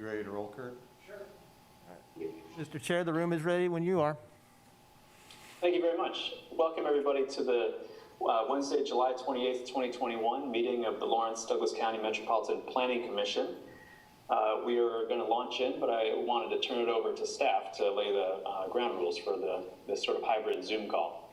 ready to roll, Kurt? Mr. Chair, the room is ready when you are. Thank you very much. Welcome everybody to the Wednesday, July 28th, 2021 meeting of the Lawrence Douglas County Metropolitan Planning Commission. We are going to launch in, but I wanted to turn it over to staff to lay the ground rules for this sort of hybrid Zoom call.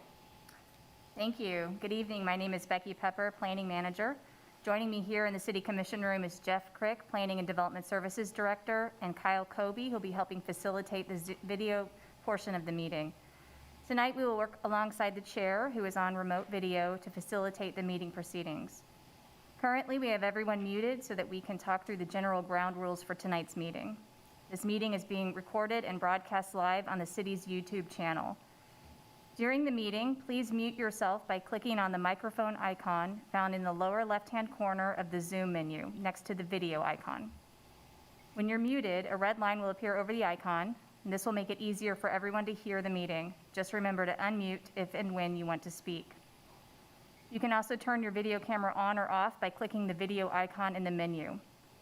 Thank you. Good evening. My name is Becky Pepper, Planning Manager. Joining me here in the City Commission room is Jeff Crick, Planning and Development Services Director, and Kyle Kobe, who'll be helping facilitate the video portion of the meeting. Tonight, we will work alongside the chair, who is on remote video, to facilitate the meeting proceedings. Currently, we have everyone muted so that we can talk through the general ground rules for tonight's meeting. This meeting is being recorded and broadcast live on the city's YouTube channel. During the meeting, please mute yourself by clicking on the microphone icon found in the lower left-hand corner of the Zoom menu next to the video icon. When you're muted, a red line will appear over the icon, and this will make it easier for everyone to hear the meeting. Just remember to unmute if and when you want to speak. You can also turn your video camera on or off by clicking the video icon in the menu.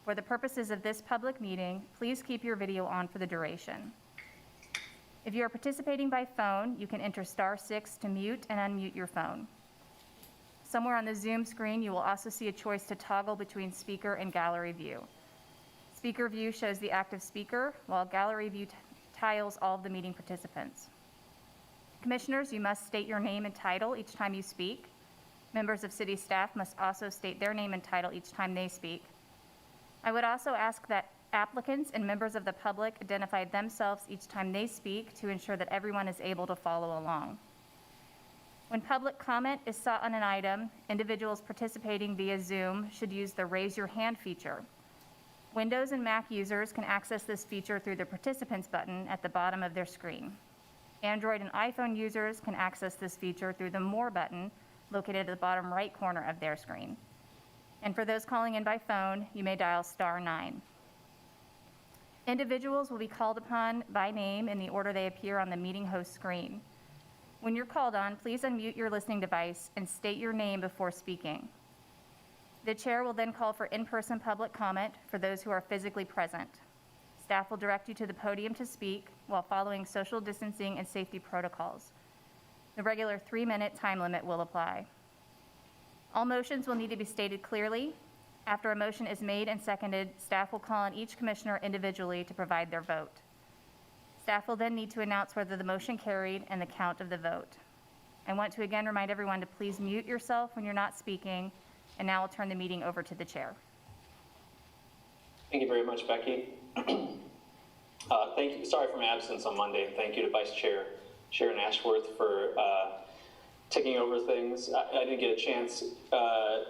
For the purposes of this public meeting, please keep your video on for the duration. If you are participating by phone, you can enter *6 to mute and unmute your phone. Somewhere on the Zoom screen, you will also see a choice to toggle between speaker and gallery view. Speaker view shows the active speaker, while gallery view tiles all of the meeting participants. Commissioners, you must state your name and title each time you speak. Members of city staff must also state their name and title each time they speak. I would also ask that applicants and members of the public identify themselves each time they speak to ensure that everyone is able to follow along. When public comment is sought on an item, individuals participating via Zoom should use the Raise Your Hand feature. Windows and Mac users can access this feature through the Participants button at the bottom of their screen. Android and iPhone users can access this feature through the More button located at the bottom right corner of their screen. And for those calling in by phone, you may dial *9. Individuals will be called upon by name in the order they appear on the meeting host screen. When you're called on, please unmute your listening device and state your name before speaking. The chair will then call for in-person public comment for those who are physically present. Staff will direct you to the podium to speak while following social distancing and safety protocols. The regular 3-minute time limit will apply. All motions will need to be stated clearly. After a motion is made and seconded, staff will call on each commissioner individually to provide their vote. Staff will then need to announce whether the motion carried and the count of the vote. I want to again remind everyone to please mute yourself when you're not speaking, and now I'll turn the meeting over to the chair. Thank you very much, Becky. Thank you. Sorry for my absence on Monday, and thank you to Vice Chair Sharon Ashworth for taking over things. I didn't get a chance,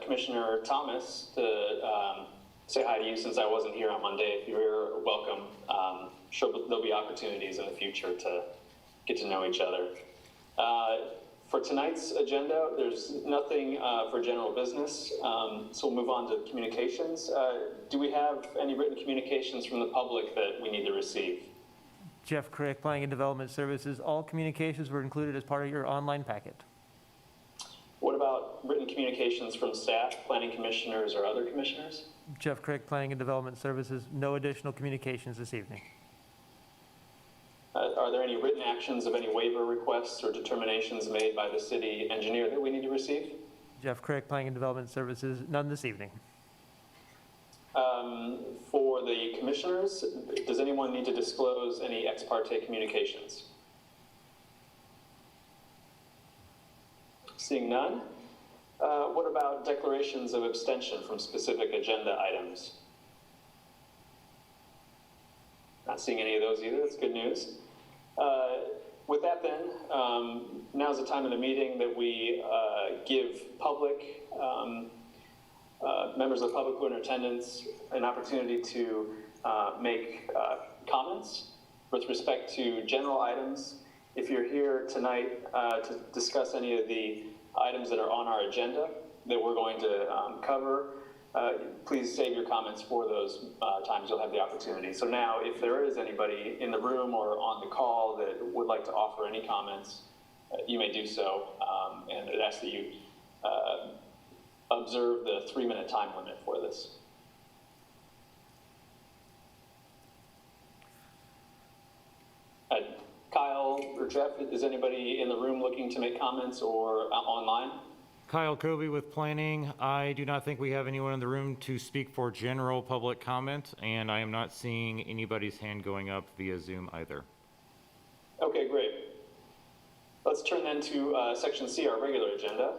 Commissioner Thomas, to say hi to you since I wasn't here on Monday. If you're here, welcome. Sure, there'll be opportunities in the future to get to know each other. For tonight's agenda, there's nothing for general business, so we'll move on to communications. Do we have any written communications from the public that we need to receive? Jeff Crick, Planning and Development Services. All communications were included as part of your online packet. What about written communications from staff, planning commissioners, or other commissioners? Jeff Crick, Planning and Development Services. No additional communications this evening. Are there any written actions of any waiver requests or determinations made by the city engineer that we need to receive? Jeff Crick, Planning and Development Services. None this evening. For the commissioners, does anyone need to disclose any ex parte communications? Seeing none. What about declarations of abstention from specific agenda items? Not seeing any of those either. That's good news. With that then, now's the time in the meeting that we give public, members of the public who are in attendance, an opportunity to make comments with respect to general items. If you're here tonight to discuss any of the items that are on our agenda that we're going to cover, please save your comments for those times you'll have the opportunity. So now, if there is anybody in the room or on the call that would like to offer any comments, you may do so, and I'd ask that you observe the 3-minute time limit for this. Jeff. Is anybody in the room looking to make comments or online? Kyle Kobe with Planning. I do not think we have anyone in the room to speak for general public comment, and I am not seeing anybody's hand going up via Zoom either. Okay, great. Let's turn then to Section C, our regular agenda.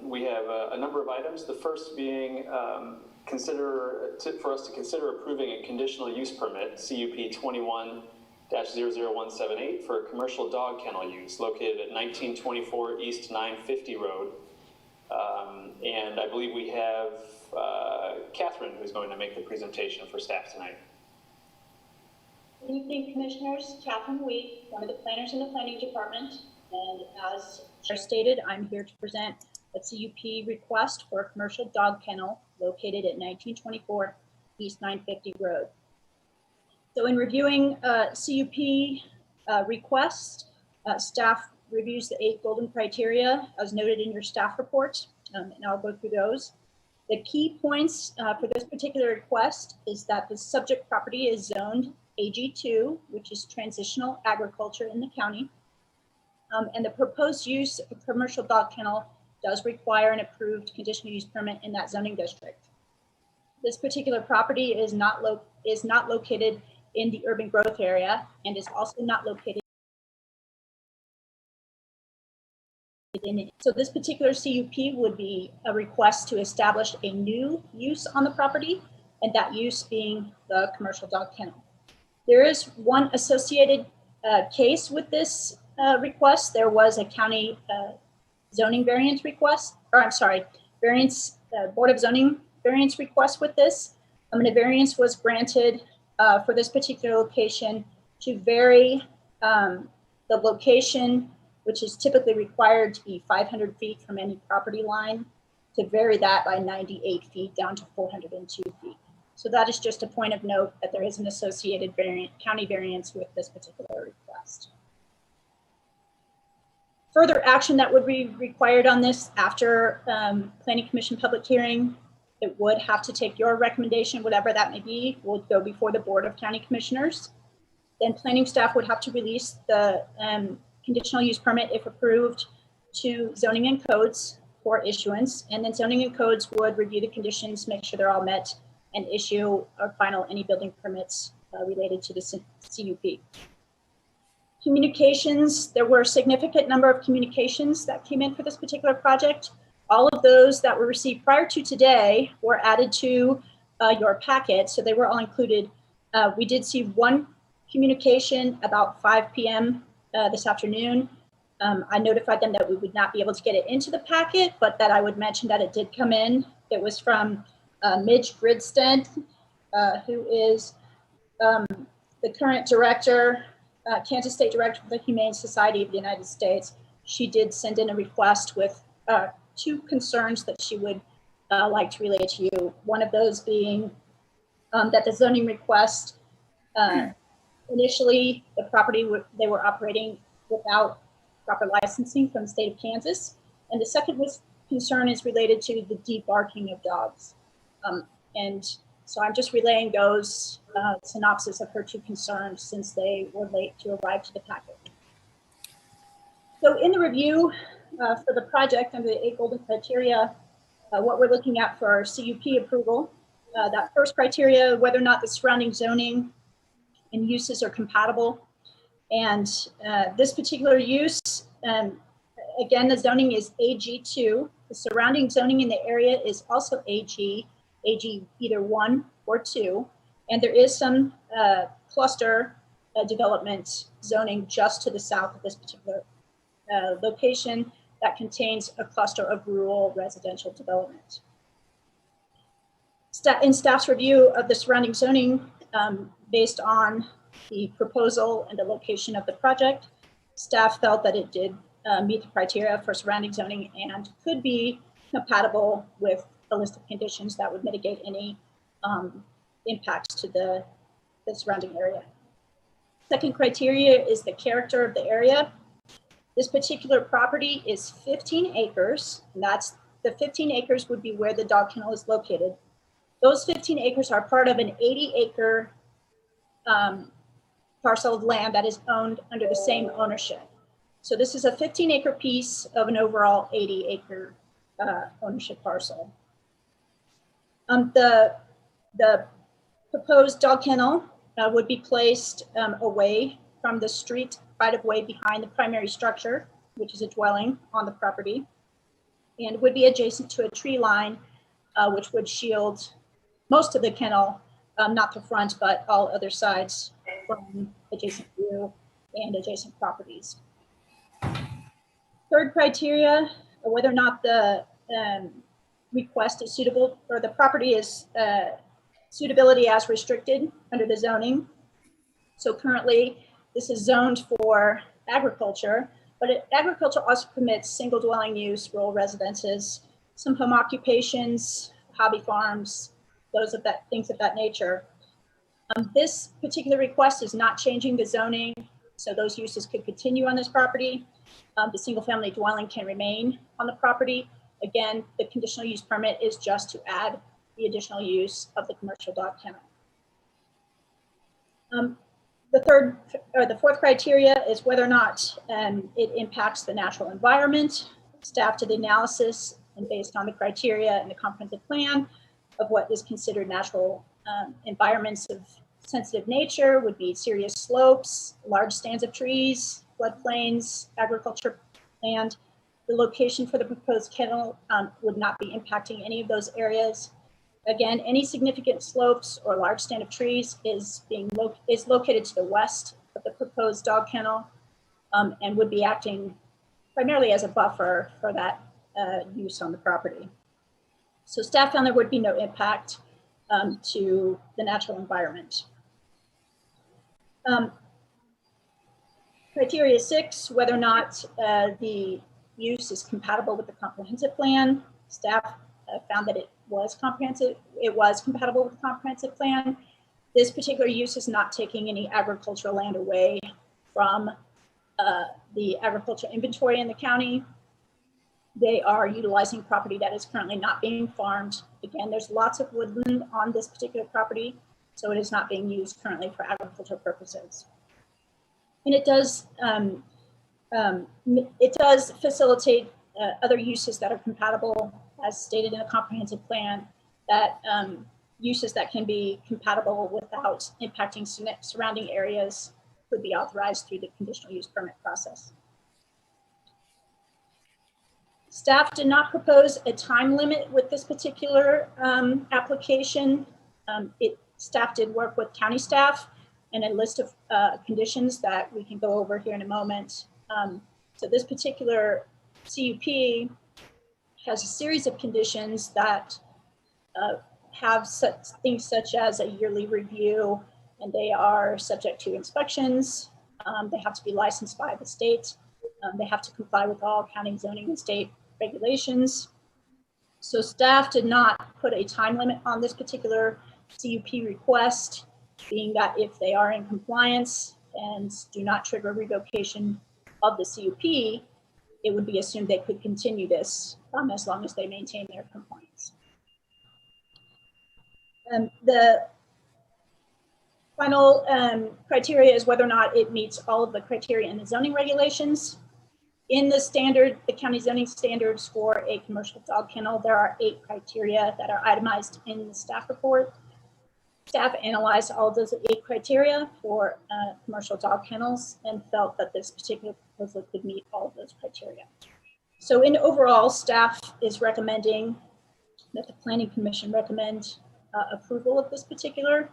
We have a number of items. The first being for us to consider approving a conditional use permit, CUP 21-00178, for a commercial dog kennel use located at 1924 East 950 Road. And I believe we have Catherine, who's going to make the presentation for staff tonight. Good evening, Commissioners. Catherine Wheat, one of the planners in the Planning Department. And as Chair stated, I'm here to present a CUP request for a commercial dog kennel located at 1924 East 950 Road. So in reviewing CUP requests, staff reviews the 8 golden criteria as noted in your staff report, and I'll go through those. The key points for this particular request is that the subject property is zoned AG2, which is transitional agriculture in the county. And the proposed use of a commercial dog kennel does require an approved conditional use permit in that zoning district. This particular property is not located in the urban growth area and is also not located in it. So this particular CUP would be a request to establish a new use on the property, and that use being the commercial dog kennel. There is one associated case with this request. There was a county zoning variance request, or I'm sorry, Board of Zoning variance request with this. And a variance was granted for this particular location to vary the location, which is typically required to be 500 feet from any property line, to vary that by 98 feet down to 402 feet. So that is just a point of note that there is an associated county variance with this particular request. Further action that would be required on this after Planning Commission public hearing, it would have to take your recommendation, whatever that may be, would go before the Board of County Commissioners. Then planning staff would have to release the conditional use permit, if approved, to zoning and codes for issuance. And then zoning and codes would review the conditions, make sure they're all met, and issue or final any building permits related to the CUP. Communications, there were a significant number of communications that came in for this particular project. All of those that were received prior to today were added to your packet, so they were all included. We did see one communication about 5 p.m. This afternoon. I notified them that we would not be able to get it into the packet, but that I would mention that it did come in. It was from Midge Gridstead, who is the current director, Kansas State Director of the Humane Society of the United States. She did send in a request with 2 concerns that she would like to relay to you. One of those being that the zoning request, initially the property they were operating without proper licensing from the state of Kansas. And the second concern is related to the debarking of dogs. And so I'm just relaying those synopsis of her 2 concerns since they were late to arrive to the packet. So in the review for the project under the 8 golden criteria, what we're looking at for our CUP approval, that first criteria, whether or not the surrounding zoning and uses are compatible. And this particular use, again, the zoning is AG2. The surrounding zoning in the area is also AG either 1 or 2. And there is some cluster development zoning just to the south of this particular location that contains a cluster of rural residential development. In staff's review of the surrounding zoning, based on the proposal and the location of the project, staff felt that it did meet the criteria for surrounding zoning and could be compatible with a list of conditions that would mitigate any impacts to the surrounding area. Second criteria is the character of the area. This particular property is 15 acres, and that's the 15 acres would be where the dog kennel is located. Those 15 acres are part of an 80-acre parcel of land that is owned under the same ownership. So this is a 15-acre piece of an overall 80-acre ownership parcel. The proposed dog kennel would be placed away from the street right-of-way behind the primary structure, which is a dwelling on the property, and would be adjacent to a tree line, which would shield most of the kennel, not the front, but all other sides from adjacent view and adjacent properties. Third criteria, whether or not the request is suitable, or the property is suitability as restricted under the zoning. So currently, this is zoned for agriculture, but agriculture also permits single dwelling use, rural residences, some home occupations, hobby farms, things of that nature. This particular request is not changing the zoning, so those uses could continue on this property. The single family dwelling can remain on the property. Again, the conditional use permit is just to add the additional use of the commercial dog kennel. The fourth criteria is whether or not it impacts the natural environment. Staff did the analysis, and based on the criteria and the comprehensive plan of what is considered natural environments of sensitive nature would be serious slopes, large stands of trees, floodplains, agriculture land. The location for the proposed kennel would not be impacting any of those areas. Again, any significant slopes or large stand of trees is located to the west of the proposed dog kennel and would be acting primarily as a buffer for that use on the property. So staff found there would be no impact to the natural environment. Criteria 6, whether or not the use is compatible with the comprehensive plan. Staff found that it was comprehensive. It was compatible with the comprehensive plan. This particular use is not taking any agricultural land away from the agricultural inventory in the county. They are utilizing property that is currently not being farmed. Again, there's lots of woodland on this particular property, so it is not being used currently for agricultural purposes. And it does facilitate other uses that are compatible, as stated in the comprehensive plan, that uses that can be compatible without impacting surrounding areas could be authorized through the conditional use permit process. Staff did not propose a time limit with this particular application. Staff did work with county staff and a list of conditions that we can go over here in a moment. So this particular CUP has a series of conditions that have things such as a yearly review, and they are subject to inspections. They have to be licensed by the state. They have to comply with all county zoning and state regulations. So staff did not put a time limit on this particular CUP request, being that if they are in compliance and do not trigger revocation of the CUP, it would be assumed they could continue this as long as they maintain their compliance. The final criteria is whether or not it meets all of the criteria in the zoning regulations. In the standard, the county zoning standards for a commercial dog kennel, there are 8 criteria that are itemized in the staff report. Staff analyzed all of those 8 criteria for commercial dog kennels and felt that this particular proposal could meet all of those criteria. So in overall, staff is recommending that the Planning Commission recommend approval of this particular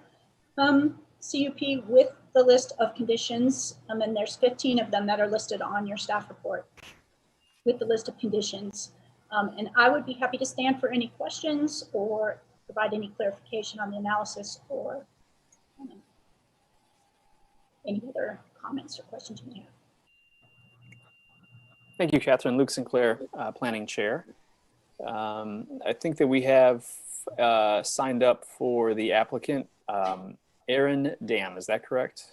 CUP with the list of conditions. And there's 15 of them that are listed on your staff report with the list of conditions. And I would be happy to stand for any questions or provide any clarification on the analysis or any other comments or questions you may have. Thank you, Catherine. Luke Sinclair, Planning Chair. I think that we have signed up for the applicant, Aaron Dam. Is that correct?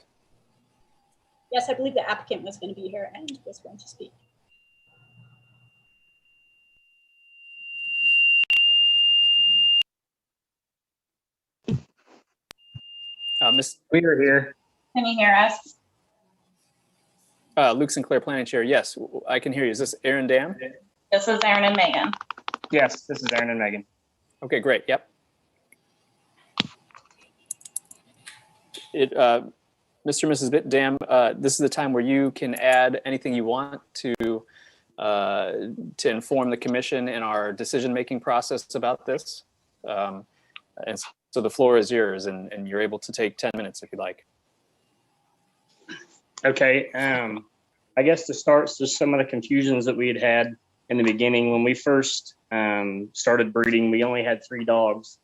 Yes, I believe the applicant was going to be here and was going to speak. Miss We are here. Can you hear us? Luke Sinclair, Planning Chair. Yes, I can hear you. Is this Aaron Dam? This is Aaron and Megan. Yes, this is Aaron and Megan. Okay, great. Yep. Mr. and Mrs. Dam, this is the time where you can add anything you want to inform the commission in our decision-making process about this. And so the floor is yours, and you're able to take 10 minutes if you like. Okay. I guess to start, just some of the confusions that we had in the beginning. When we first started breeding, we only had 3 dogs.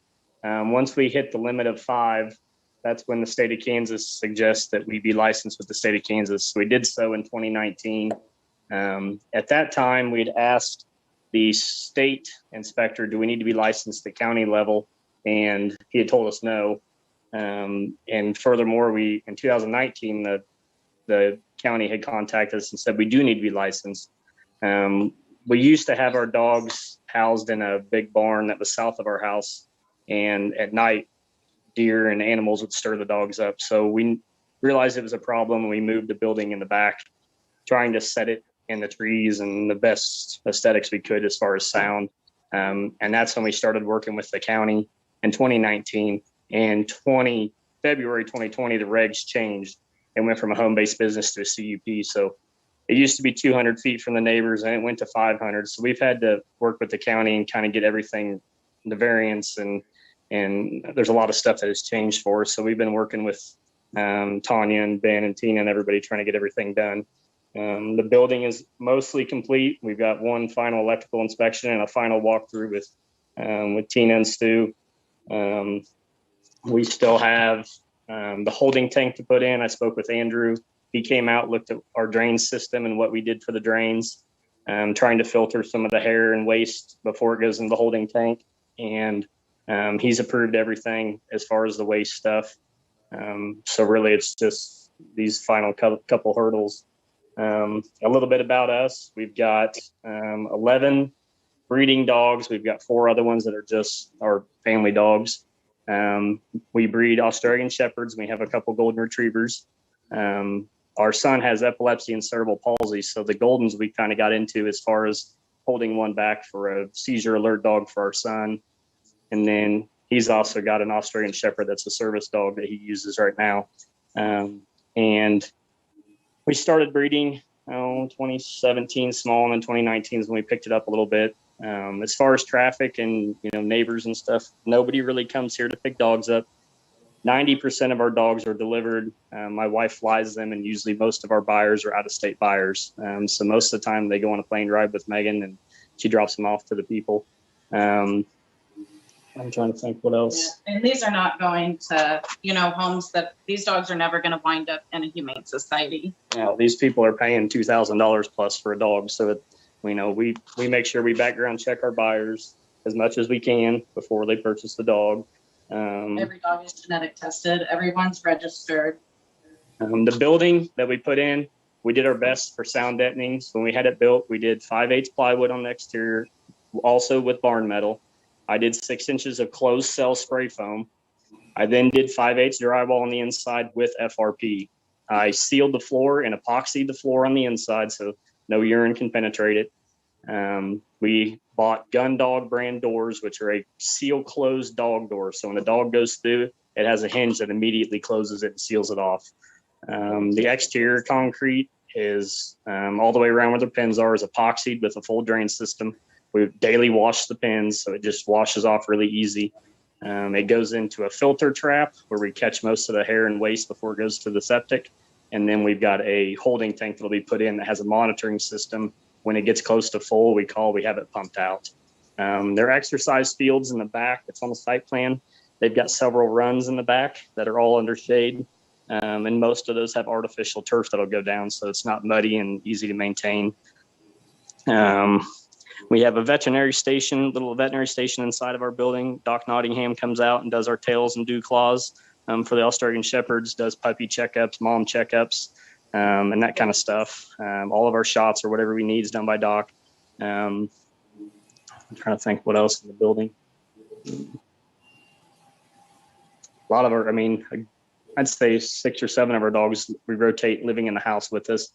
Once we hit the limit of 5, that's when the state of Kansas suggests that we be licensed with the state of Kansas. So we did so in 2019. At that time, we'd asked the state inspector, do we need to be licensed at county level? And he had told us no. And furthermore, in 2019, the county had contacted us and said, we do need to be licensed. We used to have our dogs housed in a big barn that was south of our house. And at night, deer and animals would stir the dogs up. So we realized it was a problem. We moved the building in the back, trying to set it in the trees and the best aesthetics we could as far as sound. And that's when we started working with the county in 2019. In February 2020, the regs changed and went from a home-based business to a CUP. So it used to be 200 feet from the neighbors and it went to 500. So we've had to work with the county and kind of get everything, the variance, and there's a lot of stuff that has changed for us. So we've been working with Tanya and Ben and Tina and everybody trying to get everything done. The building is mostly complete. We've got one final electrical inspection and a final walkthrough with Tina and Stu. We still have the holding tank to put in. I spoke with Andrew. He came out, looked at our drain system and what we did for the drains, trying to filter some of the hair and waste before it goes in the holding tank. And he's approved everything as far as the waste stuff. So really it's just these final couple hurdles. A little bit about us. We've got 11 breeding dogs. We've got 4 other ones that are just our family dogs. We breed Australian Shepherds. We have a couple golden retrievers. Our son has epilepsy and cerebral palsy. So the Goldens we kind of got into as far as holding one back for a seizure alert dog for our son. And then he's also got an Australian Shepherd that's a service dog that he uses right now. And we started breeding 2017 small, and then 2019 is when we picked it up a little bit. As far as traffic and neighbors and stuff, nobody really comes here to pick dogs up. 90% of our dogs are delivered. My wife flies them, and usually most of our buyers are out-of-state buyers. So most of the time they go on a plane ride with Megan, and she drops them off to the people. I'm trying to think what else. Yeah. And these are not going to, homes that these dogs are never going to wind up in a humane society. Yeah, these people are paying $2,000 plus for a dog. So we make sure we background check our buyers as much as we can before they purchase the dog. Every dog is genetic tested. Everyone's registered. The building that we put in, we did our best for sound deadening. So when we had it built, we did 5/8 plywood on the exterior, also with barn metal. I did 6 inches of closed cell spray foam. I then did 5/8 drywall on the inside with FRP. I sealed the floor and epoxied the floor on the inside so no urine can penetrate it. We bought Gun Dog brand doors, which are a seal closed dog door. So when the dog goes through, it has a hinge that immediately closes it and seals it off. The exterior concrete is all the way around where the pins are is epoxied with a full drain system. We daily wash the pins, so it just washes off really easy. It goes into a filter trap where we catch most of the hair and waste before it goes to the septic. And then we've got a holding tank that'll be put in that has a monitoring system. When it gets close to full, we have it pumped out. There are exercise fields in the back. It's on the site plan. They've got several runs in the back that are all under shade. And most of those have artificial turf that'll go down, so it's not muddy and easy to maintain. We have a veterinary station, little veterinary station inside of our building. Doc Nottingham comes out and does our tails and dew claws for the Australian Shepherds, does puppy checkups, mom checkups, and that kind of stuff. All of our shots or whatever we need is done by Doc. I'm trying to think what else in the building. A lot of our, I'd say 6 or 7 of our dogs, we rotate living in the house with us.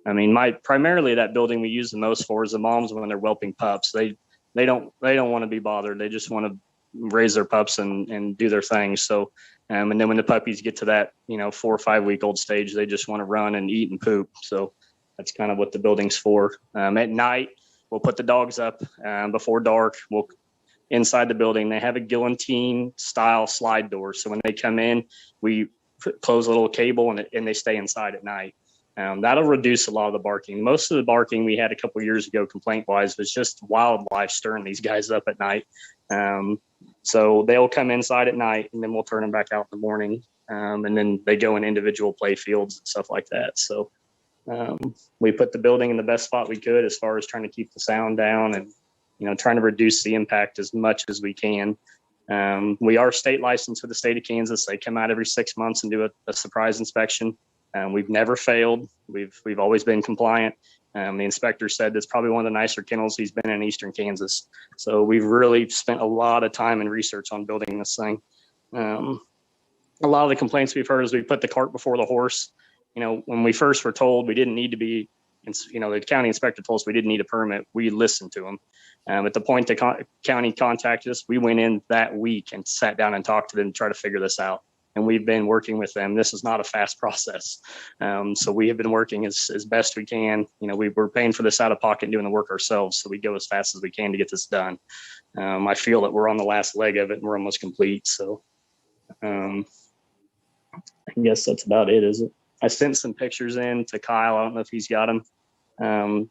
I mean, primarily that building we use the most for is the moms when they're whelping pups. They don't want to be bothered. They just want to raise their pups and do their thing. So, and then when the puppies get to that, 4 or 5 week old stage, they just want to run and eat and poop. So that's kind of what the building's for. At night, we'll put the dogs up before dark. We'll inside the building. They have a guillotine style slide door. So when they come in, we close a little cable and they stay inside at night. That'll reduce a lot of the barking. Most of the barking we had a couple of years ago, complaint wise, was just wildlife stirring these guys up at night. So they'll come inside at night and then we'll turn them back out in the morning. And then they go in individual play fields and stuff like that. So we put the building in the best spot we could as far as trying to keep the sound down and, trying to reduce the impact as much as we can. We are state licensed with the state of Kansas. They come out every 6 months and do a surprise inspection. We've never failed. We've always been compliant. The inspector said it's probably one of the nicer kennels he's been in Eastern Kansas. So we've really spent a lot of time and research on building this thing. A lot of the complaints we've heard is we put the cart before the horse. When we first were told we didn't need to be, the county inspector told us we didn't need a permit. We listened to them. At the point the county contacted us, we went in that week and sat down and talked to them to try to figure this out. And we've been working with them. This is not a fast process. So we have been working as best we can. We're paying for this out of pocket and doing the work ourselves. So we go as fast as we can to get this done. I feel that we're on the last leg of it and we're almost complete. So I guess that's about it, is it? I sent some pictures in to Kyle. I don't know if he's got them.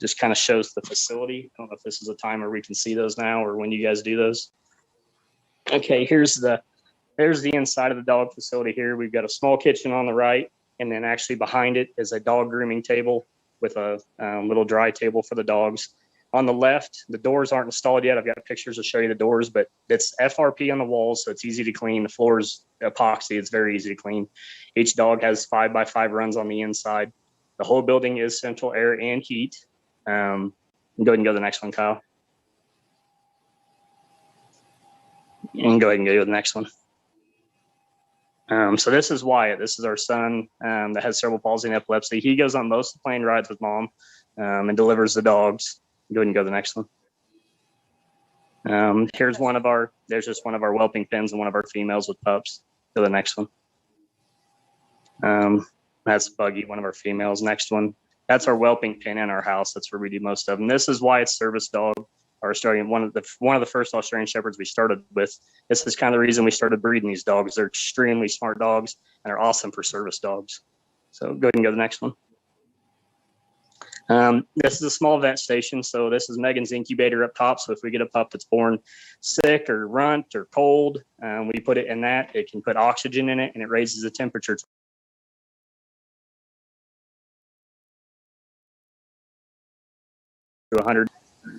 Just kind of shows the facility. I don't know if this is a time where we can see those now or when you guys do those. Okay, there's the inside of the dog facility here. We've got a small kitchen on the right, and then actually behind it is a dog grooming table with a little dry table for the dogs. On the left, the doors aren't installed yet. I've got pictures to show you the doors, but it's FRP on the walls, so it's easy to clean. The floor is epoxy. It's very easy to clean. Each dog has 5x5 runs on the inside. The whole building is central air and heat. Go ahead and go to the next one, Kyle. And go ahead and go to the next one. So this is Wyatt. This is our son that has cerebral palsy and epilepsy. He goes on most of the plane rides with mom and delivers the dogs. Go ahead and go to the next one. There's just one of our whelping pens and one of our females with pups. Go to the next one. That's Buggy, one of our females. Next one. That's our whelping pen in our house. That's where we do most of them. This is Wyatt's service dog. Our Australian, one of the first Australian Shepherds we started with. This is kind of the reason we started breeding these dogs. They're extremely smart dogs and are awesome for service dogs. So go ahead and go to the next one. This is a small vet station. So this is Megan's incubator up top. So if we get a pup that's born sick or runt or cold, we put it in that. It can put oxygen in it and it raises the temperature to 100.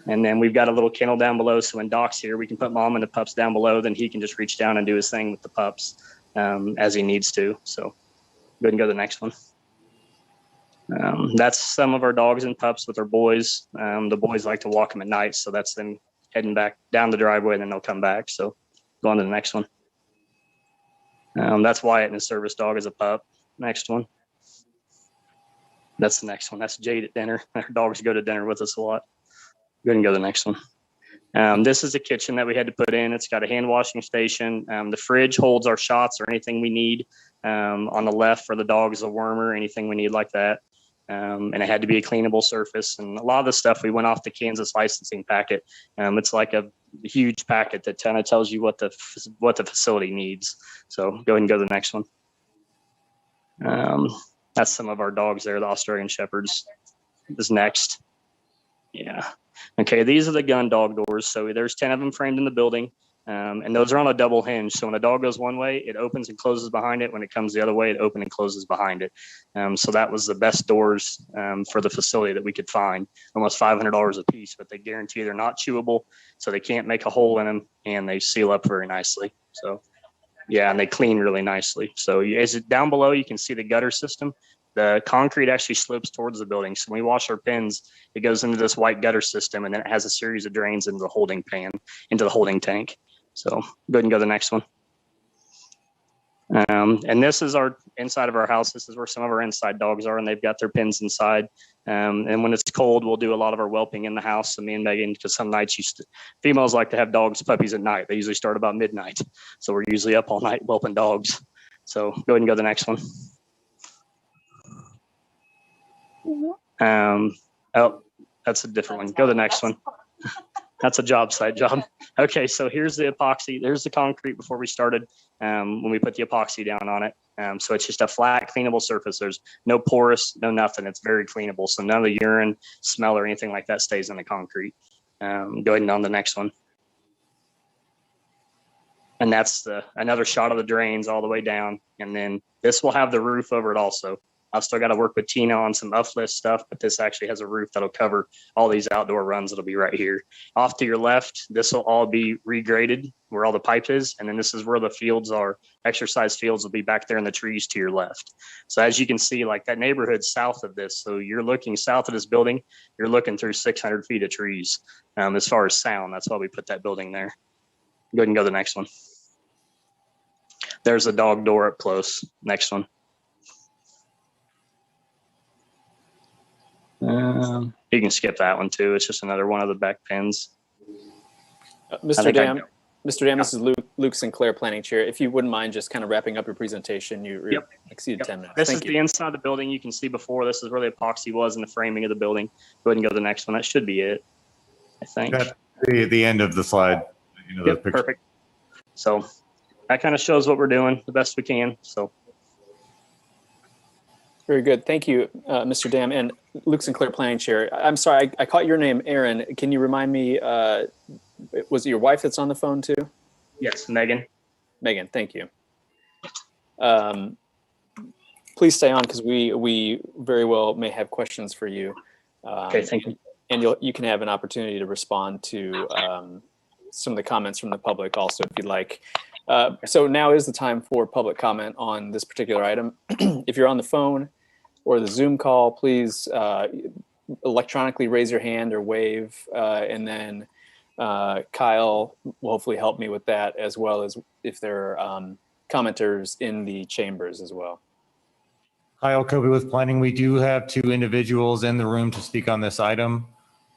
And then we've got a little kennel down below. So when Doc's here, we can put mom and the pups down below. Then he can just reach down and do his thing with the pups as he needs to. So go ahead and go to the next one. That's some of our dogs and pups with our boys. The boys like to walk them at night. So that's them heading back down the driveway and then they'll come back. So go on to the next one. That's Wyatt and his service dog as a pup. Next one. That's the next one. That's Jade at dinner. Our dogs go to dinner with us a lot. Go ahead and go to the next one. This is a kitchen that we had to put in. It's got a hand washing station. The fridge holds our shots or anything we need. On the left for the dogs, a wormer, anything we need like that. And it had to be a cleanable surface. And a lot of the stuff we went off the Kansas licensing packet. It's like a huge packet that kind of tells you what the facility needs. So go ahead and go to the next one. That's some of our dogs there, the Australian Shepherds is next. Yeah. Okay, these are the gun dog doors. So there's 10 of them framed in the building, and those are on a double hinge. So when a dog goes one way, it opens and closes behind it. When it comes the other way, it opens and closes behind it. So that was the best doors for the facility that we could find, almost $500 a piece, but they guarantee they're not chewable, so they can't make a hole in them, and they seal up very nicely. So yeah, and they clean really nicely. So as it down below, you can see the gutter system. The concrete actually slopes towards the building. So when we wash our pens, it goes into this white gutter system, and then it has a series of drains into the holding pan, into the holding tank. So go ahead and go to the next one. And this is our inside of our house. This is where some of our inside dogs are, and they've got their pens inside. And when it's cold, we'll do a lot of our whelping in the house. So me and Megan, because some nights females like to have dogs, puppies at night. They usually start about midnight. So we're usually up all night whelping dogs. So go ahead and go to the next one. Oh, that's a different one. Go to the next one. That's a job site job. Okay, so here's the epoxy. There's the concrete before we started when we put the epoxy down on it. So it's just a flat, cleanable surface. There's no porous, no nothing. It's very cleanable. So none of the urine, smell, or anything like that stays in the concrete. Go ahead and on the next one. And that's another shot of the drains all the way down. And then this will have the roof over it also. I've still got to work with Tina on some uplift stuff, but this actually has a roof that'll cover all these outdoor runs. It'll be right here. Off to your left, this will all be regraded where all the pipe is. And then this is where the fields are. Exercise fields will be back there in the trees to your left. So as you can see, like that neighborhood south of this, so you're looking south of this building, you're looking through 600 feet of trees. As far as sound, that's why we put that building there. Go ahead and go to the next one. There's a dog door up close. Next one. You can skip that one too. It's just another one of the back pins. Mr. Dam, this is Luke Sinclair, Planning Chair. If you wouldn't mind just kind of wrapping up your presentation, you exceeded 10 minutes. This is the inside of the building. You can see before. This is where the epoxy was in the framing of the building. Go ahead and go to the next one. That should be it, I think. That's the end of the slide. Yep, perfect. So that kind of shows what we're doing the best we can. So. Very good. Thank you, Mr. Dam. And Luke Sinclair, Planning Chair. I'm sorry, I caught your name, Aaron. Can you remind me, was it your wife that's on the phone too? Yes, Megan. Megan, thank you. Please stay on because we very well may have questions for you. Okay, thank you. And you can have an opportunity to respond to some of the comments from the public also if you'd like. So now is the time for public comment on this particular item. If you're on the phone or the Zoom call, please electronically raise your hand or wave, and then Kyle will hopefully help me with that, as well as if there are commenters in the chambers as well. Kyle Kobe with Planning. We do have 2 individuals in the room to speak on this item.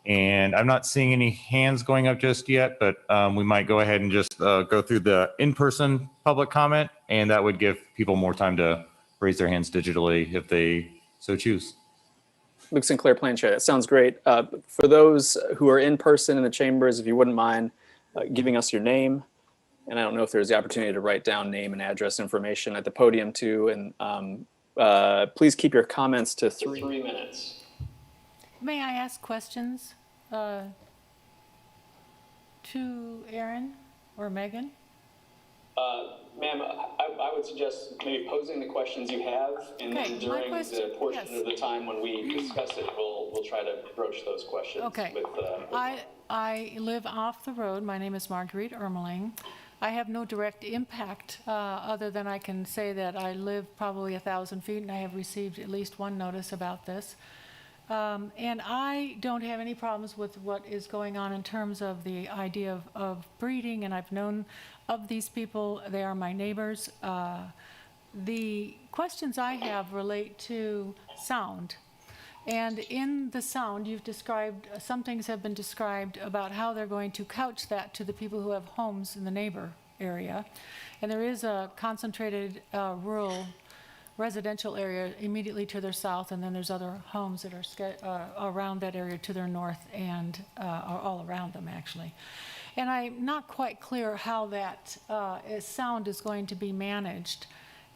And I'm not seeing any hands going up just yet, but we might go ahead and just go through the in-person public comment, and that would give people more time to raise their hands digitally if they so choose. Luke Sinclair, Plan Chair, that sounds great. For those who are in person in the chambers, if you wouldn't mind giving us your name, and I don't know if there's the opportunity to write down name and address information at the podium too, and please keep your comments to 3 minutes. May I ask questions to Aaron or Megan? Ma'am, I would suggest maybe posing the questions you have, and Okay, then during the portion yes. of the time when we discuss it, we'll try to broach those questions. Okay. I live off the road. My name is Marguerite Ermeling. I have no direct impact other than I can say that I live probably 1,000 feet, and I have received at least 1 notice about this. And I don't have any problems with what is going on in terms of the idea of breeding, and I've known of these people. They are my neighbors. The questions I have relate to sound. And in the sound, you've described, some things have been described about how they're going to couch that to the people who have homes in the neighbor area. And there is a concentrated rural residential area immediately to their south, and then there's other homes that are around that area to their north and are all around them actually. And I'm not quite clear how that sound is going to be managed,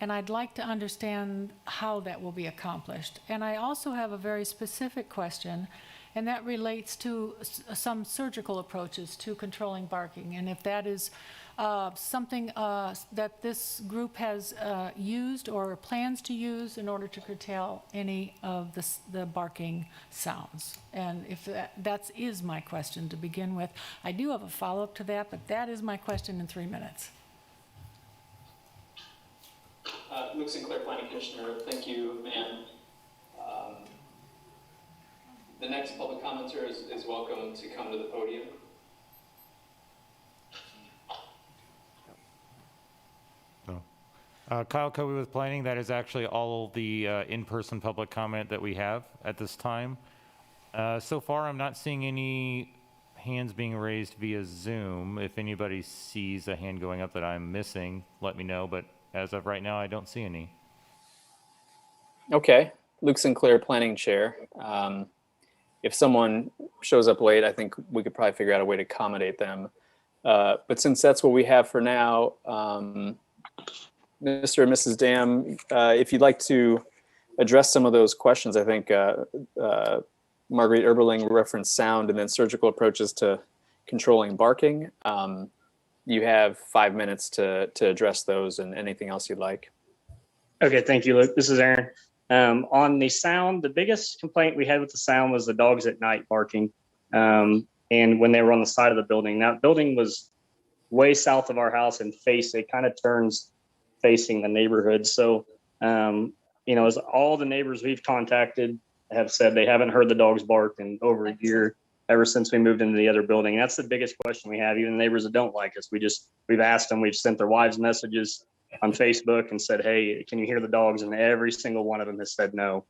and I'd like to understand how that will be accomplished. And I also have a very specific question, and that relates to some surgical approaches to controlling barking, and if that is something that this group has used or plans to use in order to curtail any of the barking sounds. And if that is my question to begin with. I do have a follow-up to that, but that is my question in 3 minutes. Luke Sinclair, Planning Commissioner, thank you, ma'am. The next public commenter is welcome to come to the podium. Kyle Kobe with planning. That is actually all the in-person public comment that we have at this time. So far, I'm not seeing any hands being raised via Zoom. If anybody sees a hand going up that I'm missing, let me know. But as of right now, I don't see any. Okay, Luke Sinclair, planning chair. If someone shows up late, I think we could probably figure out a way to accommodate them. But since that's what we have for now, Mr. and Mrs. Dam, if you'd like to address some of those questions, I think Marguerite Erberling referenced sound and then surgical approaches to controlling barking. You have 5 minutes to address those and anything else you'd like. Okay, thank you, Luke. This is Aaron. On the sound, the biggest complaint we had with the sound was the dogs at night barking. And when they were on the side of the building. That building was way south of our house and it kind of turns facing the neighborhood. So, as all the neighbors we've contacted have said they haven't heard the dogs bark in over a year, ever since we moved into the other building. That's the biggest question we have. Even neighbors that don't like us, we've asked them, we've sent their wives messages on Facebook and said, hey, can you hear the dogs? And every single one of them has said no,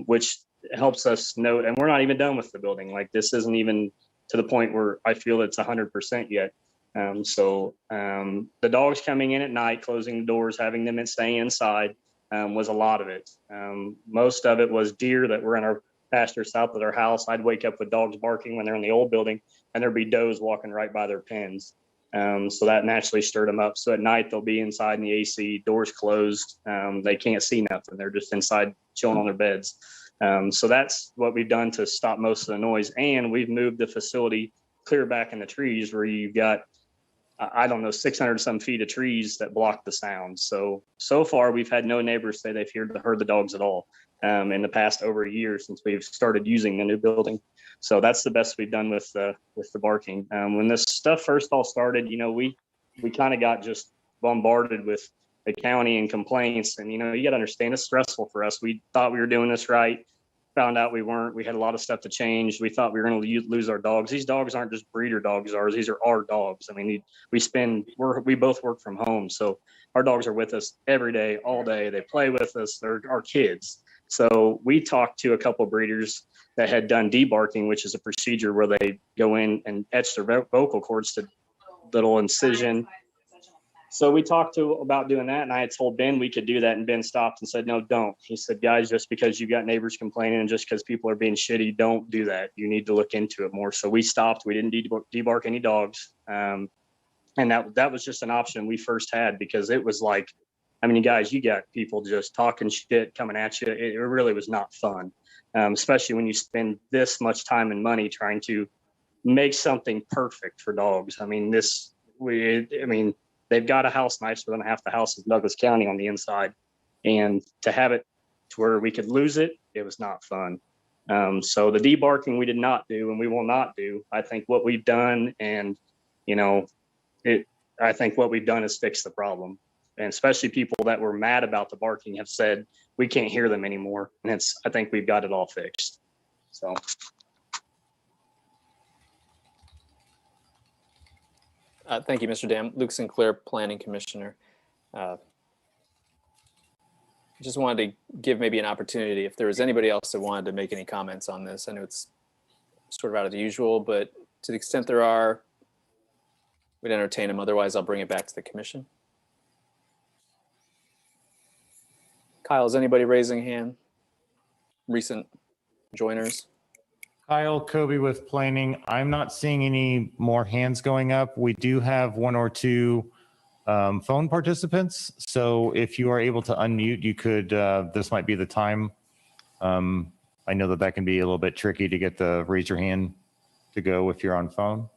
which helps us note. And we're not even done with the building. Like, this isn't even to the point where I feel it's 100% yet. The dogs coming in at night, closing the doors, having them stay inside was a lot of it. Most of it was deer that were in our pasture south of their house. I'd wake up with dogs barking when they're in the old building, and there'd be does walking right by their pens. So that naturally stirred them up. So at night, they'll be inside in the AC, doors closed. They can't see nothing. They're just inside chilling on their beds. So that's what we've done to stop most of the noise. And we've moved the facility clear back in the trees where you've got, 600 some feet of trees that block the sound. So far we've had no neighbors say they've heard the dogs at all in the past over a year since we've started using the new building. So that's the best we've done with the barking. When this stuff first all started, we kind of got just bombarded with the county and complaints. And, you got to understand, it's stressful for us. We thought we were doing this right. Found out we weren't. We had a lot of stuff to change. We thought we were going to lose our dogs. These dogs aren't just breeder dogs ours. These are our dogs. I mean, we both work from home. So our dogs are with us every day, all day. They play with us. They're our kids. So we talked to a couple of breeders that had done debarking, which is a procedure where they go in and etch their vocal cords to little incision. So we talked about doing that, and I had told Ben we could do that, and Ben stopped and said, no, don't. He said, guys, just because you got neighbors complaining and just because people are being shitty, don't do that. You need to look into it more. So we stopped. We didn't debark any dogs. And that was just an option we first had, because it was like, guys, you got people just talking shit coming at you. It really was not fun, especially when you spend this much time and money trying to make something perfect for dogs. They've got a house nicer than half the house in Douglas County on the inside. And to have it to where we could lose it, it was not fun. So the debarking we did not do, and we will not do. I think what we've done, and, I think what we've done is fix the problem. And especially people that were mad about the barking have said, we can't hear them anymore. And I think we've got it all fixed. So. Thank you, Mr. Dam. Luke Sinclair, Planning Commissioner. Just wanted to give maybe an opportunity if there was anybody else that wanted to make any comments on this. I know it's sort of out of the usual, but to the extent there are, we'd entertain them. Otherwise, I'll bring it back to the commission. Kyle, is anybody raising a hand? Recent joiners? Kyle Kobe with planning. I'm not seeing any more hands going up. We do have one or two phone participants. So if you are able to unmute, you could, this might be the time. I know that can be a little bit tricky to get the raise your hand to go if you're on phone.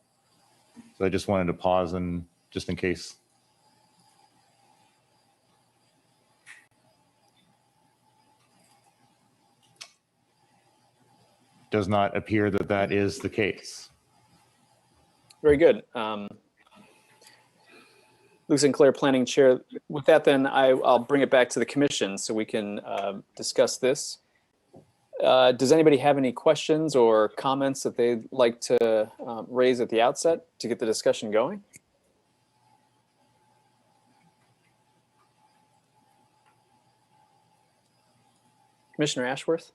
So I just wanted to pause and just in case. Does not appear that is the case. Very good. Luke Sinclair, Planning Chair. With that, then I'll bring it back to the commission so we can discuss this. Does anybody have any questions or comments that they'd like to raise at the outset to get the discussion going? Commissioner Ashworth?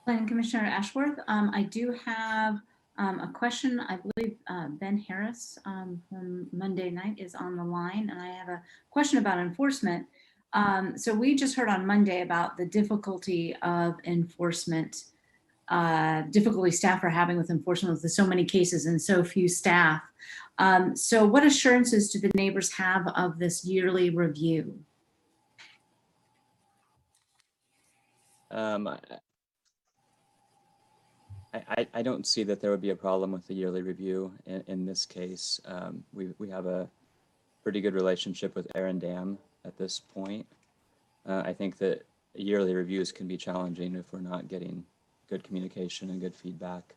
Planning Commissioner Ashworth, I do have a question. I believe Ben Harris from Monday night is on the line, and I have a question about enforcement. So we just heard on Monday about the difficulty of enforcement, difficulty staff are having with enforcement with so many cases and so few staff. So what assurances do the neighbors have of this yearly review? I don't see that there would be a problem with the yearly review in this case. We have a pretty good relationship with Aaron Dam at this point. I think that yearly reviews can be challenging if we're not getting good communication and good feedback.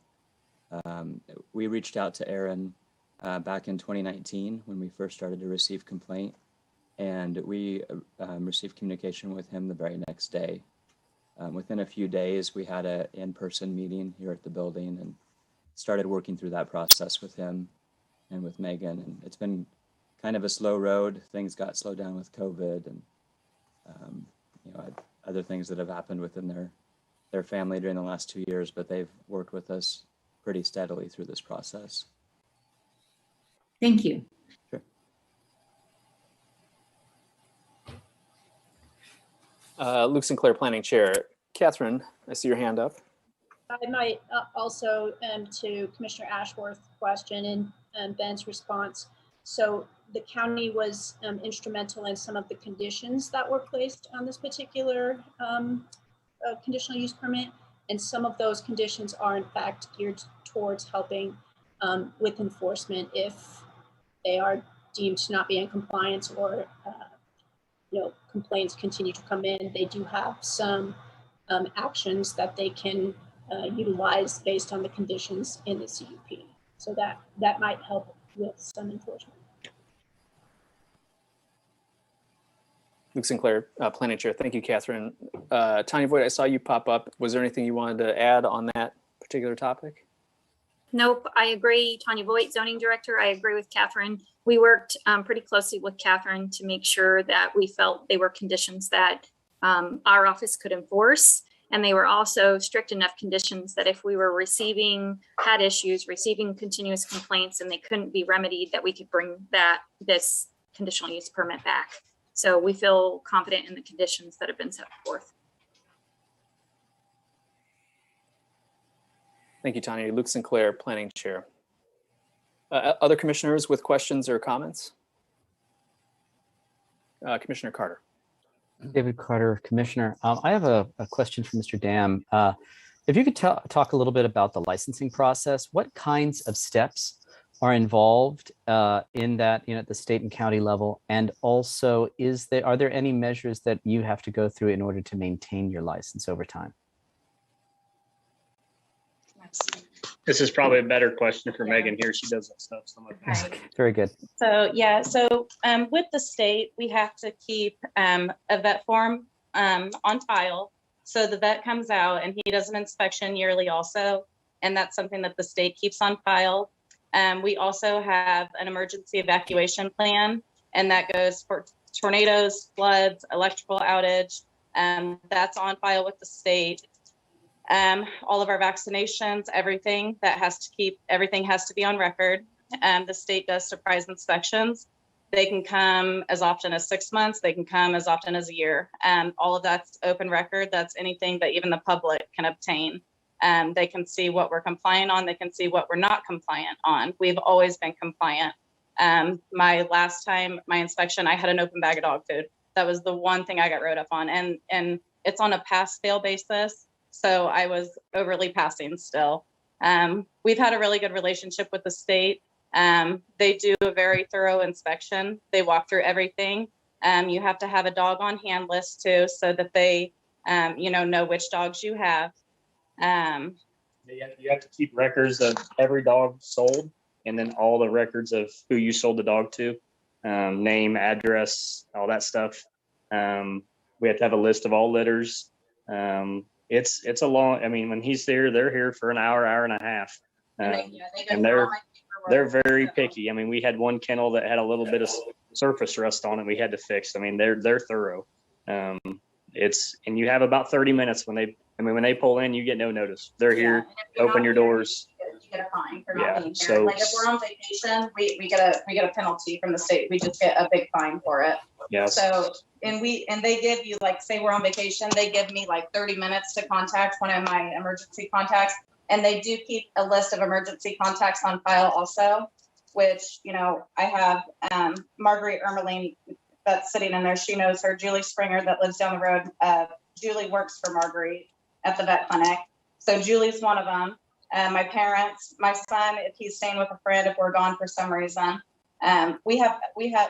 We reached out to Aaron back in 2019 when we first started to receive complaint, and we received communication with him the very next day. Within a few days, we had an in-person meeting here at the building and started working through that process with him and with Megan. And it's been kind of a slow road. Things got slowed down with COVID and other things that have happened within their family during the last 2 years, but they've worked with us pretty steadily through this process. Thank you. Sure. Luke Sinclair, Planning Chair. Catherine, I see your hand up. I might also, to Commissioner Ashworth's question and Ben's response. So the county was instrumental in some of the conditions that were placed on this particular conditional use permit. And some of those conditions are in fact geared towards helping with enforcement if they are deemed to not be in compliance or complaints continue to come in. They do have some actions that they can utilize based on the conditions in the CUP. So that might help with some enforcement. Luke Sinclair, Planning Chair. Thank you, Catherine. Tanya Voigt, I saw you pop up. Was there anything you wanted to add on that particular topic? Nope, I agree. Tanya Voigt, Zoning Director. I agree with Catherine. We worked pretty closely with Catherine to make sure that we felt they were conditions that our office could enforce. And they were also strict enough conditions that if we were had issues, receiving continuous complaints and they couldn't be remedied, that we could bring this conditional use permit back. So we feel confident in the conditions that have been set forth. Thank you, Tanya. Luke Sinclair, Planning Chair. Other commissioners with questions or comments? Commissioner Carter. David Carter, Commissioner. I have a question for Mr. Dam. If you could talk a little bit about the licensing process, what kinds of steps are involved in that, at the state and county level? And also, are there any measures that you have to go through in order to maintain your license over time? This is probably a better question for Megan here. She does that stuff. Right. Very good. So with the state, we have to keep a vet form on file. So the vet comes out and he does an inspection yearly also. And that's something that the state keeps on file. We also have an emergency evacuation plan, and that goes for tornadoes, floods, electrical outage. That's on file with the state. All of our vaccinations, everything has to be on record. The state does surprise inspections. They can come as often as 6 months. They can come as often as a year. All of that's open record. That's anything that even the public can obtain. They can see what we're compliant on. They can see what we're not compliant on. We've always been compliant. My last time, my inspection, I had an open bag of dog food. That was the one thing I got wrote up on. And it's on a pass-fail basis. So I was overly passing still. We've had a really good relationship with the state. They do a very thorough inspection. They walk through everything. You have to have a dog on hand list too, so that they, know which dogs you have. You have to keep records of every dog sold, and then all the records of who you sold the dog to, name, address, all that stuff. We have to have a list of all litters. It's a long, when he's there, they're here for an hour, hour and a half. And they're very picky. We had one kennel that had a little bit of surface rust on it. We had to fix. They're thorough. and you have about 30 minutes when they pull in, you get no notice. They're here, open your doors. You get a fine for Yeah, not being here. so- Like if we're on vacation, we get a penalty from the state. We just get a big fine for it. Yes. So, and they give you, like, say we're on vacation, they give me like 30 minutes to contact one of my emergency contacts. And they do keep a list of emergency contacts on file also, which, you know, I have Marguerite Ermeling that's sitting in there. She knows her. Julie Springer that lives down the road. Julie works for Marguerite at the vet clinic. So Julie's one of them. My parents, my son, if he's staying with a friend, if we're gone for some reason. We have,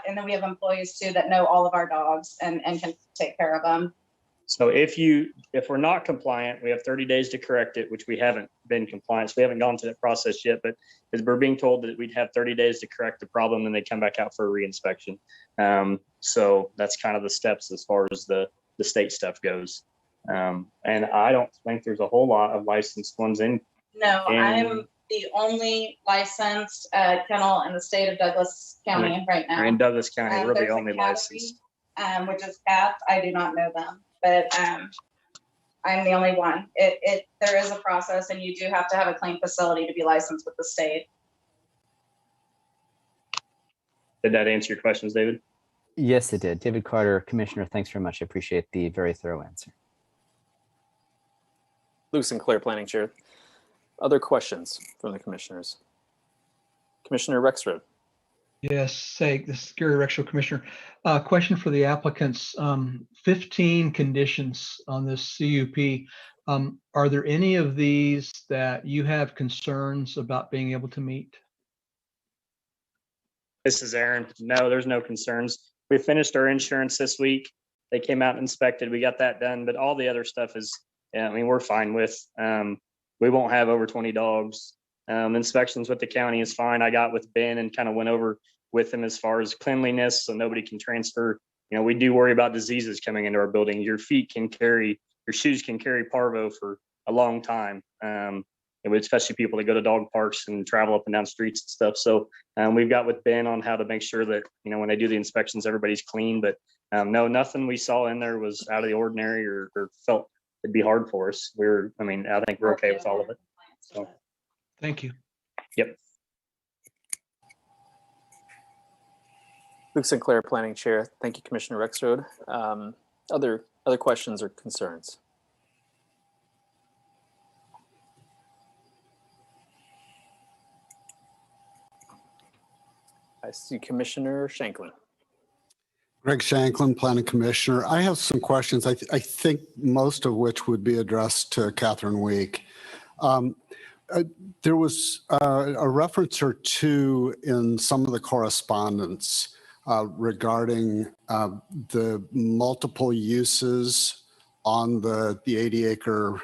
and then we have employees too that know all of our dogs and can take care of them. So if we're not compliant, we have 30 days to correct it, which we haven't been compliant. So we haven't gone through that process yet, but as we're being told that we'd have 30 days to correct the problem and they come back out for a reinspection. So that's kind of the steps as far as the state stuff goes. And I don't think there's a whole lot of licensed ones in. No, I'm the only licensed kennel in the state of Douglas County right now. In Douglas County, we're the There's only Academy, licensed. which is cats. I do not know them, but I'm the only one. There is a process, and you do have to have a clean facility to be licensed with the state. Did that answer your questions, David? Yes, it did. David Carter, Commissioner, thanks very much. I appreciate the very thorough answer. Luke Sinclair, Planning Chair. Other questions from the commissioners? Commissioner Rexroad. Yes, this is Gary Rexroad, Commissioner. Question for the applicants. 15 conditions on this CUP. Are there any of these that you have concerns about being able to meet? This is Aaron. No, there's no concerns. We finished our insurance this week. They came out and inspected. We got that done, but all the other stuff is, yeah, I mean, we're fine with. We won't have over 20 dogs. Inspections with the county is fine. I got with Ben and kind of went over with him as far as cleanliness, so nobody can transfer. You know, we do worry about diseases coming into our building. Your shoes can carry parvo for a long time. Especially people that go to dog parks and travel up and down streets and stuff. So we've got with Ben on how to make sure that, you know, when they do the inspections, everybody's clean. But no, nothing we saw in there was out of the ordinary or felt it'd be hard for us. I think we're okay with all of it. So. Thank you. Yep. Luke Sinclair, Planning Chair. Thank you, Commissioner Rexroad. Other questions or concerns? I see Commissioner Shanklin. Greg Shanklin, Planning Commissioner. I have some questions, I think most of which would be addressed to Catherine Week. There was a reference or two in some of the correspondence regarding the multiple uses on the 80-acre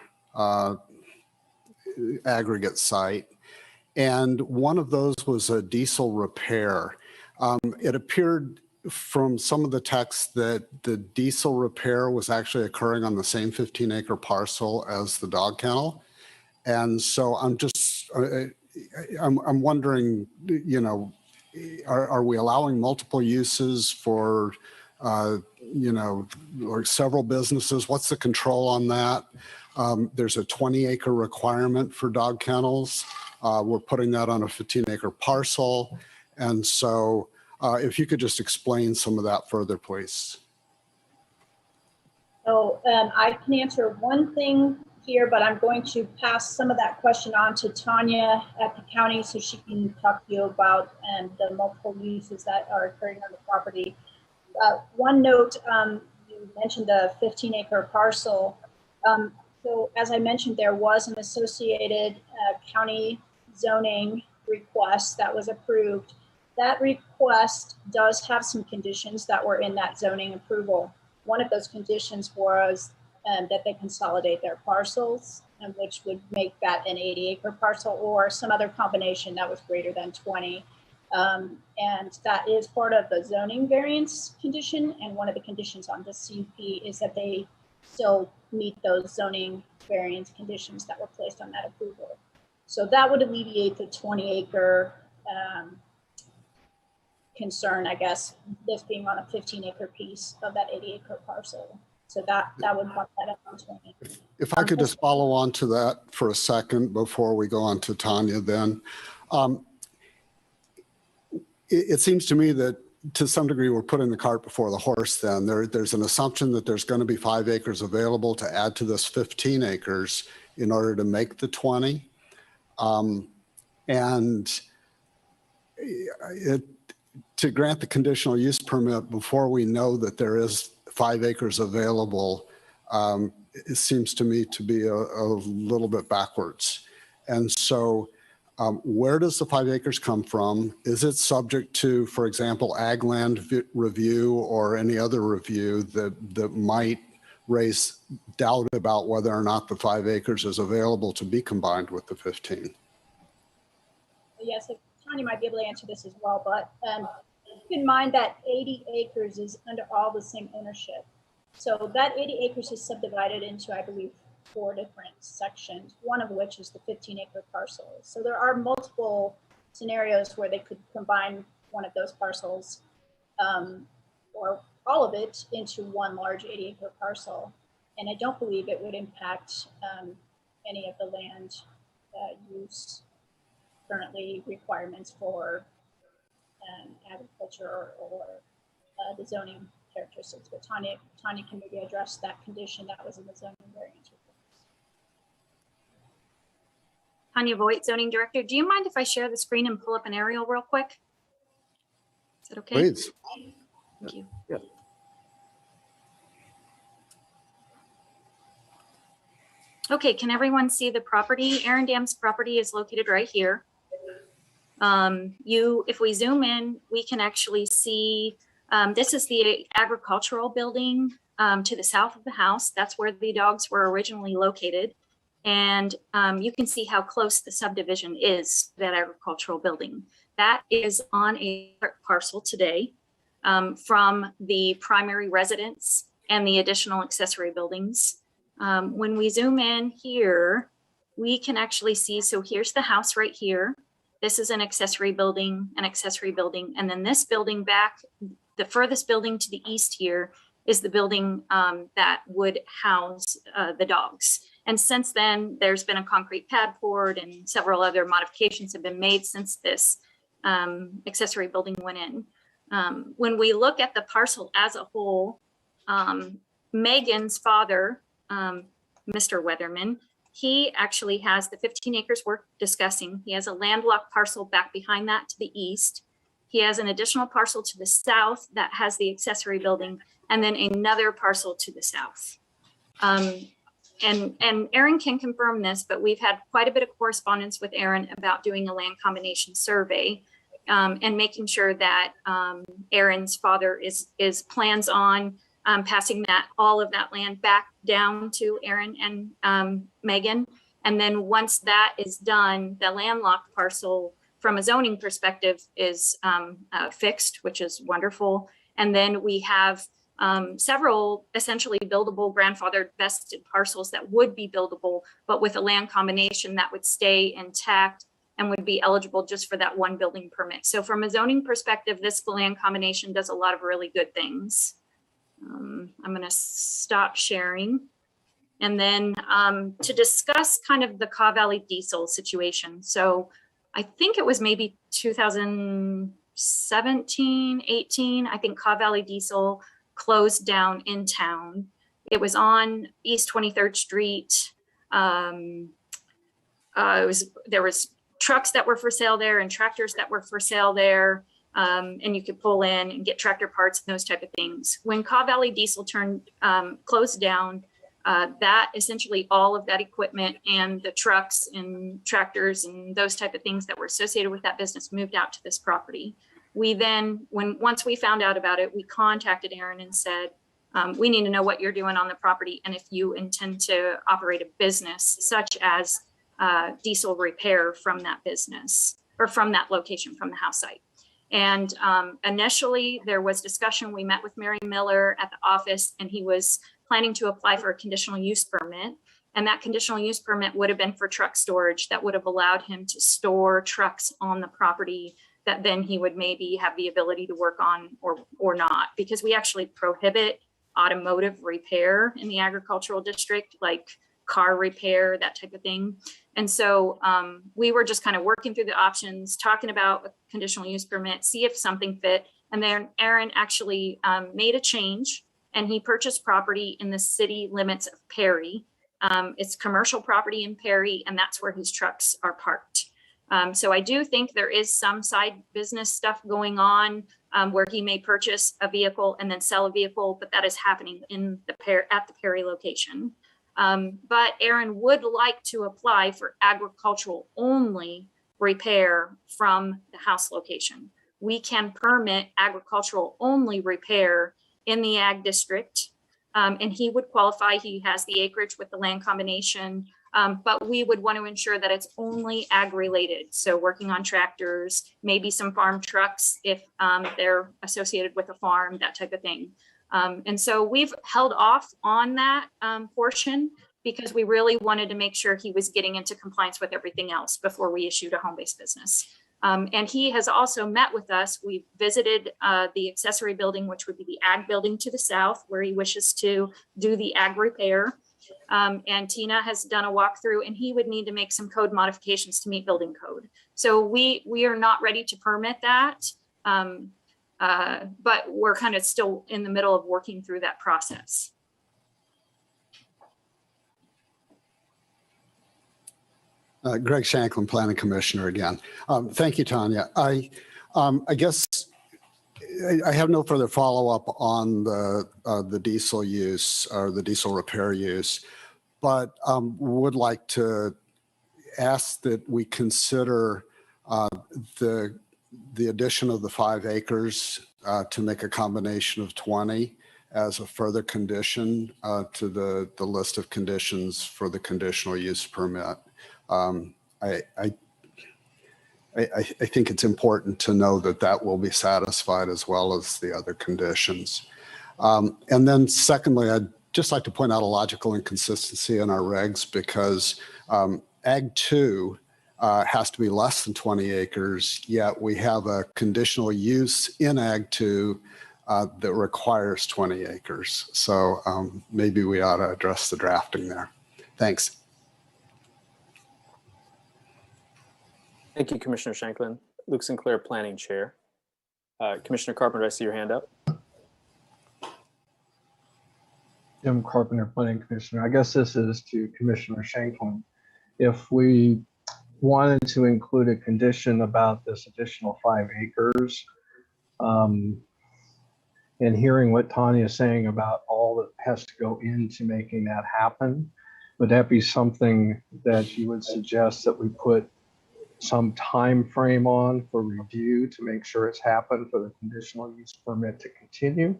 aggregate site. And one of those was a diesel repair. It appeared from some of the text that the diesel repair was actually occurring on the same 15-acre parcel as the dog kennel. And so I'm wondering, you know, are we allowing multiple uses for, you know, or several businesses? What's the control on that? There's a 20-acre requirement for dog kennels. We're putting that on a 15-acre parcel. And so if you could just explain some of that further, please. So I can answer one thing here, but I'm going to pass some of that question on to Tanya at the county so she can talk to you about the multiple uses that are occurring on the property. One note, you mentioned the 15-acre parcel. So as I mentioned, there was an associated county zoning request that was approved. That request does have some conditions that were in that zoning approval. One of those conditions was that they consolidate their parcels, which would make that an 80-acre parcel or some other combination that was greater than 20. And that is part of the zoning variance condition. And one of the conditions on the CUP is that they still meet those zoning variance conditions that were placed on that approval. So that would alleviate the 20-acre concern, I guess, this being on a 15-acre piece of that 80-acre parcel. So that would bump that up to 20. If I could just follow on to that for a second before we go on to Tanya then. It seems to me that to some degree we're putting the cart before the horse then. There's an assumption that there's going to be 5 acres available to add to this 15 acres in order to make the 20. To grant the conditional use permit before we know that there is 5 acres available, it seems to me to be a little bit backwards. And so where does the 5 acres come from? Is it subject to, for example, ag land review or any other review that might raise doubt about whether or not the 5 acres is available to be combined with the 15? Yes, Tanya might be able to answer this as well, but keep in mind that 80 acres is under all the same ownership. So that 80 acres is subdivided into, I believe, 4 different sections, one of which is the 15-acre parcel. So there are multiple scenarios where they could combine one of those parcels or all of it into one large 80-acre parcel. And I don't believe it would impact any of the land use currently requirements for agriculture or the zoning characteristics. But Tanya can maybe address that condition that was in the zoning variance. Tanya Voigt, Zoning Director. Do you mind if I share the screen and pull up an aerial real quick? Is that okay? Please. Thank you. Yep. Okay, can everyone see the property? Aaron Dam's property is located right here. If we zoom in, we can actually see, this is the agricultural building to the south of the house. That's where the dogs were originally located. And you can see how close the subdivision is to that agricultural building. That is on a parcel today from the primary residence and the additional accessory buildings. When we zoom in here, we can actually see, so here's the house right here. This is an accessory building, and then this building back, the furthest building to the east here is the building that would house the dogs. And since then, there's been a concrete pad poured and several other modifications have been made since this accessory building went in. When we look at the parcel as a whole, Megan's father, Mr. Weatherman, he actually has the 15 acres we're discussing. He has a landlocked parcel back behind that to the east. He has an additional parcel to the south that has the accessory building, and then another parcel to the south. And Aaron can confirm this, but we've had quite a bit of correspondence with Aaron about doing a land combination survey and making sure that Aaron's father is plans on passing all of that land back down to Aaron and Megan. And then once that is done, the landlocked parcel from a zoning perspective is fixed, which is wonderful. And then we have several essentially buildable grandfathered vested parcels that would be buildable, but with a land combination that would stay intact and would be eligible just for that one building permit. So from a zoning perspective, this land combination does a lot of really good things. I'm going to stop sharing. And then to discuss kind of the Caw Valley diesel situation. So I think it was maybe 2017, 18, I think Caw Valley diesel closed down in town. It was on East 23rd Street. There was trucks that were for sale there and tractors that were for sale there. And you could pull in and get tractor parts and those type of things. When Caw Valley Diesel closed down, that essentially all of that equipment and the trucks and tractors and those type of things that were associated with that business moved out to this property. We then, once we found out about it, we contacted Aaron and said, we need to know what you're doing on the property and if you intend to operate a business such as diesel repair from that business or from that location, from the house site. And initially there was discussion. We met with Mary Miller at the office and he was planning to apply for a conditional use permit. And that conditional use permit would have been for truck storage that would have allowed him to store trucks on the property that then he would maybe have the ability to work on or not, because we actually prohibit automotive repair in the agricultural district, like car repair, that type of thing. And so we were just kind of working through the options, talking about a conditional use permit, see if something fit. And then Aaron actually made a change, and he purchased property in the city limits of Perry. It's commercial property in Perry, and that's where his trucks are parked. So I do think there is some side business stuff going on where he may purchase a vehicle and then sell a vehicle, but that is happening at the Perry location. But Aaron would like to apply for agricultural only repair from the house location. We can permit agricultural only repair in the ag district, and he would qualify. He has the acreage with the land combination, but we would want to ensure that it's only ag related. So working on tractors, maybe some farm trucks if they're associated with a farm, that type of thing. And so we've held off on that portion because we really wanted to make sure he was getting into compliance with everything else before we issued a home-based business. And he has also met with us. We visited the accessory building, which would be the ag building to the south, where he wishes to do the ag repair. And Tina has done a walkthrough, and he would need to make some code modifications to meet building code. So we are not ready to permit that, but we're kind of still in the middle of working through that process. Greg Shanklin, Planning Commissioner again. Thank you, Tanya. I guess I have no further follow-up on the diesel use or the diesel repair use, but would like to ask that we consider the addition of the 5 acres to make a combination of 20 as a further condition to the list of conditions for the conditional use permit. I think it's important to know that that will be satisfied as well as the other conditions. And then secondly, I'd just like to point out a logical inconsistency in our regs because Ag 2 has to be less than 20 acres, yet we have a conditional use in Ag 2 that requires 20 acres. So maybe we ought to address the drafting there. Thanks. Thank you, Commissioner Shanklin. Luke Sinclair, Planning Chair. Commissioner Carpenter, I see your hand up. Jim Carpenter, Planning Commissioner. I guess this is to Commissioner Shanklin. If we wanted to include a condition about this additional 5 acres, and hearing what Tanya is saying about all that has to go into making that happen, would that be something that you would suggest that we put some time frame on for review to make sure it's happened for the conditional use permit to continue?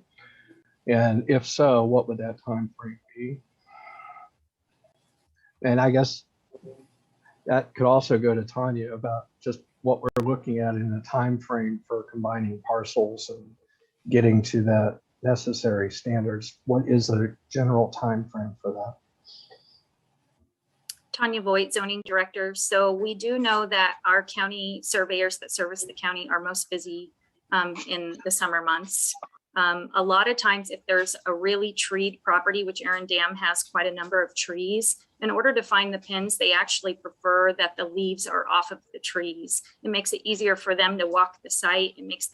And if so, what would that time frame be? And I guess that could also go to Tanya about just what we're looking at in the time frame for combining parcels and getting to that necessary standards. What is the general time frame for that? Tanya Voigt, Zoning Director. So we do know that our county surveyors that service the county are most busy in the summer months. A lot of times if there's a really treed property, which Aaron Dam has quite a number of trees, in order to find the pins, they actually prefer that the leaves are off of the trees. It makes it easier for them to walk the site. It makes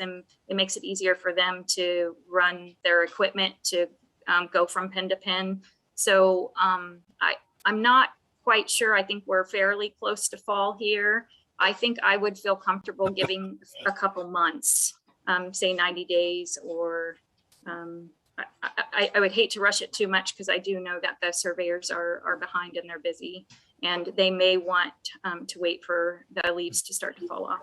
it easier for them to run their equipment to go from pin to pin. So I'm not quite sure. I think we're fairly close to fall here. I think I would feel comfortable giving a couple months, say 90 days, or I would hate to rush it too much because I do know that the surveyors are behind and they're busy, and they may want to wait for the leaves to start to fall off.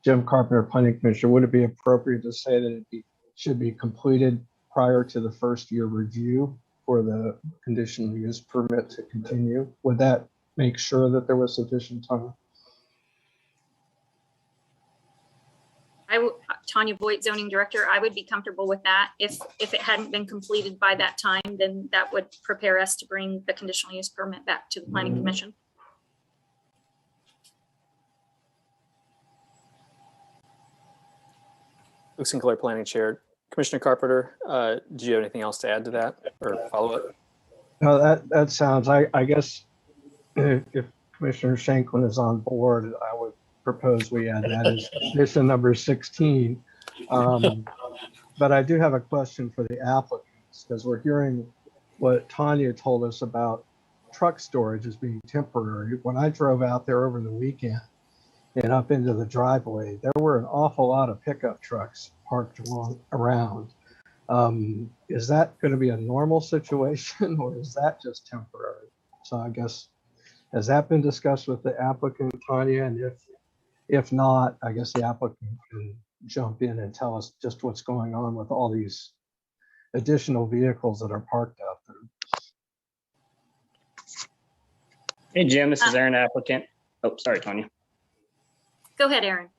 Jim Carpenter, Planning Commissioner, would it be appropriate to say that it should be completed prior to the first year review for the conditional use permit to continue? Would that make sure that there was sufficient time? Tanya Voigt, Zoning Director, I would be comfortable with that. If it hadn't been completed by that time, then that would prepare us to bring the conditional use permit back to the Planning Commission. Luke Sinclair, Planning Chair. Commissioner Carpenter, do you have anything else to add to that or follow up? No, that sounds, I guess if Commissioner Shanklin is on board, I would propose we add that as condition number 16. But I do have a question for the applicants, because we're hearing what Tanya told us about truck storage as being temporary. When I drove out there over the weekend and up into the driveway, there were an awful lot of pickup trucks parked around. Is that going to be a normal situation, or is that just temporary? So I guess, has that been discussed with the applicant, Tanya? And if not, I guess the applicant can jump in and tell us just what's going on with all these additional vehicles that are parked out there. Hey, Jim, this is Aaron, applicant. Oh, sorry, Tanya. Go ahead, Aaron.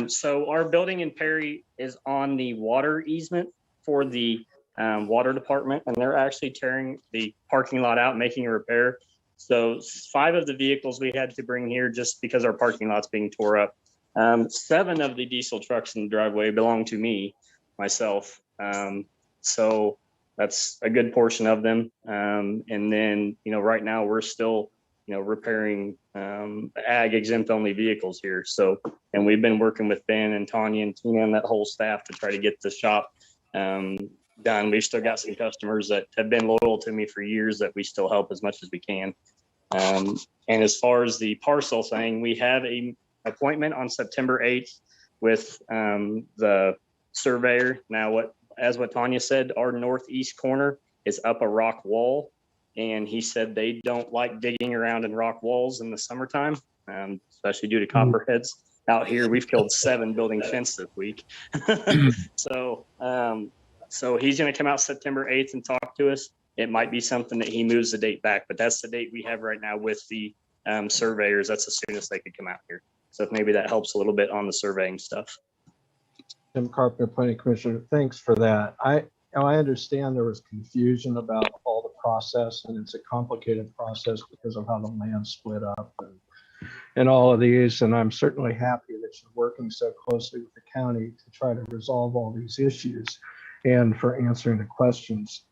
So our building in Perry is on the water easement for the water department, and they're actually tearing the parking lot out, making a repair. So 5 of the vehicles we had to bring here just because our parking lot's being tore up. 7 of the diesel trucks in the driveway belong to me, myself. So that's a good portion of them. And then, right now we're still, repairing ag exempt only vehicles here. So, and we've been working with Ben and Tanya and Tina and that whole staff to try to get the shop done. We've still got some customers that have been loyal to me for years that we still help as much as we can. And as far as the parcel thing, we have a appointment on September 8th with the surveyor. Now, as what Tanya said, our northeast corner is up a rock wall, and he said they don't like digging around in rock walls in the summertime, especially due to copperheads. Out here, we've killed 7 building fence this week. So he's going to come out September 8th and talk to us. It might be something that he moves the date back, but that's the date we have right now with the surveyors. That's the soonest they could come out here. So maybe that helps a little bit on the surveying stuff. Tim Carpenter, Planning Commissioner, thanks for that. I understand there was confusion about all the process, and it's a complicated process because of how the land split up and all of these. And I'm certainly happy that you're working so closely with the county to try to resolve all these issues and for answering the questions.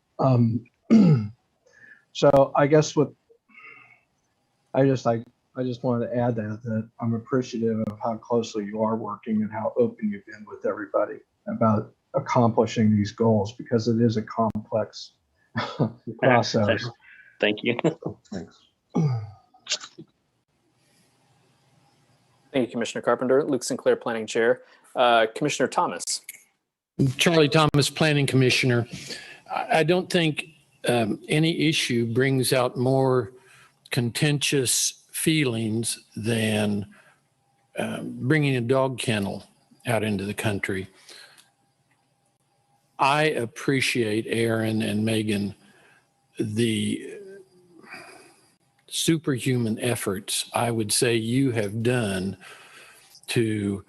So I guess I just wanted to add that I'm appreciative of how closely you are working and how open you've been with everybody about accomplishing these goals, because it is a complex process. Thank you. Thanks. Thank you, Commissioner Carpenter. Luke Sinclair, Planning Chair. Commissioner Thomas. Charlie Thomas, Planning Commissioner. I don't think any issue brings out more contentious feelings than bringing a dog kennel out into the country. I appreciate Aaron and Megan, the superhuman efforts I would say you have done to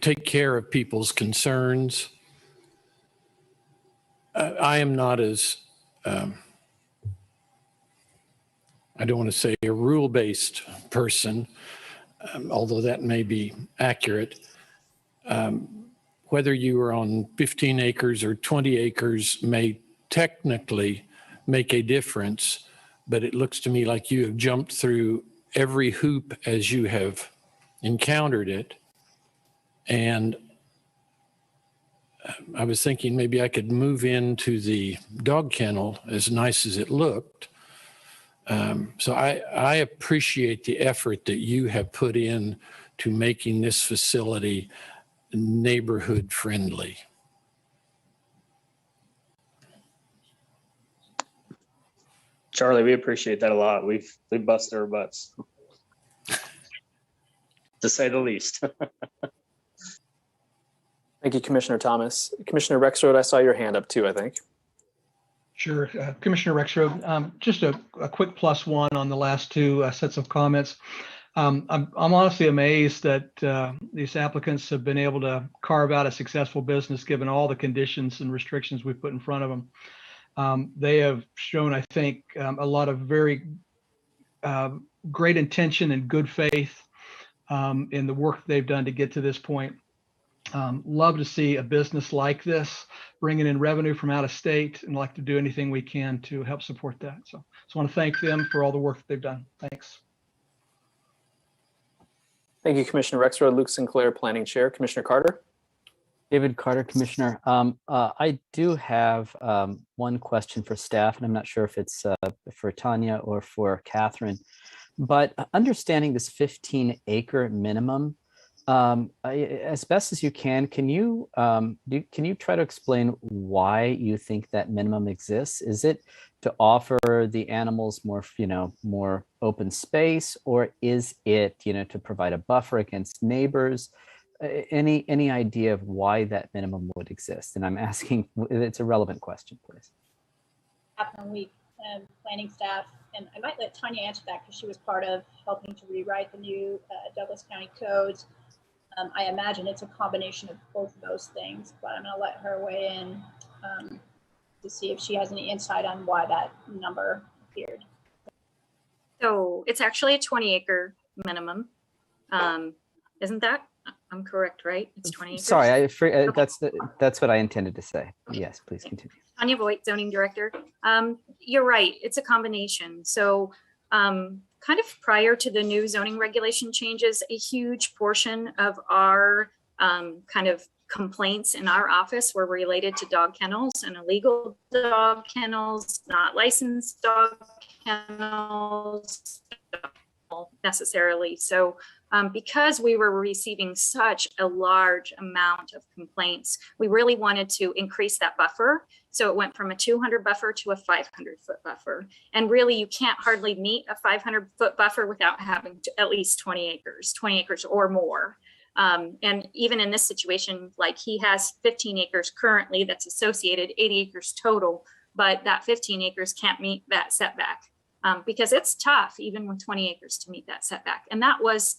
take care of people's concerns. I am not as, I don't want to say a rule-based person, although that may be accurate. Whether you are on 15 acres or 20 acres may technically make a difference, but it looks to me like you have jumped through every hoop as you have encountered it. And I was thinking maybe I could move into the dog kennel, as nice as it looked. So I appreciate the effort that you have put in to making this facility neighborhood friendly. Charlie, we appreciate that a lot. We've busted our butts, to say the least. Thank you, Commissioner Thomas. Commissioner Rexroad, I saw your hand up too, I think. Sure. Commissioner Rexroad, just a quick +1 on the last 2 sets of comments. I'm honestly amazed that these applicants have been able to carve out a successful business given all the conditions and restrictions we put in front of them. They have shown, I think, a lot of very great intention and good faith in the work they've done to get to this point. Love to see a business like this bringing in revenue from out of state, and like to do anything we can to help support that. So just want to thank them for all the work that they've done. Thanks. Thank you, Commissioner Rexroad. Luke Sinclair, Planning Chair. Commissioner Carter. David Carter, Commissioner. I do have one question for staff, and I'm not sure if it's for Tanya or for Catherine, but understanding this 15-acre minimum, as best as you can you try to explain why you think that minimum exists? Is it to offer the animals more, more open space, or is it, to provide a buffer against neighbors? Any idea of why that minimum would exist? And I'm asking, it's a relevant question, please. Catherine Week, planning staff, and I might let Tanya answer that because she was part of helping to rewrite the new Douglas County codes. I imagine it's a combination of both of those things, but I'm going to let her weigh in to see if she has any insight on why that number appeared. So it's actually a 20-acre minimum. Isn't that? I'm correct, right? It's 20 acres. Sorry, Okay. That's what I intended to say. Yes, please continue. Tanya Voigt, Zoning Director. You're right, it's a combination. So kind of prior to the new zoning regulation changes, a huge portion of our kind of complaints in our office were related to dog kennels and illegal dog kennels, not licensed dog kennels necessarily. So because we were receiving such a large amount of complaints, we really wanted to increase that buffer. So it went from a 200 buffer to a 500-foot buffer. And really, you can't hardly meet a 500-foot buffer without having at least 20 acres or more. And even in this situation, like he has 15 acres currently that's associated, 80 acres total, but that 15 acres can't meet that setback because it's tough, even with 20 acres, to meet that setback. And that was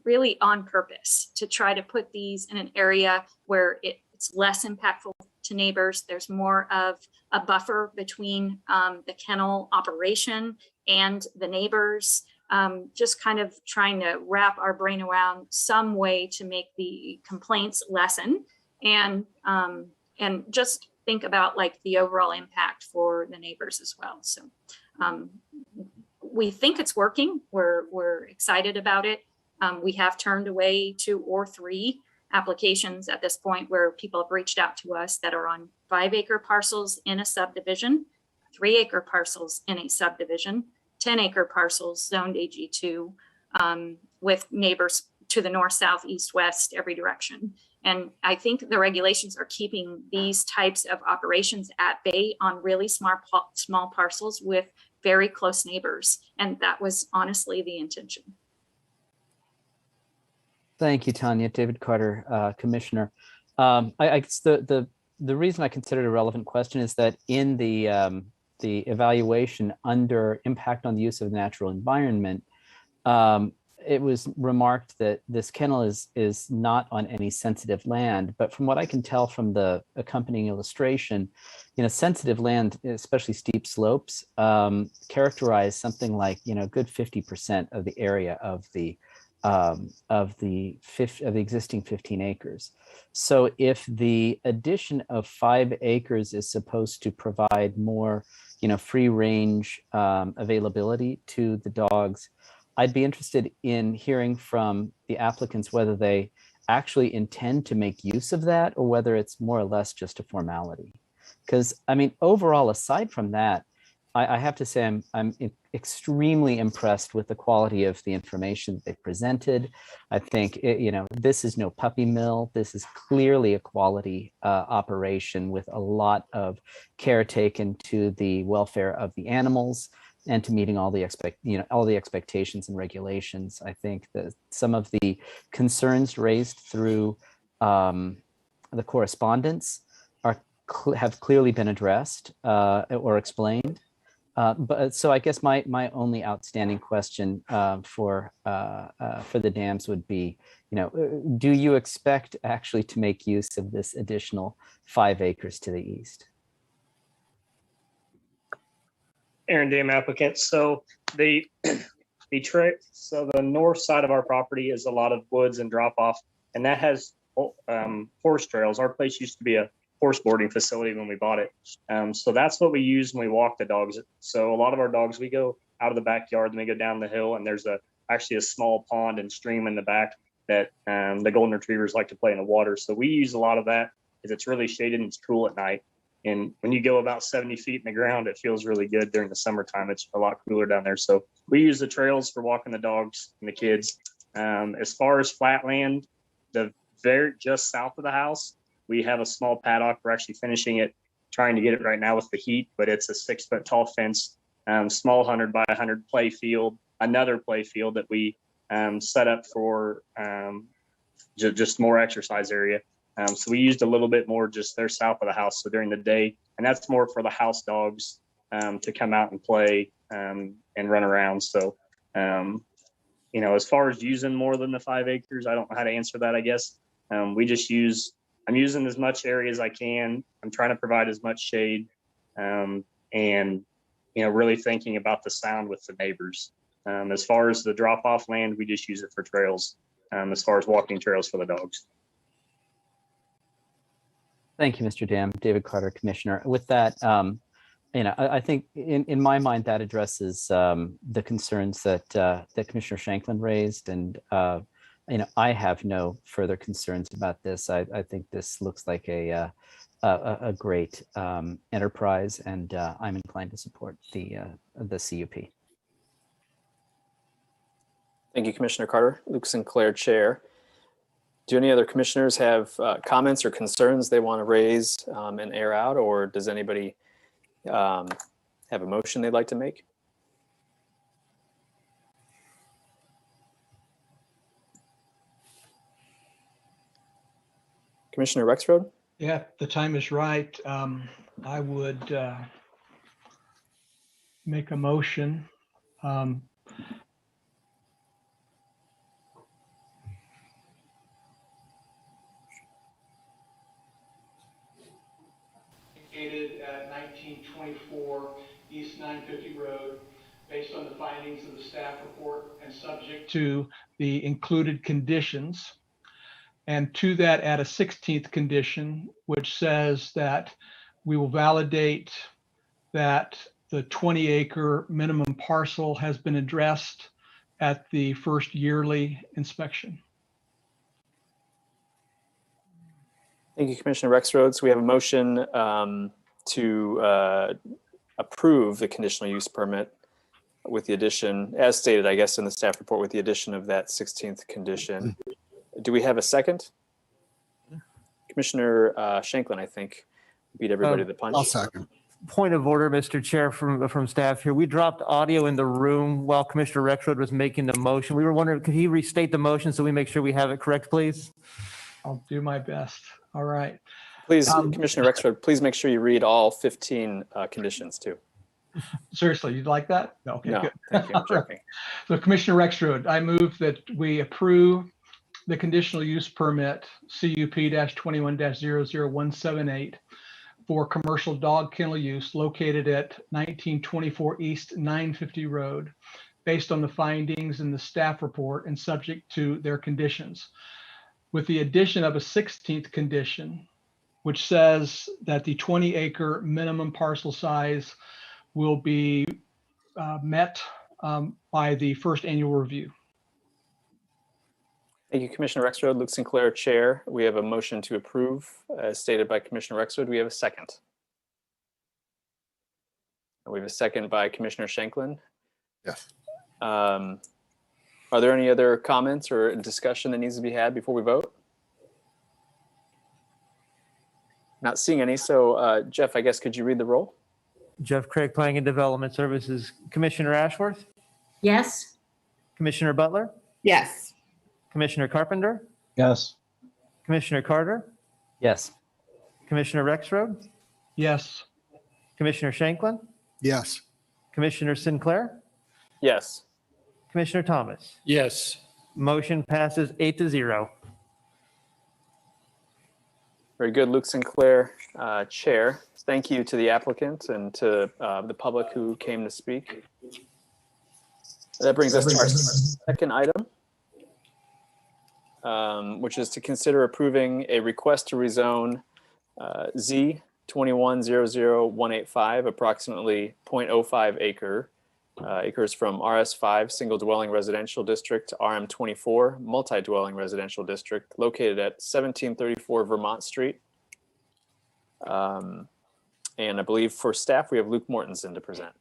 really on purpose to try to put these in an area where it's less impactful to neighbors. There's more of a buffer between the kennel operation and the neighbors. Just kind of trying to wrap our brain around some way to make the complaints lessen and just think about like the overall impact for the neighbors as well. So we think it's working. We're excited about it. We have turned away 2 or 3 applications at this point where people have reached out to us that are on 5-acre parcels in a subdivision, 3-acre parcels in a subdivision, 10-acre parcels zoned AG2 with neighbors to the north, south, east, west, every direction. And I think the regulations are keeping these types of operations at bay on really small parcels with very close neighbors. And that was honestly the intention. Thank you, Tanya. David Carter, Commissioner. I guess the reason I consider it a relevant question is that in the evaluation under impact on the use of the natural environment, it was remarked that this kennel is not on any sensitive land. But from what I can tell from the accompanying illustration, sensitive land, especially steep slopes, characterize something like a good 50% of the area of the existing 15 acres. So if the addition of 5 acres is supposed to provide more, free range availability to the dogs, I'd be interested in hearing from the applicants whether they actually intend to make use of that or whether it's more or less just a formality. Because overall, aside from that, I have to say I'm extremely impressed with the quality of the information that they presented. I think this is no puppy mill. This is clearly a quality operation with a lot of care taken to the welfare of the animals and to meeting all the expectations and regulations. I think that some of the concerns raised through the correspondence have clearly been addressed or explained. So I guess my only outstanding question for the dams would be, do you expect actually to make use of this additional 5 acres to the east? Aaron Dam applicant. So the north side of our property is a lot of woods and drop off, and that has horse trails. Our place used to be a horse boarding facility when we bought it. So that's what we use when we walk the dogs. So a lot of our dogs, we go out of the backyard and they go down the hill, and there's actually a small pond and stream in the back that the golden retrievers like to play in the water. So we use a lot of that because it's really shaded and it's cool at night. And when you go about 70 feet in the ground, it feels really good during the summertime. It's a lot cooler down there. So we use the trails for walking the dogs and the kids. As far as flat land, just south of the house, we have a small paddock. We're actually finishing it, trying to get it right now with the heat, but it's a 6-foot tall fence, small 100 by 100 play field, another play field that we set up for just more exercise area. So we used a little bit more just there south of the house. So during the day, and that's more for the house dogs to come out and play and run around. So, as far as using more than the 5 acres, I don't know how to answer that, I guess. I'm using as much area as I can. I'm trying to provide as much shade and, really thinking about the sound with the neighbors. As far as the drop off land, we just use it for trails, as far as walking trails for the dogs. Thank you, Mr. Dam. David Carter, Commissioner. With that, I think in my mind that addresses the concerns that Commissioner Shanklin raised, and I have no further concerns about this. I think this looks like a great enterprise, and I'm inclined to support the CUP. Thank you, Commissioner Carter. Luke Sinclair, Chair. Do any other commissioners have comments or concerns they want to raise and air out, or does anybody have a motion they'd like to make? Commissioner Rexroad? Yeah, the time is right. I would make a motion. Located at 1924 East 950 Road, based on the findings of the staff report and subject to the included conditions. And to that, add a 16th condition, which says that we will validate that the 20-acre minimum parcel has been addressed at the first yearly inspection. Thank you, Commissioner Rexroad. So we have a motion to approve the conditional use permit with the addition, as stated, I guess, in the staff report, with the addition of that 16th condition. Do we have a second? Commissioner Shanklin, I think, beat everybody to the punch. I'll second. Point of order, Mr. Chair, from staff here. We dropped audio in the room while Commissioner Rexroad was making the motion. We were wondering, could he restate the motion so we make sure we have it correct, please? I'll do my best. All right. Please, Commissioner Rexroad, please make sure you read all 15 conditions too. Seriously, you'd like that? No, okay, No, good. thank you. I'm joking. So Commissioner Rexroad, I move that we approve the conditional use permit CUP-21-00178 for commercial dog kennel use located at 1924 East 950 Road, based on the findings in the staff report and subject to their conditions, with the addition of a 16th condition, which says that the 20-acre minimum parcel size will be met by the first annual review. Thank you, Commissioner Rexroad. Luke Sinclair, Chair. We have a motion to approve, as stated by Commissioner Rexroad. We have a second. We have a second by Commissioner Shanklin. Yes. Are there any other comments or discussion that needs to be had before we vote? Not seeing any. So, Jeff, I guess, could you read the roll? Jeff Craig, Planning and Development Services. Commissioner Ashworth? Yes. Commissioner Butler? Yes. Commissioner Carpenter? Yes. Commissioner Carter? Yes. Commissioner Rexroad? Yes. Commissioner Shanklin? Yes. Commissioner Sinclair? Yes. Commissioner Thomas? Yes. Motion passes 8-0. Very good, Luke Sinclair, Chair. Thank you to the applicant and to the public who came to speak. That brings us to our second item. which is to consider approving a request to rezone Z 21-00185, approximately 0.05 acres from RS5 single dwelling residential district to RM24 multi-dwelling residential district located at 1734 Vermont Street. And I believe for staff, we have Luke Mortensen to present.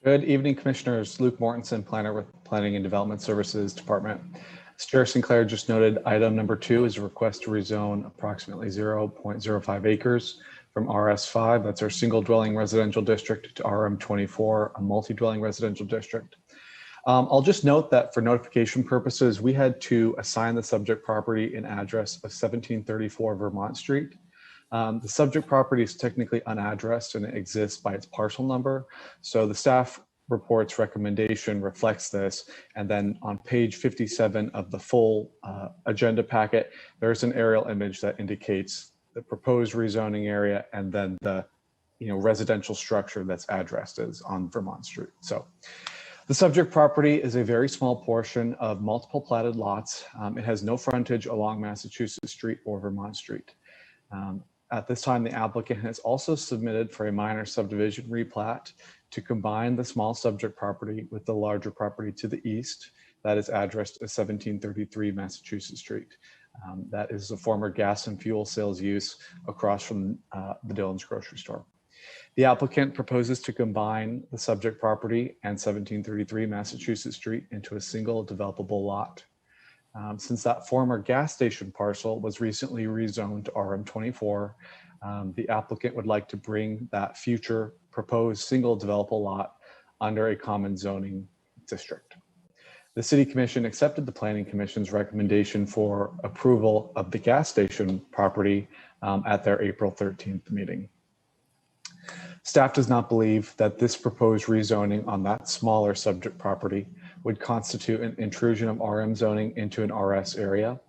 Good evening, Commissioners. Luke Mortensen, Planner with Planning and Development Services Department. As Chair Sinclair just noted, item number 2 is a request to rezone approximately 0.05 acres from RS5, that's our single dwelling residential district, to RM24, a multi-dwelling residential district. I'll just note that for notification purposes, we had to assign the subject property an address of 1734 Vermont Street. The subject property is technically unaddressed and it exists by its parcel number. So the staff report's recommendation reflects this. And then on page 57 of the full agenda packet, there's an aerial image that indicates the proposed rezoning area and then the residential structure that's addressed as on Vermont Street. So the subject property is a very small portion of multiple platted lots. It has no frontage along Massachusetts Street or Vermont Street. At this time, the applicant has also submitted for a minor subdivision replat to combine the small subject property with the larger property to the east that is addressed as 1733 Massachusetts Street. That is a former gas and fuel sales use across from the Dillon's grocery store. The applicant proposes to combine the subject property and 1733 Massachusetts Street into a single developable lot. Since that former gas station parcel was recently rezoned to RM24, the applicant would like to bring that future proposed single developable lot under a common zoning district. The City Commission accepted the Planning Commission's recommendation for approval of the gas station property at their April 13th meeting. Staff does not believe that this proposed rezoning on that smaller subject property would constitute an intrusion of RM zoning into an RS area.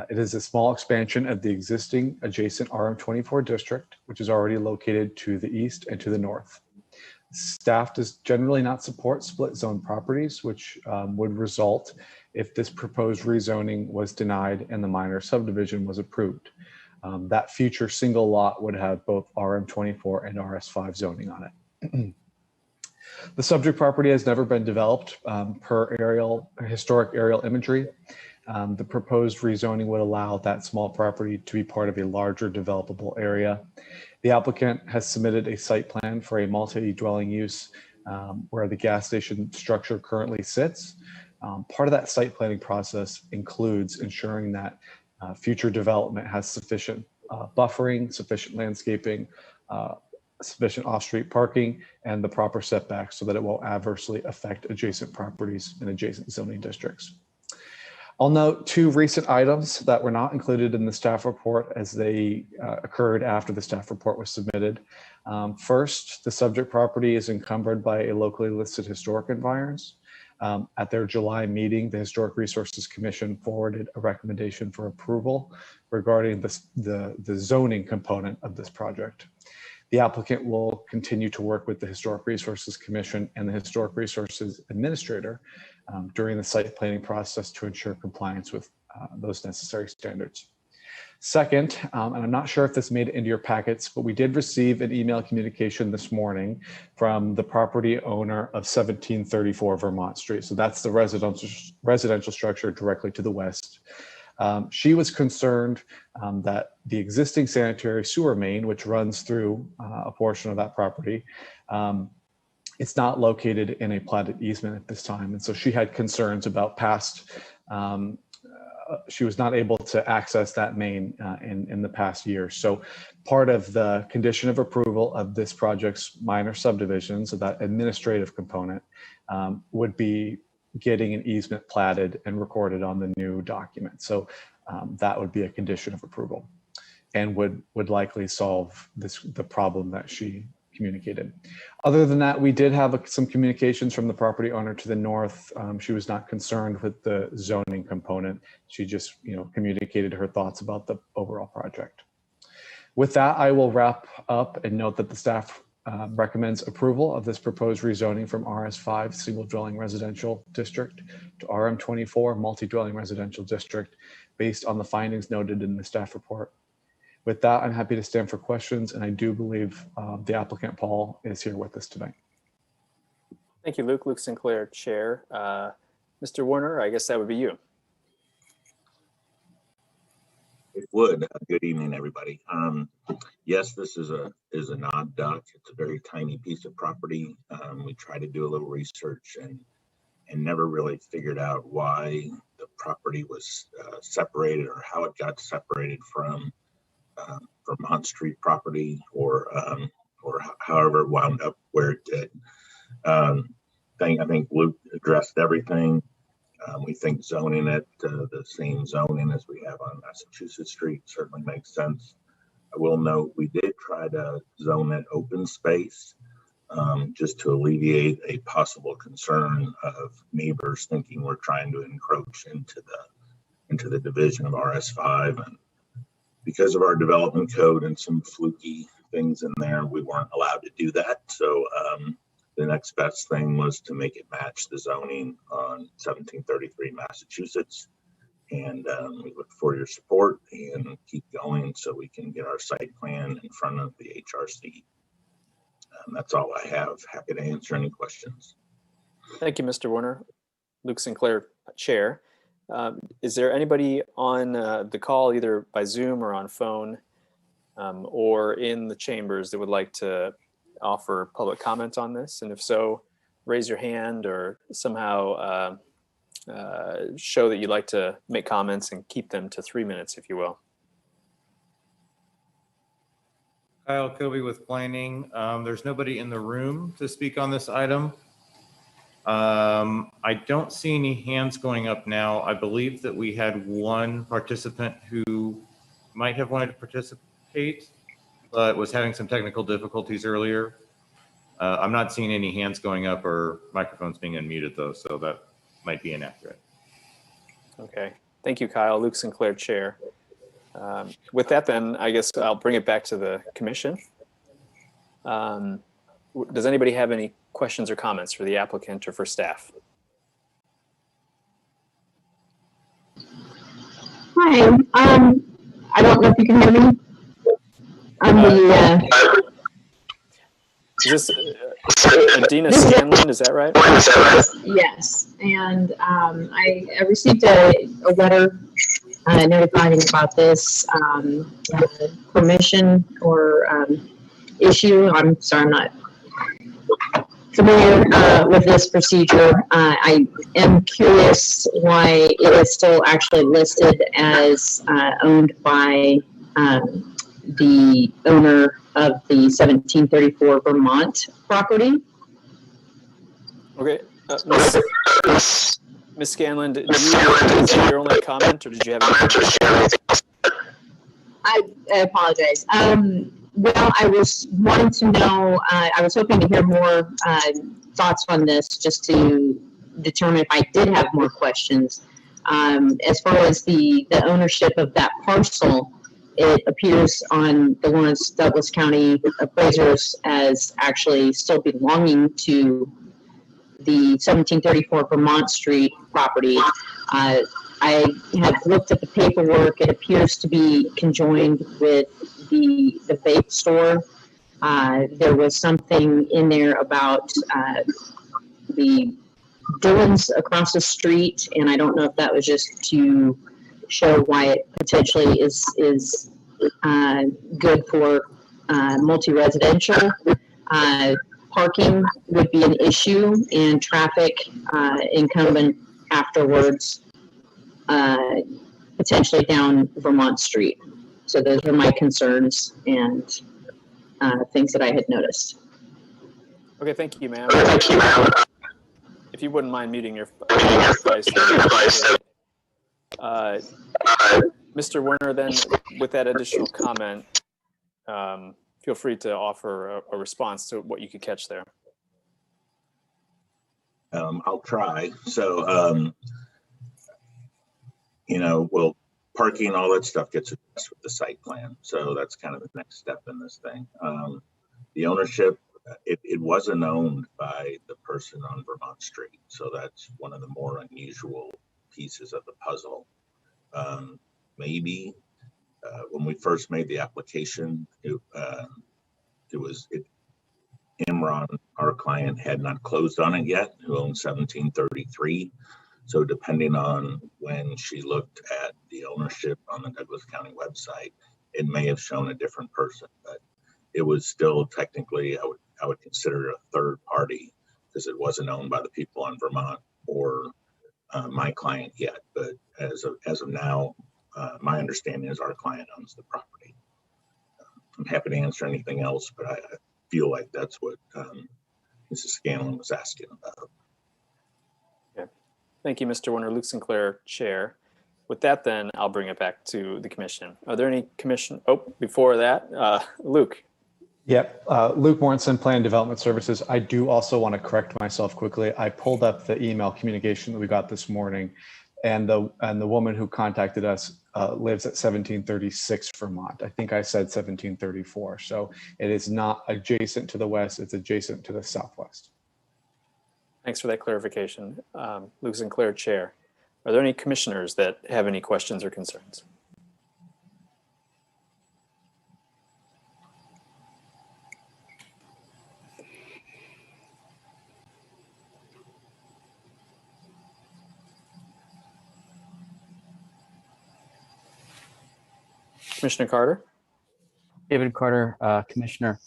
It is a small expansion of the existing adjacent RM24 district, which is already located to the east and to the north. Staff does generally not support split zone properties, which would result if this proposed rezoning was denied and the minor subdivision was approved. That future single lot would have both RM24 and RS5 zoning on it. The subject property has never been developed per historic aerial imagery. The proposed rezoning would allow that small property to be part of a larger developable area. The applicant has submitted a site plan for a multi-dwelling use where the gas station structure currently sits. Part of that site planning process includes ensuring that future development has sufficient buffering, sufficient landscaping, sufficient off-street parking, and the proper setbacks so that it won't adversely affect adjacent properties in adjacent zoning districts. I'll note 2 recent items that were not included in the staff report as they occurred after the staff report was submitted. First, the subject property is encumbered by a locally listed historic environs. At their July meeting, the Historic Resources Commission forwarded a recommendation for approval regarding the zoning component of this project. The applicant will continue to work with the Historic Resources Commission and the Historic Resources Administrator during the site planning process to ensure compliance with those necessary standards. Second, and I'm not sure if this made it into your packets, but we did receive an email communication this morning from the property owner of 1734 Vermont Street. So that's the residential structure directly to the west. She was concerned that the existing sanitary sewer main, which runs through a portion of that property, it's not located in a platted easement at this time. And so she had concerns about past, she was not able to access that main in the past year. So part of the condition of approval of this project's minor subdivision, so that administrative component, would be getting an easement platted and recorded on the new document. So that would be a condition of approval and would likely solve the problem that she communicated. Other than that, we did have some communications from the property owner to the north. She was not concerned with the zoning component. She just communicated her thoughts about the overall project. With that, I will wrap up and note that the staff recommends approval of this proposed rezoning from RS5 single dwelling residential district to RM24 multi-dwelling residential district based on the findings noted in the staff report. With that, I'm happy to stand for questions, and I do believe the applicant, Paul, is here with us tonight. Thank you, Luke. Luke Sinclair, Chair. Mr. Warner, I guess that would be you. It would. Good evening, everybody. Yes, this is an odd duck. It's a very tiny piece of property. We tried to do a little research and never really figured out why the property was separated or how it got separated from Vermont Street property or however it wound up where it did. I think Luke addressed everything. We think zoning it the same zoning as we have on Massachusetts Street certainly makes sense. I will note we did try to zone it open space just to alleviate a possible concern of neighbors thinking we're trying to encroach into the division of RS5. And because of our development code and some fluky things in there, we weren't allowed to do that. So the next best thing was to make it match the zoning on 1733 Massachusetts. And we look for your support and keep going so we can get our site plan in front of the HRC. That's all I have. Happy to answer any questions. Thank you, Mr. Warner. Luke Sinclair, Chair. Is there anybody on the call, either by Zoom or on phone or in the chambers, that would like to offer public comment on this? And if so, raise your hand or somehow show that you'd like to make comments and keep them to 3 minutes, if you will. Kyle Kobe with planning. There's nobody in the room to speak on this item. I don't see any hands going up now. I believe that we had one participant who might have wanted to participate, but was having some technical difficulties earlier. I'm not seeing any hands going up or microphones being unmuted though, so that might be inaccurate. Okay, thank you, Kyle. Luke Sinclair, Chair. With that then, I guess I'll bring it back to the commission. Does anybody have any questions or comments for the applicant or for staff? Hi, I don't know if you can hear me. Is this Adina Scanlon, is that right? Yes, and I received a letter notifying about this permission or issue. I'm sorry, I'm not familiar with this procedure. I am curious why it is still actually listed as owned by the owner of the 1734 Vermont property. Okay, Ms. Scanlon, is that your only comment, or did you have any? I apologize. Well, I was wanting to know, I was hoping to hear more thoughts on this just to determine if I did have more questions. As far as the ownership of that parcel, it appears on the Lawrence Douglas County appraisers as actually still belonging to the 1734 Vermont Street property. I have looked at the paperwork. It appears to be conjoined with the vape store. There was something in there about the Dillons across the street, and I don't know if that was just to show why it potentially is good for multi-residential. Parking would be an issue, and traffic incumbent afterwards, potentially down Vermont Street. So those are my concerns and things that I had noticed. Okay, thank you, ma'am. If you wouldn't mind muting your device. Mr. Werner, then, with that additional comment, feel free to offer a response to what you could catch there. I'll try. So, well, parking, all that stuff gets addressed with the site plan. So that's kind of the next step in this thing. The ownership, it wasn't owned by the person on Vermont Street. So that's one of the more unusual pieces of the puzzle. Maybe when we first made the application, Imran, our client, had not closed on it yet, who owned 1733. So depending on when she looked at the ownership on the Douglas County website, it may have shown a different person, but it was still technically, I would consider it a third party because it wasn't owned by the people on Vermont or my client yet. But as of now, my understanding is our client owns the property. I'm happy to answer anything else, but I feel like that's what Mrs. Scanlon was asking about. Okay. Thank you, Mr. Warner. Luke Sinclair, Chair. With that, then, I'll bring it back to the commission. Are there any commission? Oh, before that, Luke. Yep, Luke Mortensen, Plan and Development Services. I do also want to correct myself quickly. I pulled up the email communication that we got this morning, and the woman who contacted us lives at 1736 Vermont. I think I said 1734. So it is not adjacent to the west, it's adjacent to the southwest. Thanks for that clarification. Luke Sinclair, Chair. Are there any commissioners that have any questions or concerns? Commissioner Carter? David Carter, Commissioner.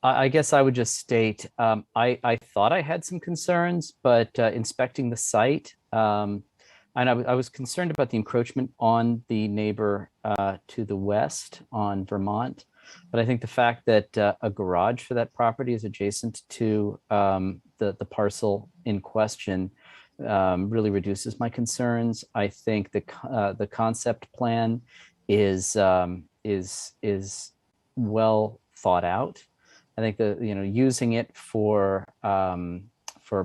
I guess I would just state, I thought I had some concerns, but inspecting the site, and I was concerned about the encroachment on the neighbor to the west on Vermont. But I think the fact that a garage for that property is adjacent to the parcel in question really reduces my concerns. I think the concept plan is well thought out. I think that using it for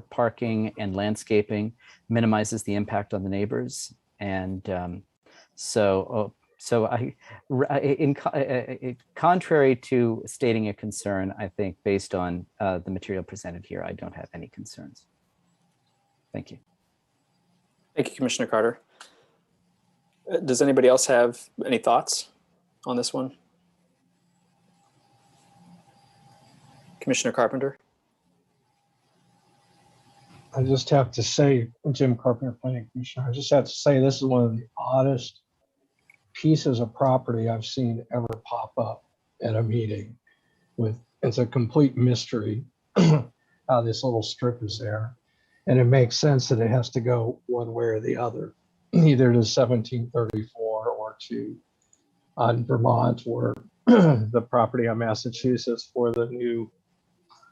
parking and landscaping minimizes the impact on the neighbors, and contrary to stating a concern, I think based on the material presented here, I don't have any concerns. Thank you. Thank you, Commissioner Carter. Does anybody else have any thoughts on this one? Commissioner Carpenter? I just have to say, Jim Carpenter, Planning Commissioner, I just have to say this is one of the oddest pieces of property I've seen ever pop up at a meeting. It's a complete mystery how this little strip is there. And it makes sense that it has to go one way or the other, either to 1734 or to on Vermont, or the property on Massachusetts for the new,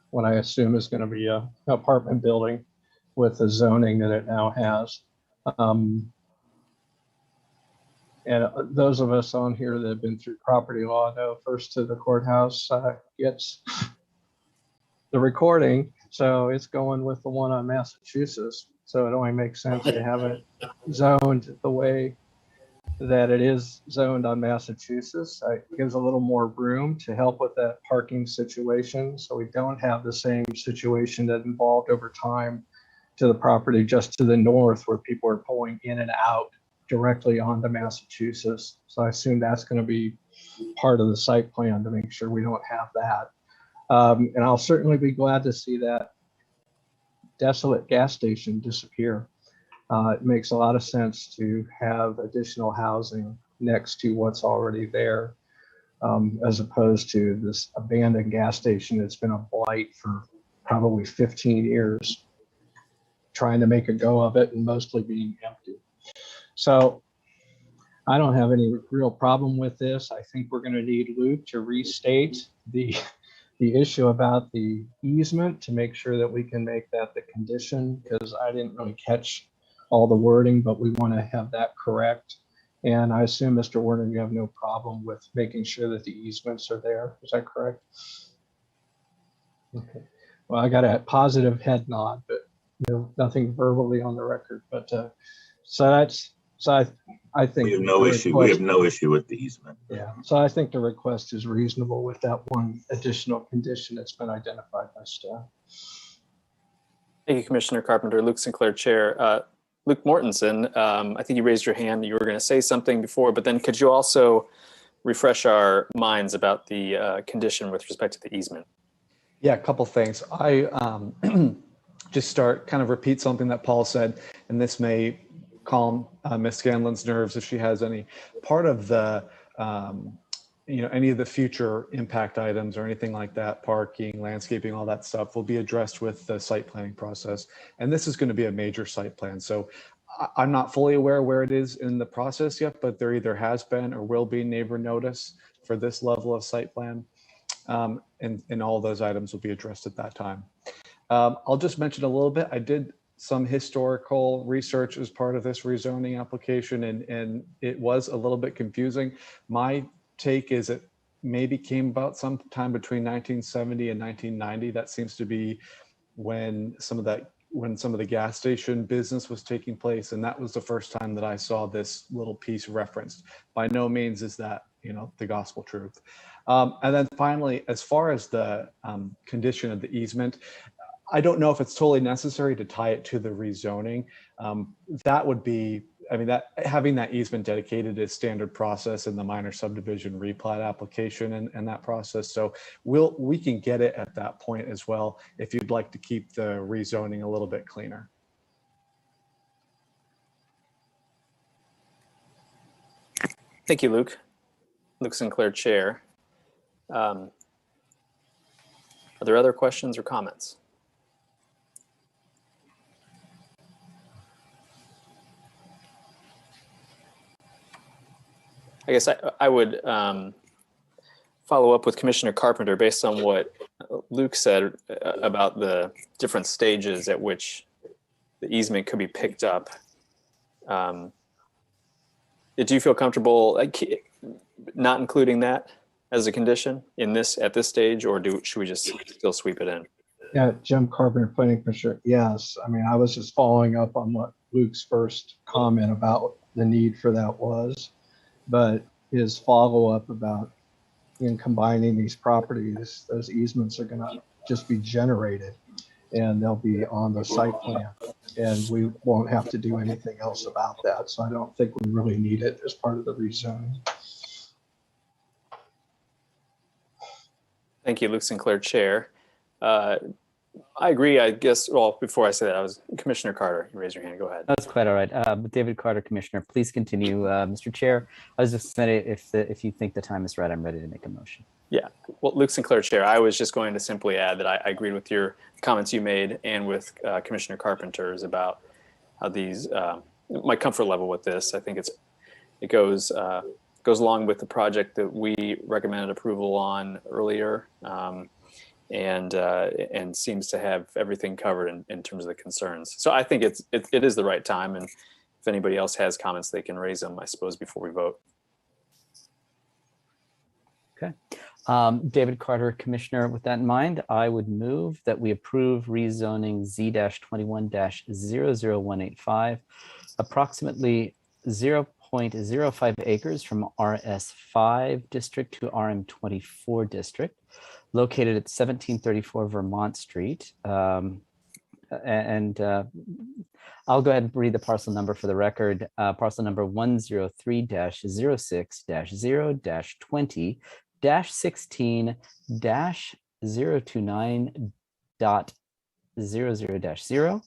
what I assume is going to be a apartment building with the zoning that it now has. And those of us on here that have been through property law know first to the courthouse gets the recording. So it's going with the one on Massachusetts. So it only makes sense to have it zoned the way that it is zoned on Massachusetts. It gives a little more room to help with that parking situation. So we don't have the same situation that involved over time to the property just to the north where people are pulling in and out directly onto Massachusetts. So I assume that's going to be part of the site plan to make sure we don't have that. And I'll certainly be glad to see that desolate gas station disappear. It makes a lot of sense to have additional housing next to what's already there, as opposed to this abandoned gas station that's been a blight for probably 15 years, trying to make a go of it and mostly being empty. So I don't have any real problem with this. I think we're going to need Luke to restate the issue about the easement to make sure that we can make that the condition, because I didn't really catch all the wording, but we want to have that correct. And I assume, Mr. Warner, you have no problem with making sure that the easements are there. Is that correct? Okay. Well, I got a positive head nod, but nothing verbally on the record. But so I think We have no the issue. We have request- no issue with the easement. Yeah, so I think the request is reasonable with that one additional condition that's been identified by staff. Thank you, Commissioner Carpenter. Luke Sinclair, Chair. Luke Mortensen, I think you raised your hand. You were going to say something before, but then could you also refresh our minds about the condition with respect to the easement? Yeah, a couple things. I just kind of repeat something that Paul said, and this may calm Ms. Scanlon's nerves if she has any. Part of the, any of the future impact items or anything like that, parking, landscaping, all that stuff will be addressed with the site planning process. And this is going to be a major site plan. So I'm not fully aware where it is in the process yet, but there either has been or will be neighbor notice for this level of site plan. And all those items will be addressed at that time. I'll just mention a little bit. I did some historical research as part of this rezoning application, and it was a little bit confusing. My take is it maybe came about sometime between 1970 and 1990. That seems to be when some of the gas station business was taking place, and that was the first time that I saw this little piece referenced. By no means is that the gospel truth. And then finally, as far as the condition of the easement, I don't know if it's totally necessary to tie it to the rezoning. That would be, having that easement dedicated is standard process in the minor subdivision replat application and that process. So we can get it at that point as well if you'd like to keep the rezoning a little bit cleaner. Thank you, Luke. Luke Sinclair, Chair. Are there other questions or comments? I guess I would follow up with Commissioner Carpenter based on what Luke said about the different stages at which the easement could be picked up. Do you feel comfortable not including that as a condition at this stage, or should we just still sweep it in? Yeah, Jim Carpenter, Planning Commissioner. Yes, I was just following up on what Luke's first comment about the need for that was. But his follow-up about in combining these properties, those easements are going to just be generated and they'll be on the site plan, and we won't have to do anything else about that. So I don't think we really need it as part of the rezoning. Thank you, Luke Sinclair, Chair. I agree. I guess, well, before I say that, I was Commissioner Carter. You raised your hand. Go ahead. That's quite all right. David Carter, Commissioner, please continue. Mr. Chair, I was just saying if you think the time is right, I'm ready to make a motion. Yeah. Well, Luke Sinclair, Chair, I was just going to simply add that I agreed with your comments you made and with Commissioner Carpenter's about how these, my comfort level with this. I think it goes along with the project that we recommended approval on earlier. And seems to have everything covered in terms of the concerns. So I think it is the right time. And if anybody else has comments, they can raise them, I suppose, before we vote. Okay. David Carter, Commissioner, with that in mind, I would move that we approve rezoning Z-21-00185, approximately 0.05 acres from RS5 district to RM24 district, located at 1734 Vermont Street. I'll go ahead and read the parcel number for the record. Parcel number 103-06-0-20-16-029.00-0,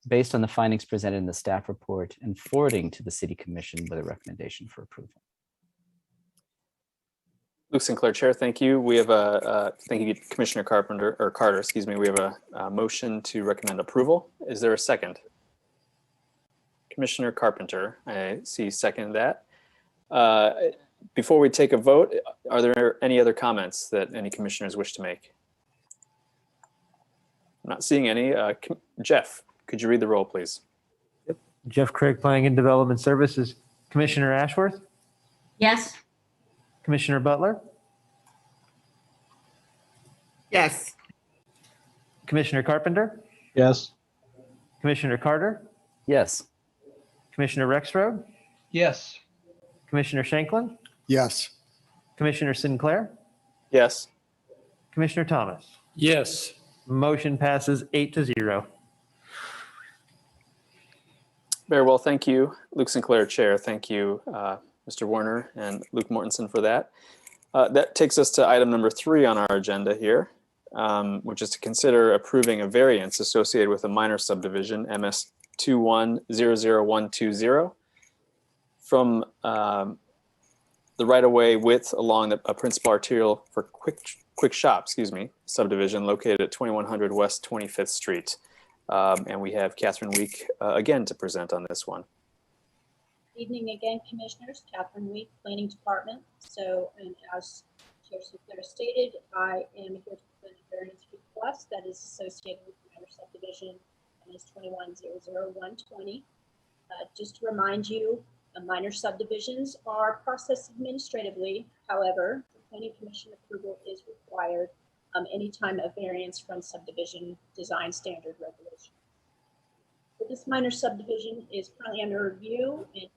based on the findings presented in the staff report and forwarding to the City Commission with a recommendation for approval. Luke Sinclair, Chair, thank you. We have thank you, Commissioner Carter, excuse me. We have a motion to recommend approval. Is there a second? Commissioner Carpenter, I see second that. Before we take a vote, are there any other comments that any commissioners wish to make? I'm not seeing any. Jeff, could you read the roll, please? Yep. Jeff Craig, Planning and Development Services. Commissioner Ashworth? Yes. Commissioner Butler? Yes. Commissioner Carpenter? Yes. Commissioner Carter? Yes. Commissioner Rexroad? Yes. Commissioner Shanklin, Yes. Commissioner Sinclair, Yes. Commissioner Thomas. Yes. Motion passes 8-0. Very well, thank you, Luke Sinclair, Chair. Thank you, Mr. Warner and Luke Mortensen for that. That takes us to item number 3 on our agenda here, which is to consider approving a variance associated with a minor subdivision, MS 2100120, from the right-of-way width along a principal arterial for Quick Shop, subdivision located at 2100 West 25th Street. And we have Catherine Week again to present on this one. Evening again, Commissioners. Catherine Week, Planning Department. So, and as Chair Sinclair stated, I am here to present a variance request that is associated with the minor subdivision, and is 21000120. Just to remind you, minor subdivisions are processed administratively. However, the Planning Commission approval is required anytime a variance from subdivision design standard regulation. So this minor subdivision is currently under review and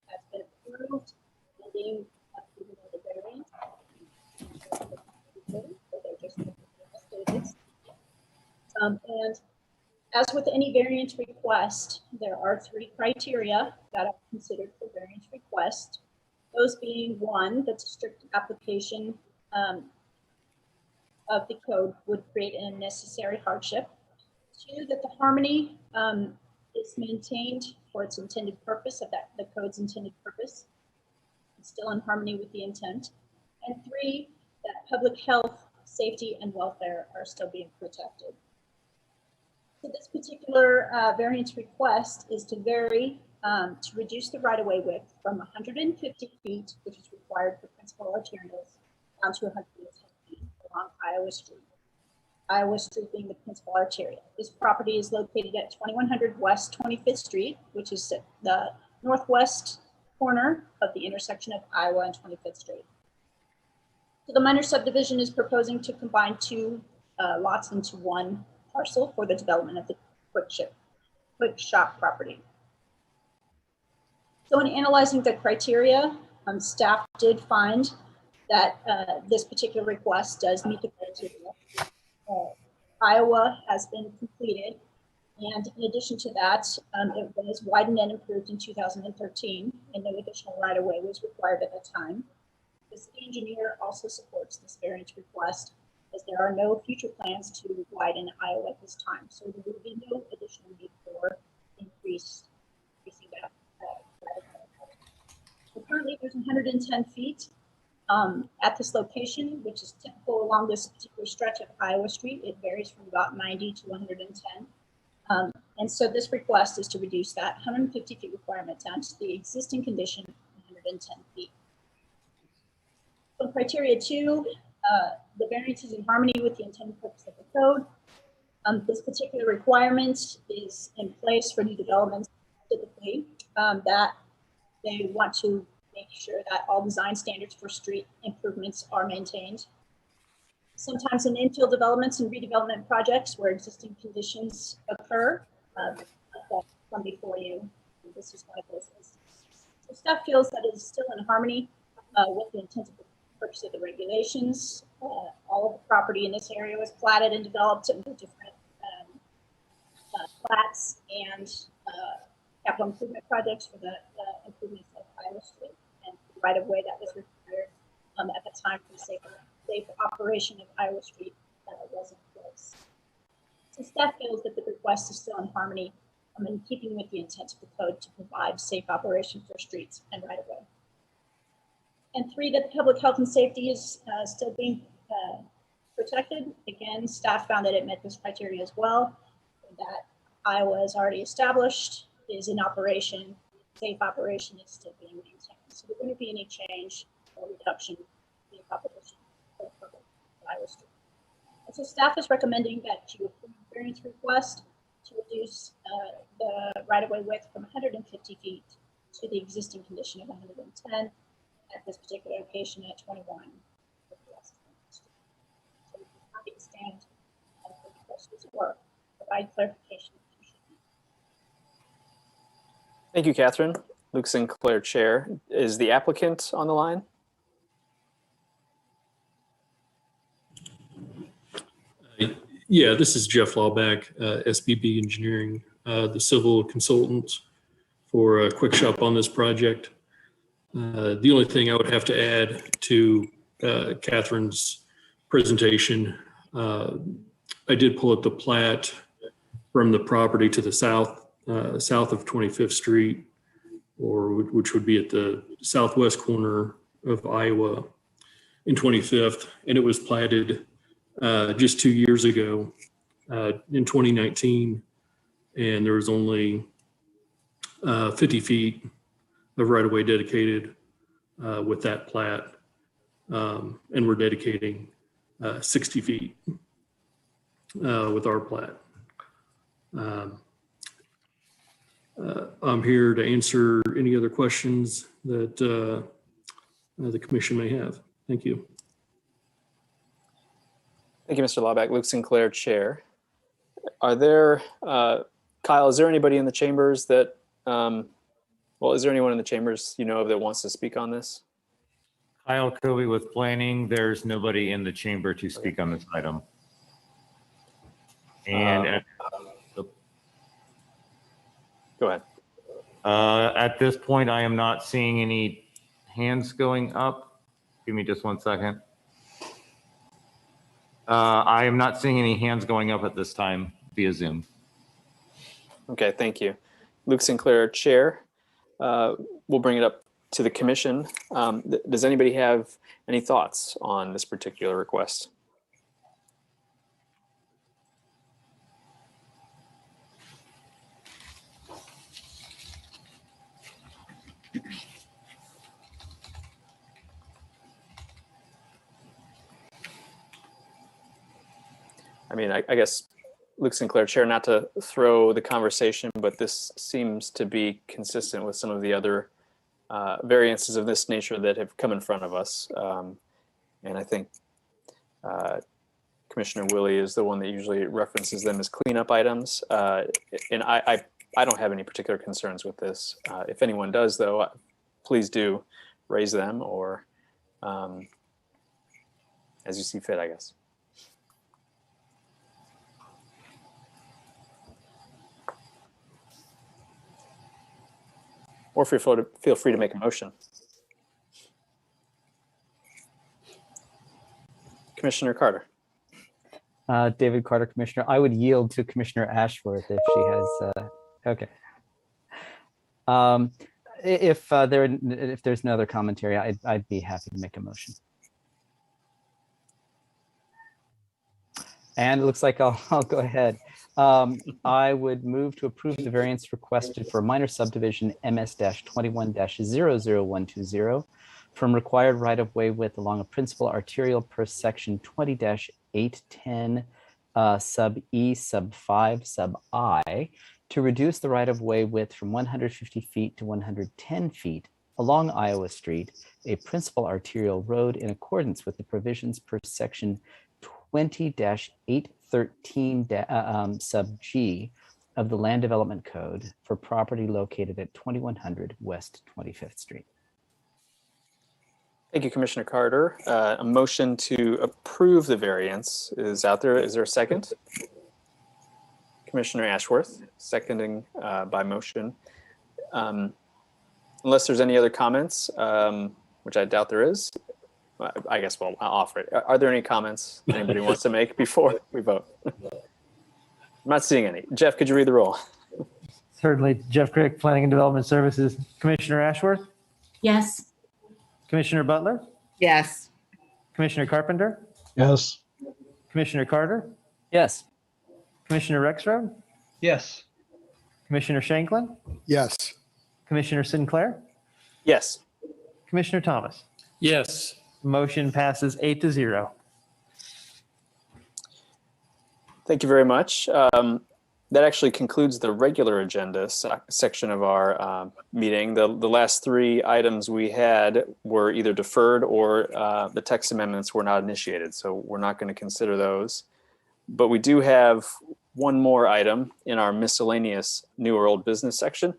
has been approved, pending approval of the variance. And as with any variance request, there are 3 criteria that are considered for variance request. Those being 1, that the strict application of the code would create an unnecessary hardship. 2, that the harmony is maintained for its intended purpose, of the code's intended purpose. It's still in harmony with the intent. And 3, that public health, safety, and welfare are still being protected. So this particular variance request is to vary, to reduce the right-of-way width from 150 feet, which is required for principal arterials, down to 110 feet along Iowa Street. Iowa Street being the principal arterial. This property is located at 2100 West 25th Street, which is at the northwest corner of the intersection of Iowa and 25th Street. So the minor subdivision is proposing to combine 2 lots into 1 parcel for the development of the Quick Shop property. So in analyzing the criteria, staff did find that this particular request does meet the criteria. Iowa has been completed, and in addition to that, it was widened and improved in 2013, and no additional right-of-way was required at the time. The city engineer also supports this variance request, as there are no future plans to widen Iowa at this time, so there will be no additional need for increasing that right-of-way. So currently, there's 110 feet at this location, which is typical along this particular stretch of Iowa Street. It varies from about 90 to 110. And so this request is to reduce that 150 feet requirement down to the existing condition, 110 feet. So criteria 2, the variance is in harmony with the intended purpose of the code. This particular requirement is in place for new developments, typically, that they want to make sure that all design standards for street improvements are maintained. Sometimes in infill developments and redevelopment projects where existing conditions occur, that come before you. This is one of those instances. So staff feels that it is still in harmony with the intended purpose of the regulations. All of the property in this area was platted and developed into different plats and capital improvement projects for the improvements of Iowa Street, and the right-of-way that was required at the time for the safe operation of Iowa Street was in place. So staff feels that the request is still in harmony in keeping with the intent of the code to provide safe operation for streets and right-of-way. And 3, that the public health and safety is still being protected. Again, staff found that it met this criteria as well, that Iowa is already established, is in operation, safe operation is still being maintained. So there wouldn't be any change or reduction in the population of Iowa Street. And so staff is recommending that you approve the variance request to reduce the right-of-way width from 150 feet to the existing condition of 110 at this particular location at 21 West 25th Street. So we can happy to stand for the questions or provide clarification. Thank you, Catherine. Luke Sinclair, Chair. Is the applicant on the line? Yeah, this is Jeff Lawback, SBB Engineering, the civil consultant for Quick Shop on this project. The only thing I would have to add to Catherine's presentation, I did pull up the plat from the property to the south, south of 25th Street, or which would be at the southwest corner of Iowa in 25th, and it was platted just 2 years ago in 2019, and there was only 50 feet of right-of-way dedicated with that plat, and we're dedicating 60 feet with our plat. I'm here to answer any other questions that the commission may have. Thank you. Thank you, Mr. Lawback. Luke Sinclair, Chair. Are there, Kyle, is there anybody in the chambers that, well, is there anyone in the chambers you know of that wants to speak on this? Kyle Kobe with planning. There's nobody in the chamber to speak on this item. And go ahead. At this point, I am not seeing any hands going up. Give me just 1 second. I am not seeing any hands going up at this time via Zoom. Okay, thank you. Luke Sinclair, Chair. We'll bring it up to the commission. Does anybody have any thoughts on this particular request? I mean, I guess Luke Sinclair, Chair, not to throw the conversation, but this seems to be consistent with some of the other variances of this nature that have come in front of us. And I think Commissioner Willie is the one that usually references them as cleanup items. And I don't have any particular concerns with this. If anyone does, though, please do raise them, or as you see fit, I guess. Or feel free to make a motion. Commissioner Carter. David Carter, Commissioner. I would yield to Commissioner Ashworth if she has. Okay. If there's no other commentary, I'd be happy to make a motion. And it looks like I'll go ahead. I would move to approve the variance requested for minor subdivision MS-21-00120 from required right-of-way width along a principal arterial per section 20-810 sub E sub 5 sub I to reduce the right-of-way width from 150 feet to 110 feet along Iowa Street, a principal arterial road in accordance with the provisions per section 20-813 sub G of the Land Development Code for property located at 2100 West 25th Street. Thank you, Commissioner Carter. A motion to approve the variance is out there. Is there a second? Commissioner Ashworth, seconding by motion. Unless there's any other comments, which I doubt there is, I guess I'll offer it. Are there any comments anybody wants to make before we vote? I'm not seeing any. Jeff, could you read the roll? Certainly. Jeff Crick, Planning and Development Services. Commissioner Ashworth? Yes. Commissioner Butler? Yes. Commissioner Carpenter? Yes. Commissioner Carter? Yes. Commissioner Rexroad? Yes. Commissioner Shanklin? Yes. Commissioner Sinclair? Yes. Commissioner Thomas? Yes. Motion passes 8-0. Thank you very much. That actually concludes the regular agenda section of our meeting. The last three items we had were either deferred or the text amendments were not initiated, so we're not going to consider those. But we do have one more item in our miscellaneous new or old business section.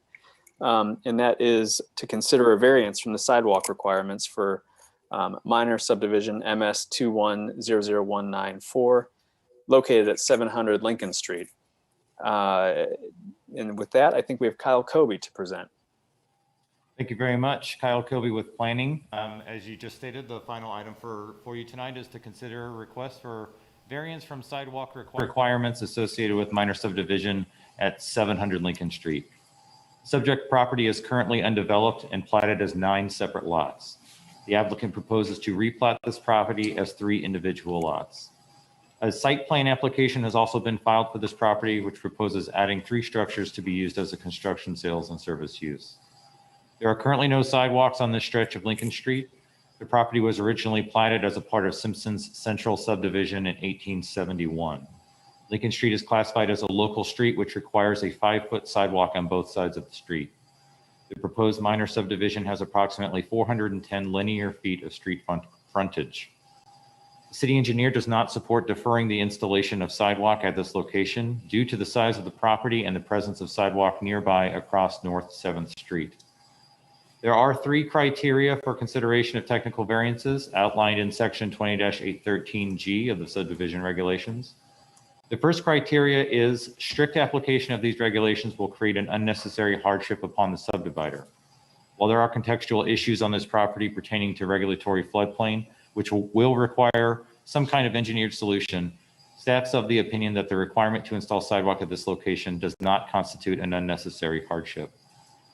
and that is to consider a variance from the sidewalk requirements for minor subdivision MS 2100194, located at 700 Lincoln Street. And with that, I think we have Kyle Kobe to present. Thank you very much. Kyle Kobe with Planning. As you just stated, the final item for you tonight is to consider a request for variance from sidewalk requirements associated with minor subdivision at 700 Lincoln Street. Subject property is currently undeveloped and platted as 9 separate lots. The applicant proposes to replat this property as 3 individual lots. A site plan application has also been filed for this property, which proposes adding 3 structures to be used as a construction, sales, and service use. There are currently no sidewalks on this stretch of Lincoln Street. The property was originally platted as a part of Simpson's Central Subdivision in 1871. Lincoln Street is classified as a local street, which requires a 5-foot sidewalk on both sides of the street. The proposed minor subdivision has approximately 410 linear feet of street frontage. The city engineer does not support deferring the installation of sidewalk at this location due to the size of the property and the presence of sidewalk nearby across North 7th Street. There are 3 criteria for consideration of technical variances outlined in section 20-813G of the subdivision regulations. The first criteria is strict application of these regulations will create an unnecessary hardship upon the subdivider. While there are contextual issues on this property pertaining to regulatory floodplain, which will require some kind of engineered solution, staff's of the opinion that the requirement to install sidewalk at this location does not constitute an unnecessary hardship.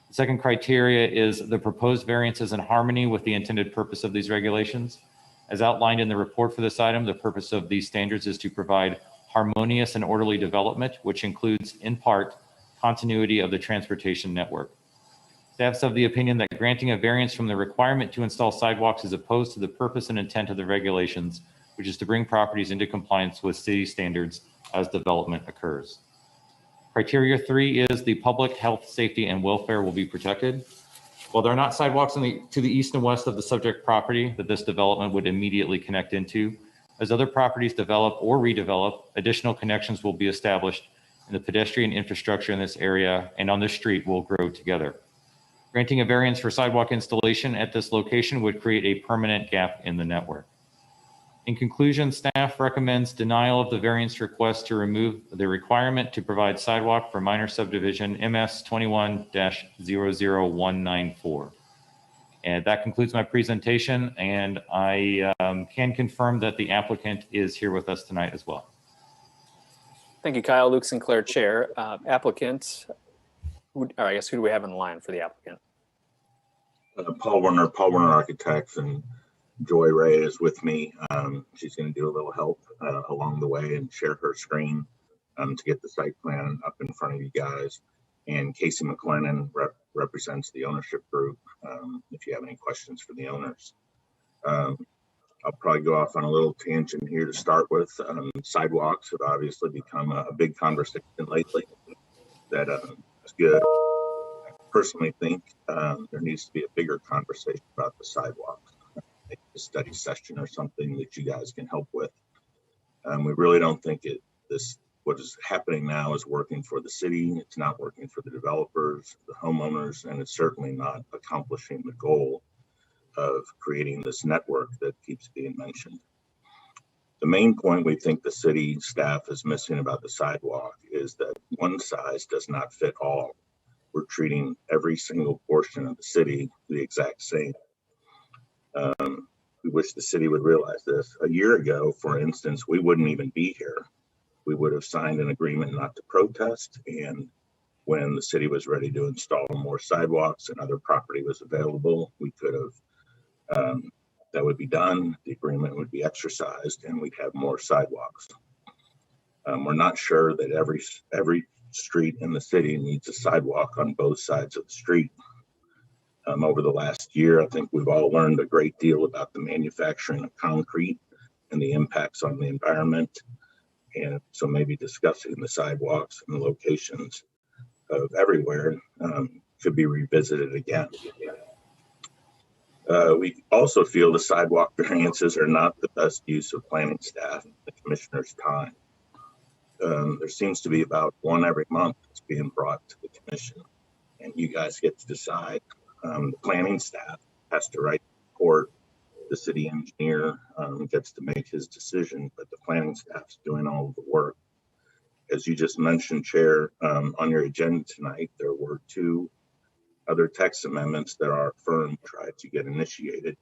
The second criteria is the proposed variance is in harmony with the intended purpose of these regulations. As outlined in the report for this item, the purpose of these standards is to provide harmonious and orderly development, which includes, in part, continuity of the transportation network. Staff's of the opinion that granting a variance from the requirement to install sidewalks is opposed to the purpose and intent of the regulations, which is to bring properties into compliance with city standards as development occurs. Criteria 3 is the public health, safety, and welfare will be protected. While there are not sidewalks to the east and west of the subject property that this development would immediately connect into, as other properties develop or redevelop, additional connections will be established and the pedestrian infrastructure in this area and on this street will grow together. Granting a variance for sidewalk installation at this location would create a permanent gap in the network. In conclusion, staff recommends denial of the variance request to remove the requirement to provide sidewalk for minor subdivision MS 21-00194. And that concludes my presentation, and I can confirm that the applicant is here with us tonight as well. Thank you, Kyle. Luke Sinclair, Chair. Applicant, or I guess who do we have in the line for the applicant? Paul Werner Architects, and Joy Ray is with me. She's going to do a little help along the way and share her screen to get the site plan up in front of you guys. And Casey McLennan represents the ownership group if you have any questions for the owners. I'll probably go off on a little tangent here to start with. Sidewalks have obviously become a big conversation lately. That is good. I personally think there needs to be a bigger conversation about the sidewalks. Maybe a study session or something that you guys can help with. We really don't think what is happening now is working for the city. It's not working for the developers, the homeowners, and it's certainly not accomplishing the goal of creating this network that keeps being mentioned. The main point we think the city staff is missing about the sidewalk is that one size does not fit all. We're treating every single portion of the city the exact same. We wish the city would realize this. A year ago, for instance, we wouldn't even be here. We would have signed an agreement not to protest, and when the city was ready to install more sidewalks and other property was available, we could have, that would be done, the agreement would be exercised, and we'd have more sidewalks. We're not sure that every street in the city needs a sidewalk on both sides of the street. Over the last year, I think we've all learned a great deal about the manufacturing of concrete and the impacts on the environment. And so maybe discussing the sidewalks and the locations of everywhere should be revisited again. We also feel the sidewalk variances are not the best use of planning staff and the commissioner's time. There seems to be about one every month that's being brought to the commission. and you guys get to decide. The planning staff has to write the report. The city engineer gets to make his decision, but the planning staff's doing all of the work. As you just mentioned, Chair, on your agenda tonight, there were 2 other text amendments that our firm tried to get initiated.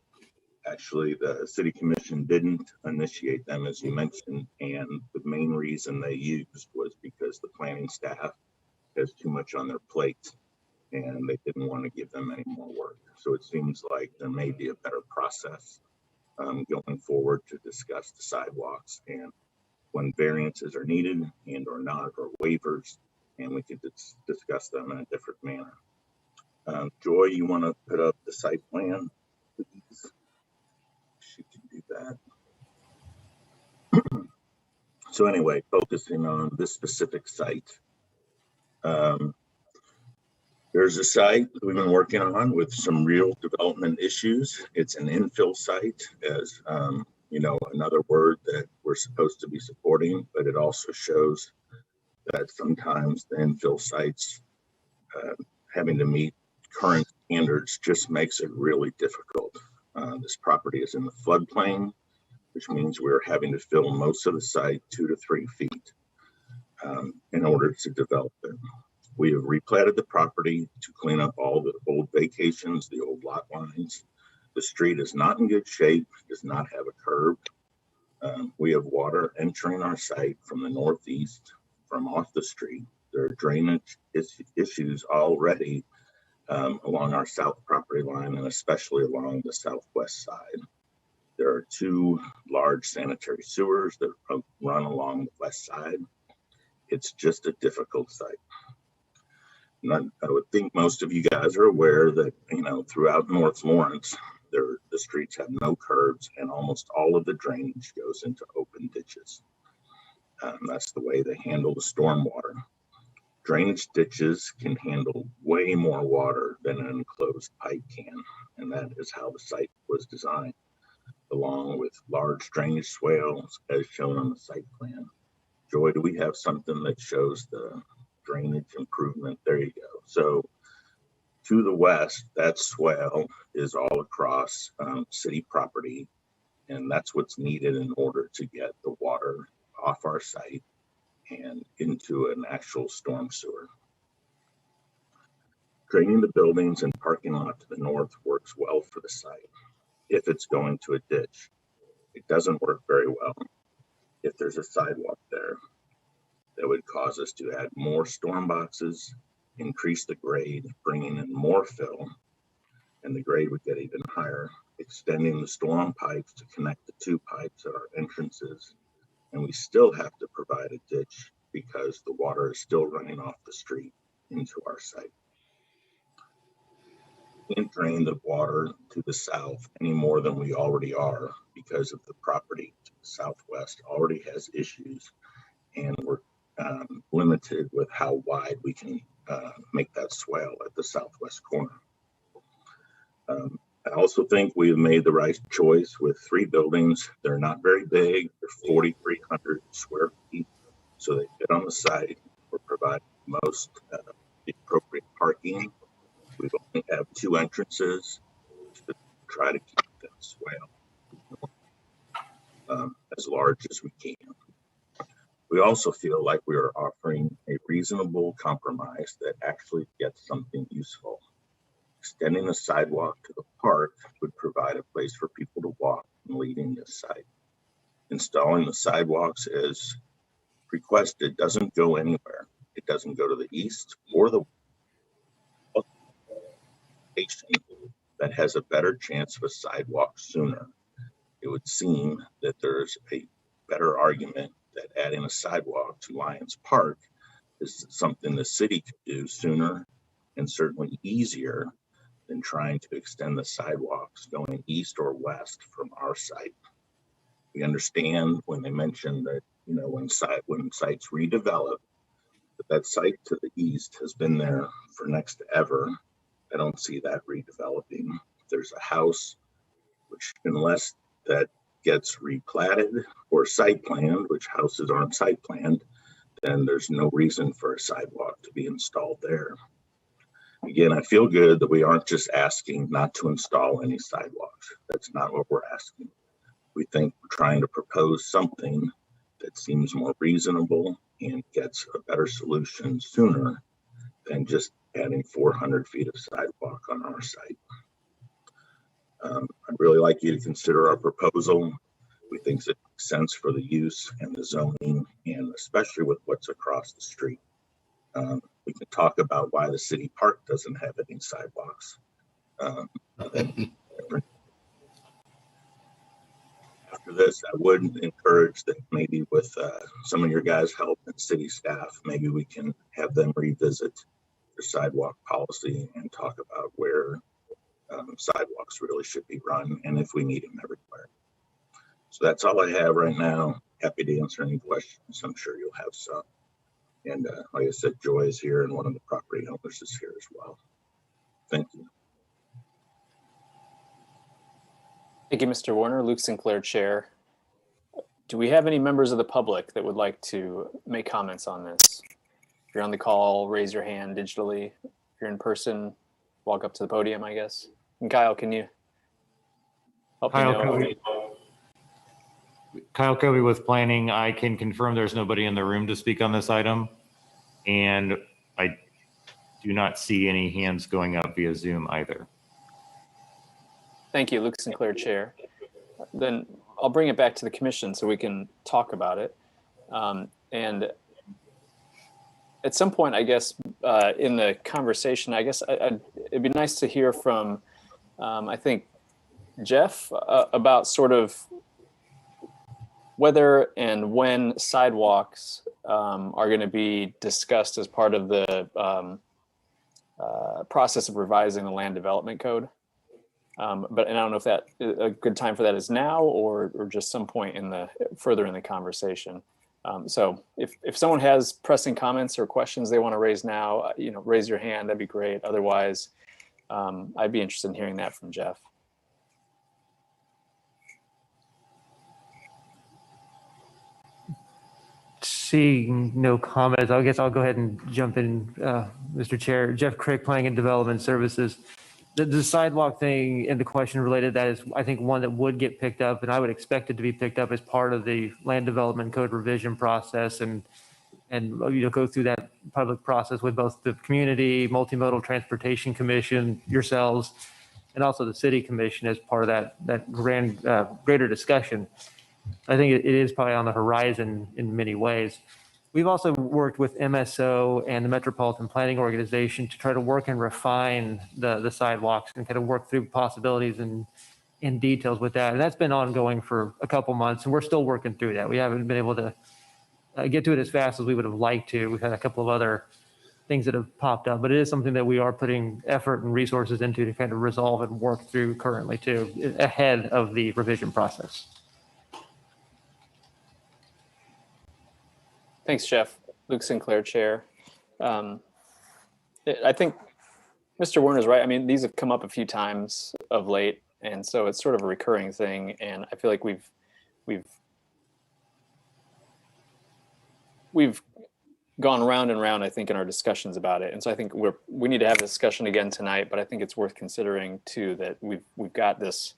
Actually, the city commission didn't initiate them, as you mentioned, and the main reason they used was because the planning staff has too much on their plate and they didn't want to give them any more work. So it seems like there may be a better process going forward to discuss the sidewalks and when variances are needed and or not, or waivers, and we could discuss them in a different manner. Joy, you want to put up the site plan, please? She can do that. So anyway, focusing on this specific site. There's a site that we've been working on with some real development issues. It's an infill site, as you know, another word that we're supposed to be supporting, but it also shows that sometimes the infill sites having to meet current standards just makes it really difficult. This property is in the floodplain, which means we're having to fill most of the site 2 to 3 feet in order to develop it. We have replatted the property to clean up all the old vacations, the old lot lines. The street is not in good shape, does not have a curb. We have water entering our site from the northeast, from off the street. There are drainage issues already along our south property line and especially along the southwest side. There are 2 large sanitary sewers that run along the west side. It's just a difficult site. I would think most of you guys are aware that, you know, throughout North Lawrence, the streets have no curbs and almost all of the drainage goes into open ditches. That's the way they handle the stormwater. Drainage ditches can handle way more water than an enclosed pipe can, and that is how the site was designed, along with large drainage swales as shown on the site plan. Joy, do we have something that shows the drainage improvement? There you go. So to the west, that swale is all across city property, and that's what's needed in order to get the water off our site and into an actual storm sewer. Draining the buildings and parking lot to the north works well for the site if it's going to a ditch. It doesn't work very well if there's a sidewalk there. That would cause us to add more storm boxes, increase the grade, bringing in more fill, and the grade would get even higher, extending the storm pipes to connect the 2 pipes at our entrances. And we still have to provide a ditch because the water is still running off the street into our site. We can't drain the water to the south any more than we already are because of the property to the southwest already has issues, and we're limited with how wide we can make that swale at the southwest corner. I also think we have made the right choice with 3 buildings. They're not very big. They're 4,300 square feet, so they fit on the site. We're providing most the appropriate parking. We only have 2 entrances to try to keep that swale as large as we can. We also feel like we are offering a reasonable compromise that actually gets something useful. Extending the sidewalk to the park would provide a place for people to walk and leaving this site. Installing the sidewalks as requested doesn't go anywhere. It doesn't go to the east or the west. That has a better chance of a sidewalk sooner. It would seem that there's a better argument that adding a sidewalk to Lions Park is something the city could do sooner and certainly easier than trying to extend the sidewalks going east or west from our site. We understand when they mention that, you know, when sites redevelop, that site to the east has been there for next to ever. I don't see that redeveloping. If there's a house, which unless that gets replatted or site planned, which houses aren't site planned, then there's no reason for a sidewalk to be installed there. Again, I feel good that we aren't just asking not to install any sidewalks. That's not what we're asking. We think we're trying to propose something that seems more reasonable and gets a better solution sooner than just adding 400 feet of sidewalk on our site. I'd really like you to consider our proposal. We think it makes sense for the use and the zoning, and especially with what's across the street. We can talk about why the city park doesn't have any sidewalks. After this, I would encourage that maybe with some of your guys' help and city staff, maybe we can have them revisit their sidewalk policy and talk about where sidewalks really should be run and if we need them everywhere. So that's all I have right now. Happy to answer any questions. I'm sure you'll have some. And like I said, Joy is here and one of the property owners is here as well. Thank you. Thank you, Mr. Warner. Luke Sinclair, Chair. Do we have any members of the public that would like to make comments on this? If you're on the call, raise your hand digitally. If you're in person, walk up to the podium, I guess. And Kyle, can you help me know? Kyle Kobe with planning. I can confirm there's nobody in the room to speak on this item. And I do not see any hands going up via Zoom either. Thank you, Luke Sinclair, Chair. Then I'll bring it back to the commission so we can talk about it. And at some point, I guess, in the conversation, I guess it'd be nice to hear from, I think, Jeff about sort of whether and when sidewalks are going to be discussed as part of the process of revising the land development code. But and I don't know if that a good time for that is now or just some point in the further in the conversation. So if someone has pressing comments or questions they want to raise now, raise your hand. That'd be great. Otherwise, I'd be interested in hearing that from Jeff. Seeing no comments, I guess I'll go ahead and jump in, Mr. Chair. Jeff Crick, Planning and Development Services. The sidewalk thing and the question related to that is, I think, one that would get picked up, and I would expect it to be picked up as part of the land development code revision process and go through that public process with both the community, multimodal transportation commission, yourselves, and also the city commission as part of that greater discussion. I think it is probably on the horizon in many ways. We've also worked with MSO and the Metropolitan Planning Organization to try to work and refine the sidewalks and kind of work through possibilities and in details with that. And that's been ongoing for a couple months, and we're still working through that. We haven't been able to get to it as fast as we would have liked to. We've had a couple of other things that have popped up, but it is something that we are putting effort and resources into to kind of resolve and work through currently too, ahead of the revision process. Thanks, Jeff. Luke Sinclair, Chair. I think Mr. Warner's right. I mean, these have come up a few times of late, and so it's sort of a recurring thing. And I feel like we've gone round and round, I think, in our discussions about it. And so I think we need to have a discussion again tonight. But I think it's worth considering too that we've got this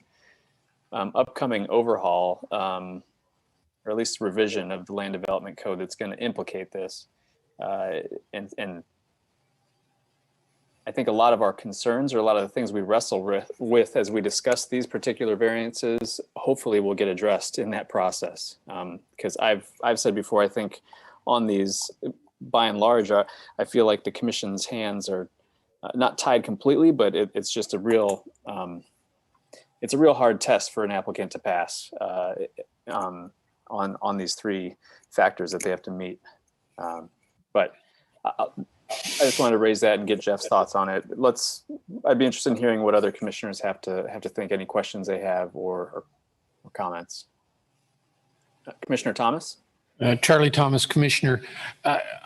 upcoming overhaul. Or at least revision of the land development code that's going to implicate this. And I think a lot of our concerns or a lot of the things we wrestle with as we discuss these particular variances, hopefully will get addressed in that process. Because I've said before, I think on these, by and large, I feel like the commission's hands are not tied completely, but it's just a real, it's a real hard test for an applicant to pass. On these three factors that they have to meet. But I just wanted to raise that and get Jeff's thoughts on it. I'd be interested in hearing what other commissioners have to think, any questions they have or comments. Commissioner Thomas? Charlie Thomas, Commissioner.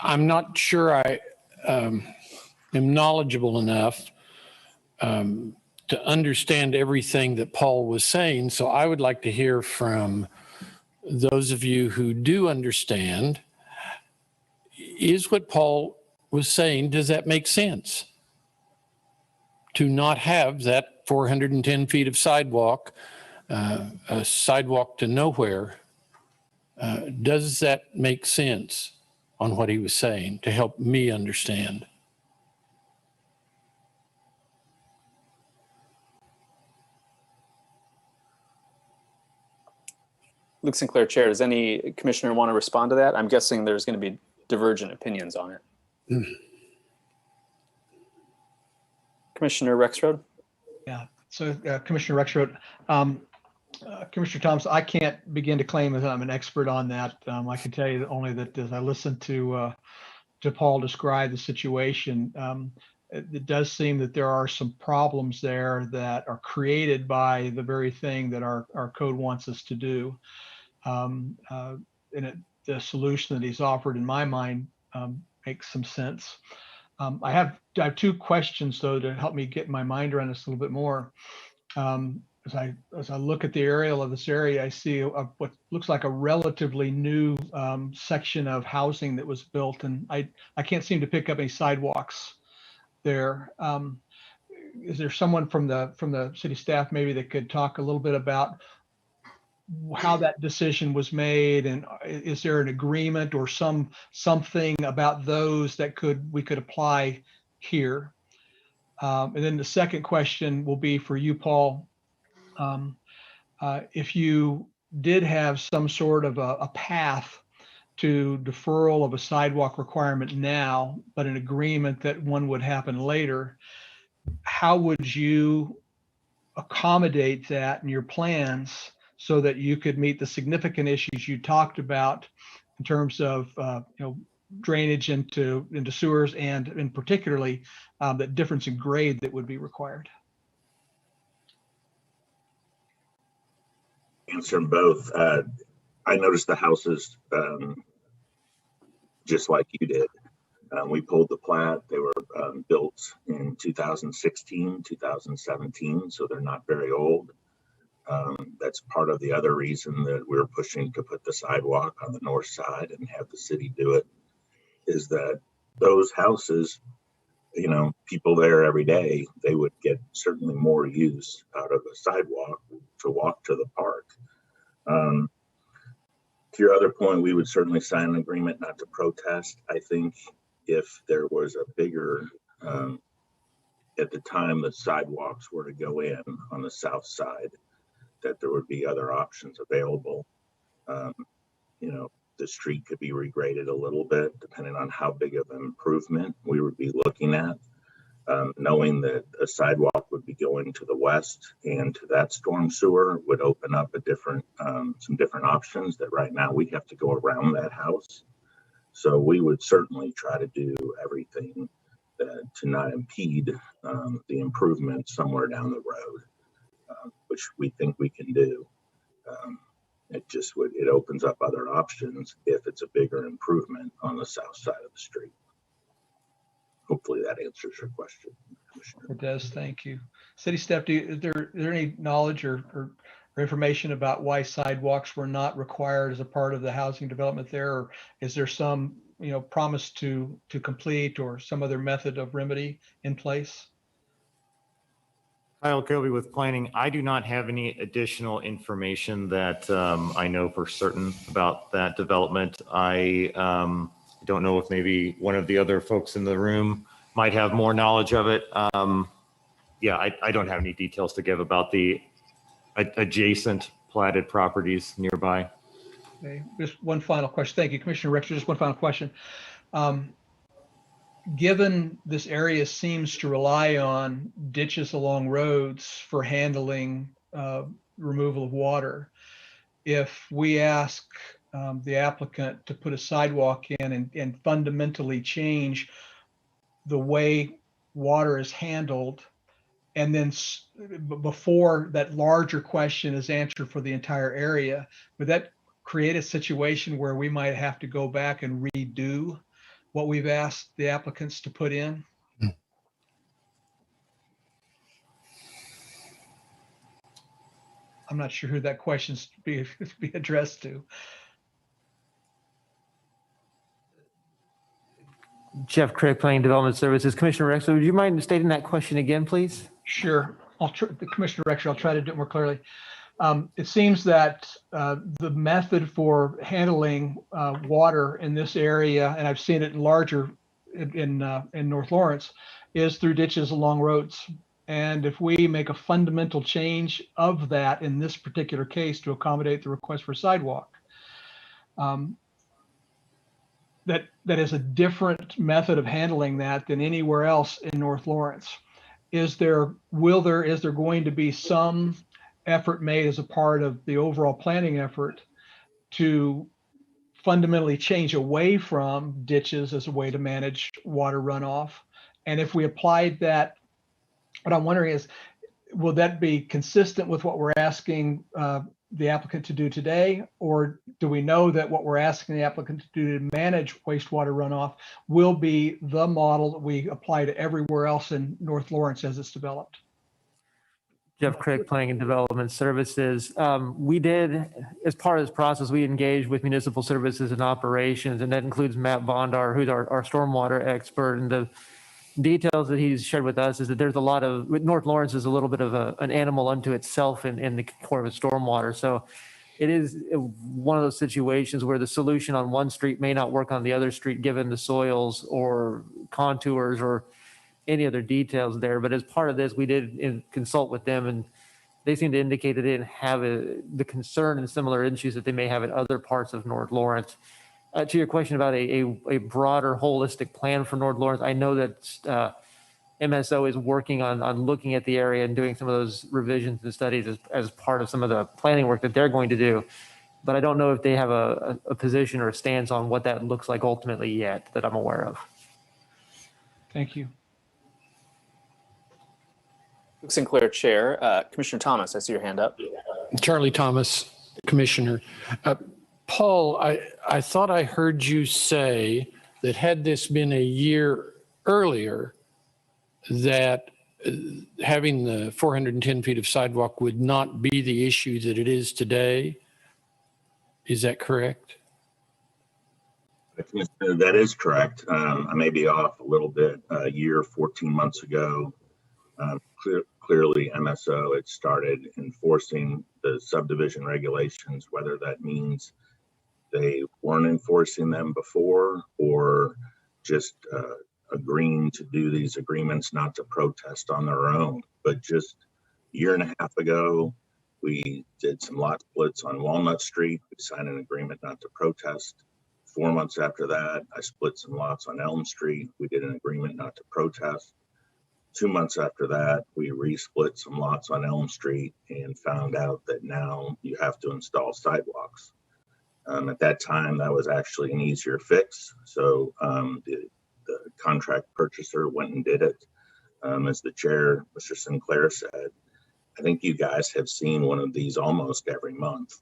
I'm not sure I am knowledgeable enough to understand everything that Paul was saying. So I would like to hear from those of you who do understand, is what Paul was saying, does that make sense? to not have that 410 feet of sidewalk, a sidewalk to nowhere. Does that make sense on what he was saying to help me understand? Luke Sinclair, Chair, does any commissioner want to respond to that? I'm guessing there's going to be divergent opinions on it. Commissioner Rexroad? Yeah, so Commissioner Rexroad, Commissioner Thomas, I can't begin to claim that I'm an expert on that. I can tell you only that as I listened to Paul describe the situation, it does seem that there are some problems there that are created by the very thing that our code wants us to do. The solution that he's offered, in my mind, makes some sense. I have two questions though to help me get my mind around this a little bit more. As I look at the aerial of this area, I see what looks like a relatively new section of housing that was built, and I can't seem to pick up any sidewalks there. Is there someone from the city staff maybe that could talk a little bit about how that decision was made, and is there an agreement or something about those that we could apply here? And then the second question will be for you, Paul. If you did have some sort of a path to deferral of a sidewalk requirement now, but an agreement that one would happen later, how would you accommodate that in your plans so that you could meet the significant issues you talked about in terms of drainage into sewers, and in particularly the difference in grade that would be required? Answer them both. I noticed the houses just like you did. We pulled the plat. They were built in 2016, 2017, so they're not very old. That's part of the other reason that we're pushing to put the sidewalk on the north side and have the city do it, is that those houses, people there every day, they would get certainly more use out of a sidewalk to walk to the park. To your other point, we would certainly sign an agreement not to protest. I think if there was a bigger, at the time the sidewalks were to go in on the south side, that there would be other options available. The street could be regraded a little bit depending on how big of an improvement we would be looking at. Knowing that a sidewalk would be going to the west and to that storm sewer would open up some different options that right now we have to go around that house. So we would certainly try to do everything to not impede the improvement somewhere down the road, which we think we can do. It opens up other options if it's a bigger improvement on the south side of the street. Hopefully that answers your question, Commissioner. It does. Thank you. City staff, is there any knowledge or information about why sidewalks were not required as a part of the housing development there? Or is there some promise to complete or some other method of remedy in place? Kyle Kobe with planning. I do not have any additional information that I know for certain about that development. I don't know if maybe one of the other folks in the room might have more knowledge of it. Yeah, I don't have any details to give about the adjacent platted properties nearby. Okay, just one final question. Thank you, Commissioner Rexroad. Just one final question. Given this area seems to rely on ditches along roads for handling removal of water, if we ask the applicant to put a sidewalk in and fundamentally change the way water is handled, and then before that larger question is answered for the entire area, would that create a situation where we might have to go back and redo what we've asked the applicants to put in? I'm not sure who that question's be addressed to. Jeff Crick, Planning and Development Services. Commissioner Rexler, would you mind stating that question again, please? Sure. The Commissioner Rexler, I'll try to do it more clearly. It seems that the method for handling water in this area, and I've seen it larger in North Lawrence, is through ditches along roads. And if we make a fundamental change of that in this particular case to accommodate the request for sidewalk, that is a different method of handling that than anywhere else in North Lawrence. Is there going to be some effort made as a part of the overall planning effort to fundamentally change away from ditches as a way to manage water runoff? And if we applied that, what I'm wondering is, will that be consistent with what we're asking the applicant to do today? Or do we know that what we're asking the applicant to do to manage wastewater runoff will be the model that we apply to everywhere else in North Lawrence as it's developed? Jeff Crick, Planning and Development Services. We did, as part of this process, we engaged with municipal services and operations, and that includes Matt Bondar, who's our stormwater expert. And the details that he's shared with us is that there's a lot of, North Lawrence is a little bit of an animal unto itself in the core of stormwater. So it is one of those situations where the solution on one street may not work on the other street, given the soils or contours or any other details there. But as part of this, we did consult with them, and they seem to indicate that they didn't have the concern and similar issues that they may have in other parts of North Lawrence. To your question about a broader holistic plan for North Lawrence, I know that MSO is working on looking at the area and doing some of those revisions and studies as part of some of the planning work that they're going to do. But I don't know if they have a position or a stance on what that looks like ultimately yet that I'm aware of. Thank you. Sinclair Chair. Commissioner Thomas, I see your hand up. Charlie Thomas, Commissioner. Paul, I thought I heard you say that had this been a year earlier, that having the 410 feet of sidewalk would not be the issue that it is today. Is that correct? That is correct. I may be off a little bit. A year, 14 months ago, clearly MSO had started enforcing the subdivision regulations, whether that means they weren't enforcing them before or just agreeing to do these agreements not to protest on their own. But just a year and a half ago, we did some lot splits on Walnut Street. We signed an agreement not to protest. 4 months after that, I split some lots on Elm Street. We did an agreement not to protest. 2 months after that, we resplit some lots on Elm Street and found out that now you have to install sidewalks. At that time, that was actually an easier fix. So the contract purchaser went and did it. As the chair, Mr. Sinclair, said, I think you guys have seen one of these almost every month.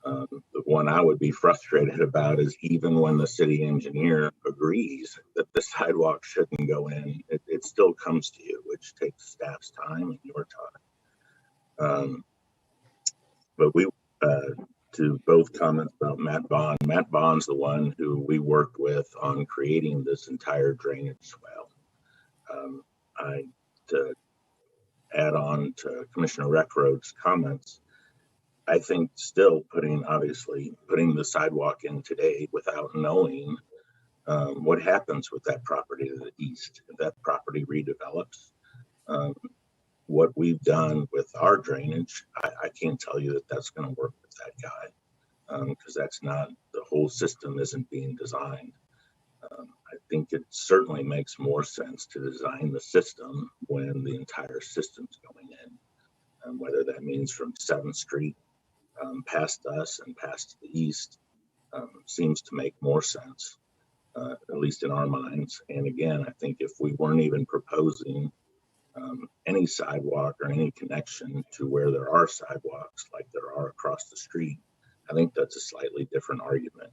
The one I would be frustrated about is even when the city engineer agrees that the sidewalk shouldn't go in, it still comes to you, which takes staff's time and your time. But we, to both comments about Matt Bond, Matt Bond's the one who we worked with on creating this entire drainage swale. To add on to Commissioner Reckroad's comments, I think still putting the sidewalk in today without knowing what happens with that property to the east. If that property redevelops, what we've done with our drainage, I can't tell you that that's going to work with that guy because that's not, the whole system isn't being designed. I think it certainly makes more sense to design the system when the entire system's going in, whether that means from 7th Street past us and past to the east seems to make more sense, at least in our minds. And again, I think if we weren't even proposing any sidewalk or any connection to where there are sidewalks like there are across the street, I think that's a slightly different argument.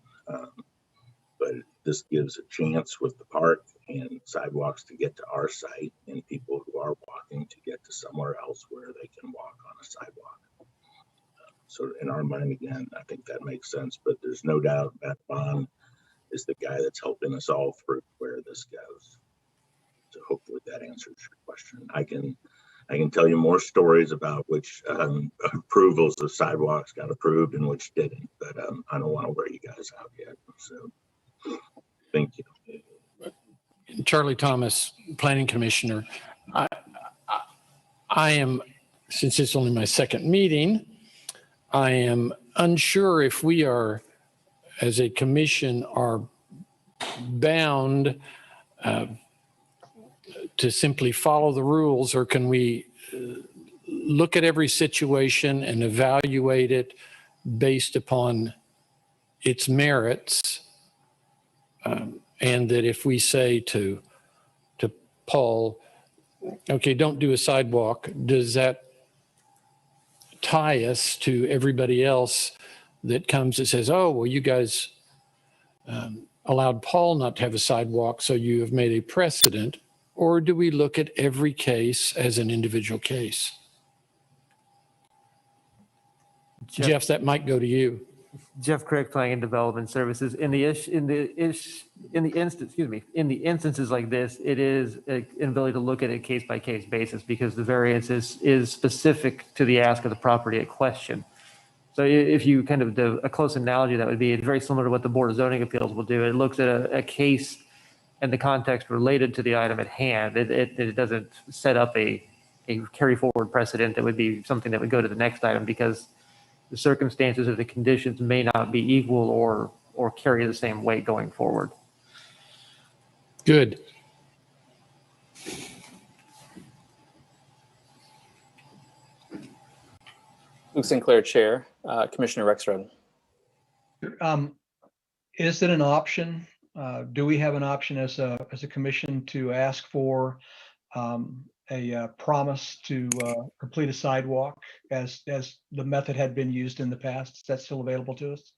But this gives a chance with the park and sidewalks to get to our site and people who are walking to get to somewhere else where they can walk on a sidewalk. So in our mind, again, I think that makes sense, but there's no doubt that Bond is the guy that's helping us all through where this goes. So hopefully that answers your question. I can tell you more stories about which approvals of sidewalks got approved and which didn't, but I don't want to wear you guys out yet. So thank you. Charlie Thomas, Planning Commissioner. I am, since it's only my second meeting, I am unsure if we are, as a commission, are bound to simply follow the rules, or can we look at every situation and evaluate it based upon its merits, and that if we say to Paul, okay, don't do a sidewalk, does that tie us to everybody else that comes and says, oh, well, you guys allowed Paul not to have a sidewalk, so you have made a precedent? Or do we look at every case as an individual case? Jeff, that might go to you. Jeff Craig, Planning and Development Services. In the instances like this, it is an ability to look at a case by case basis because the variance is specific to the ask of the property at question. So if you kind of do a close analogy, that would be very similar to what the Board of Zoning Appeals will do. It looks at a case and the context related to the item at hand. It doesn't set up a carry forward precedent that would be something that would go to the next item because the circumstances or the conditions may not be equal or carry the same weight going forward. Good. Luke Sinclair, Chair. Commissioner Rexroad. Is it an option? Do we have an option as a commission to ask for a promise to complete a sidewalk as the method had been used in the past? Is that still available to us?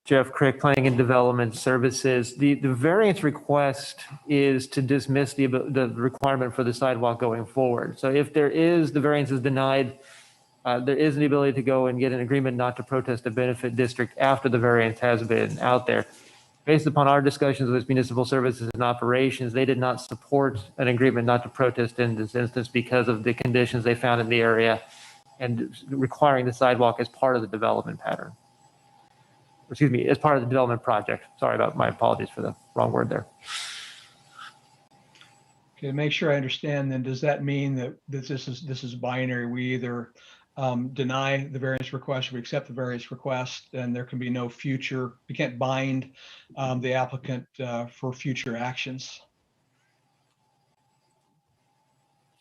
Jeff Crick, Planning and Development Services. The variance request is to dismiss the requirement for the sidewalk going forward. So if the variance is denied, there is the ability to go and get an agreement not to protest a benefit district after the variance has been out there. Based upon our discussions with municipal services and operations, they did not support an agreement not to protest in this instance because of the conditions they found in the area and requiring the sidewalk as part of the development pattern. Excuse me, as part of the development project. Sorry about my apologies for the wrong word there. Okay, to make sure I understand, then does that mean that this is binary? We either deny the variance request, we accept the variance request, and there can be no future, we can't bind the applicant for future actions.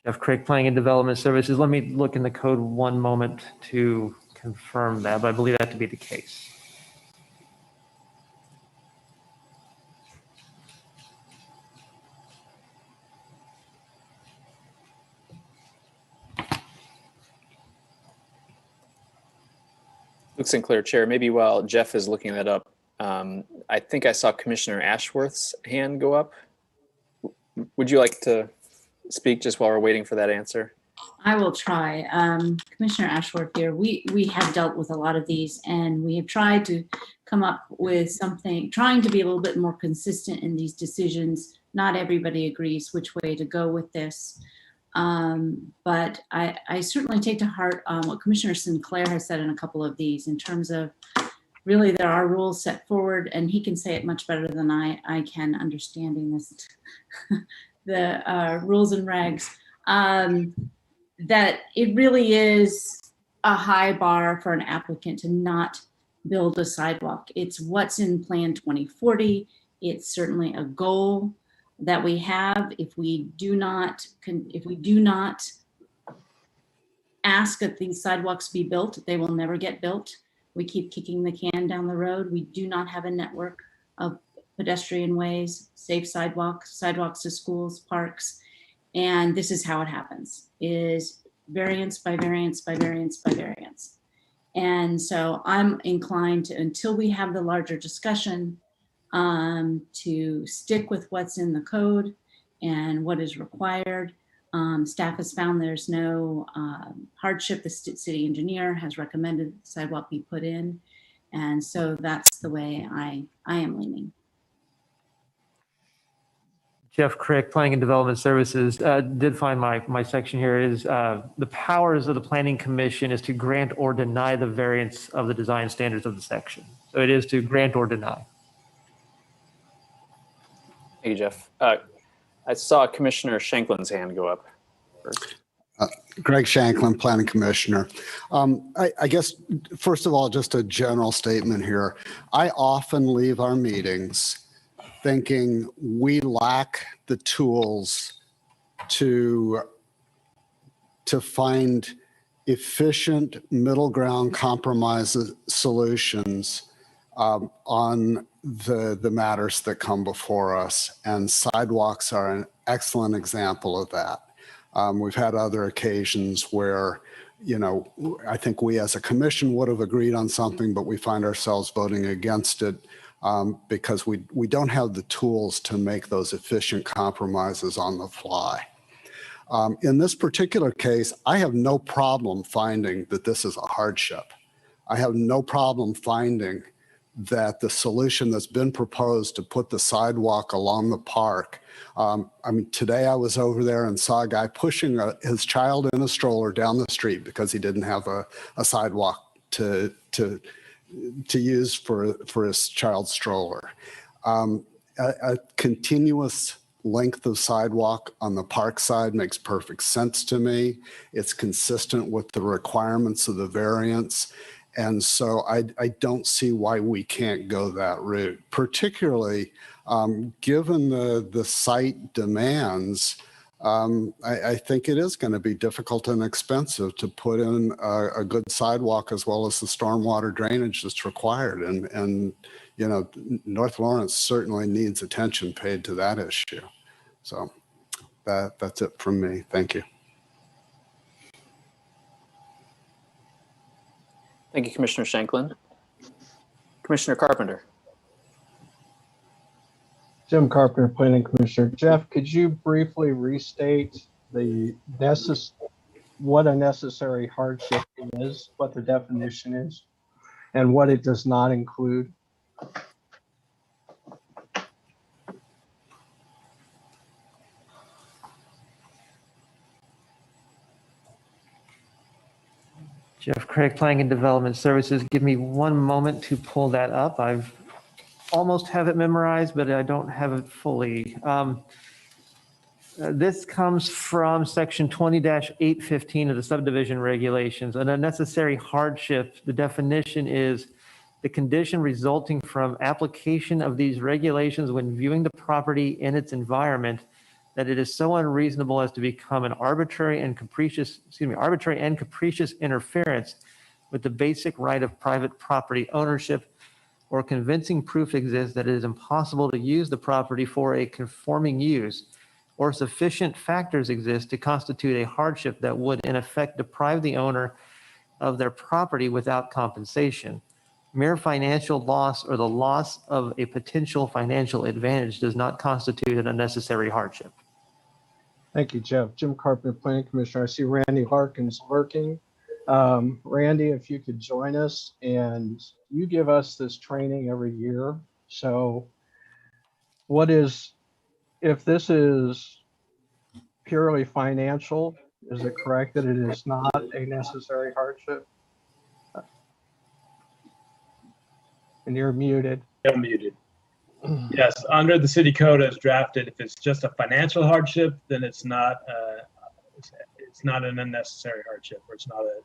Jeff Craig, Planning and Development Services. Let me look in the code one moment to confirm that, but I believe that to be the case. Luke Sinclair, Chair. Maybe while Jeff is looking that up, I think I saw Commissioner Ashworth's hand go up. Would you like to speak just while we're waiting for that answer? I will try. Commissioner Ashworth here. We have dealt with a lot of these and we have tried to come up with something, trying to be a little bit more consistent in these decisions. Not everybody agrees which way to go with this. But I certainly take to heart what Commissioner Sinclair has said in a couple of these in terms of really there are rules set forward, and he can say it much better than I can understanding this, the rules and regs, that it really is a high bar for an applicant to not build a sidewalk. It's what's in Plan 2040. It's certainly a goal that we have. If we do not ask that these sidewalks be built, they will never get built. We keep kicking the can down the road. We do not have a network of pedestrian ways, safe sidewalks to schools, parks, and this is how it happens, is variance by variance by variance by variance. And so I'm inclined to, until we have the larger discussion, to stick with what's in the code and what is required. Staff has found there's no hardship. The city engineer has recommended the sidewalk be put in. And so that's the way I am leaning. Jeff Crick, Planning and Development Services, did find my section here is the powers of the Planning Commission is to grant or deny the variance of the design standards of the section. So it is to grant or deny. Thank you, Jeff. I saw Commissioner Shanklin's hand go up first. Greg Shanklin, Planning Commissioner. I guess, first of all, just a general statement here. I often leave our meetings thinking we lack the tools to find efficient middle ground compromise solutions on the matters that come before us. And sidewalks are an excellent example of that. We've had other occasions where, you know, I think we as a commission would have agreed on something, but we find ourselves voting against it because we don't have the tools to make those efficient compromises on the fly. In this particular case, I have no problem finding that this is a hardship. I have no problem finding that the solution that's been proposed to put the sidewalk along the park. I mean, today I was over there and saw a guy pushing his child in a stroller down the street because he didn't have a sidewalk to use for his child's stroller. A continuous length of sidewalk on the park side makes perfect sense to me. It's consistent with the requirements of the variance. And so I don't see why we can't go that route, particularly given the site demands. I think it is going to be difficult and expensive to put in a good sidewalk as well as the stormwater drainage that's required. And you know, North Lawrence certainly needs attention paid to that issue. So that's it from me. Thank you. Thank you, Commissioner Shanklin. Commissioner Carpenter. Jim Carpenter, Planning Commissioner. Jeff, could you briefly restate what a necessary hardship is, what the definition is, and what it does not include? Jeff Craig, Planning and Development Services. Give me one moment to pull that up. I've almost have it memorized, but I don't have it fully. This comes from section 20-815 of the subdivision regulations. An unnecessary hardship, the definition is the condition resulting from application of these regulations when viewing the property in its environment that it is so unreasonable as to become an arbitrary and capricious interference with the basic right of private property ownership, or convincing proof exists that it is impossible to use the property for a conforming use, or sufficient factors exist to constitute a hardship that would in effect deprive the owner of their property without compensation. Mere financial loss or the loss of a potential financial advantage does not constitute an unnecessary hardship. Thank you, Jeff. Jim Carpenter, Planning Commissioner. I see Randy Harkins lurking. Randy, if you could join us, and you give us this training every year. So if this is purely financial, is it correct that it is not a necessary hardship? And you're muted. I'm muted. Yes, under the city code as drafted, if it's just a financial hardship, then it's not an unnecessary hardship, or it's not a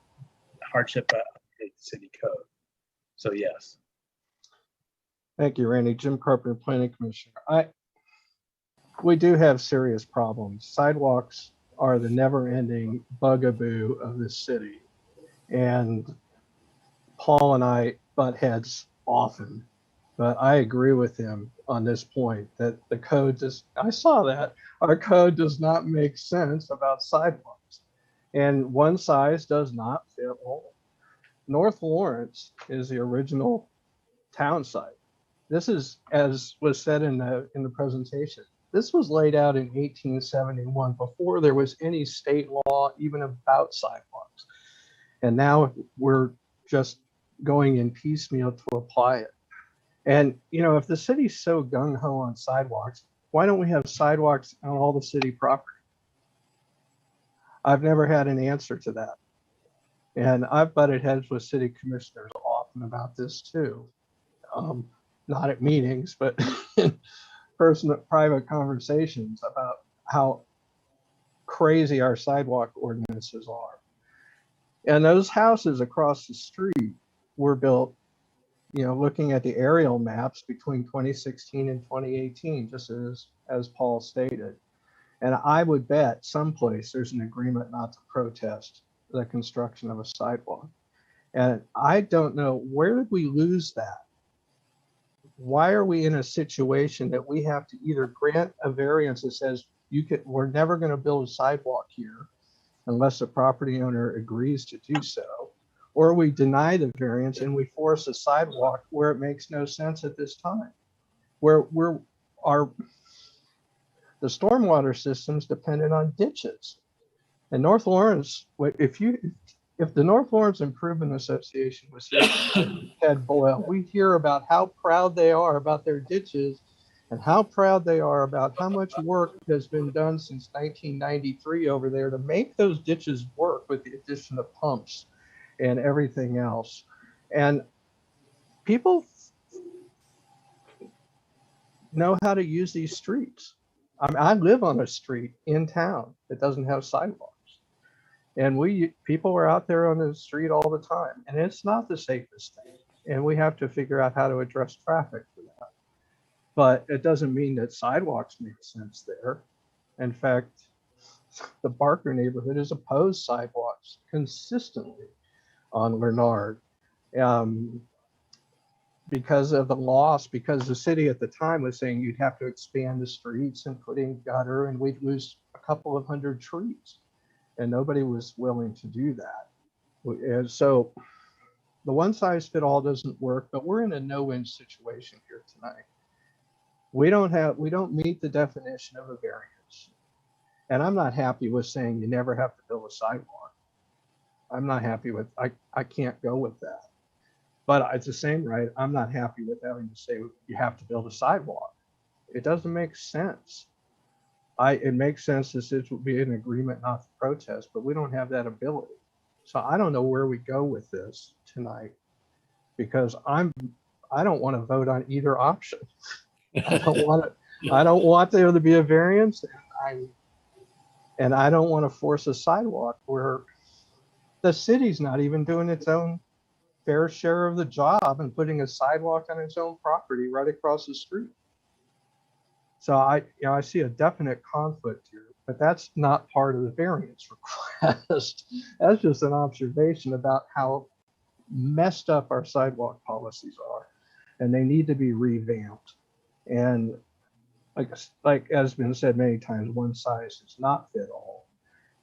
hardship under the city code. So yes. Thank you, Randy. Jim Carpenter, Planning Commissioner. We do have serious problems. Sidewalks are the never-ending bugaboo of this city, and Paul and I butt heads often. But I agree with him on this point that the code our code does not make sense about sidewalks, and one size does not fit all. North Lawrence is the original town site. This is, as was said in the presentation, this was laid out in 1871 before there was any state law even about sidewalks. And now we're just going in piecemeal to apply it. And, you know, if the city's so gung-ho on sidewalks, why don't we have sidewalks on all the city property? I've never had an answer to that. And I've butted heads with city commissioners often about this too. Not at meetings, but in personal, private conversations about how crazy our sidewalk ordinances are. And those houses across the street were built, you know, looking at the aerial maps between 2016 and 2018, just as Paul stated. And I would bet someplace there's an agreement not to protest the construction of a sidewalk. And I don't know, where did we lose that? Why are we in a situation that we have to either grant a variance that says we're never going to build a sidewalk here unless the property owner agrees to do so, or we deny the variance and we force a sidewalk where it makes no sense at this time, where the stormwater system's dependent on ditches. And North Lawrence, if the North Lawrence Improvement Association was here, Ted Boyle, we hear about how proud they are about their ditches and how proud they are about how much work has been done since 1993 over there to make those ditches work with the addition of pumps and everything else. And people know how to use these streets. I live on a street in town that doesn't have sidewalks. And people are out there on the street all the time, and it's not the safest thing. And we have to figure out how to address traffic for that. But it doesn't mean that sidewalks make sense there. In fact, the Barker neighborhood has opposed sidewalks consistently on Leonard because of the loss, because the city at the time was saying you'd have to expand the streets and put in gutter and we'd lose a couple of hundred trees. And nobody was willing to do that. And so the one size fit all doesn't work, but we're in a no-win situation here tonight. We don't meet the definition of a variance. And I'm not happy with saying you never have to build a sidewalk. I'm not happy with, I can't go with that. But at the same rate, I'm not happy with having to say you have to build a sidewalk. It doesn't make sense. It makes sense that this would be an agreement not to protest, but we don't have that ability. So I don't know where we go with this tonight because I don't want to vote on either option. I don't want there to be a variance, and I don't want to force a sidewalk where the city's not even doing its own fair share of the job and putting a sidewalk on its own property right across the street. So I see a definite conflict here, but that's not part of the variance request. That's just an observation about how messed up our sidewalk policies are, and they need to be revamped. And like has been said many times, one size does not fit all.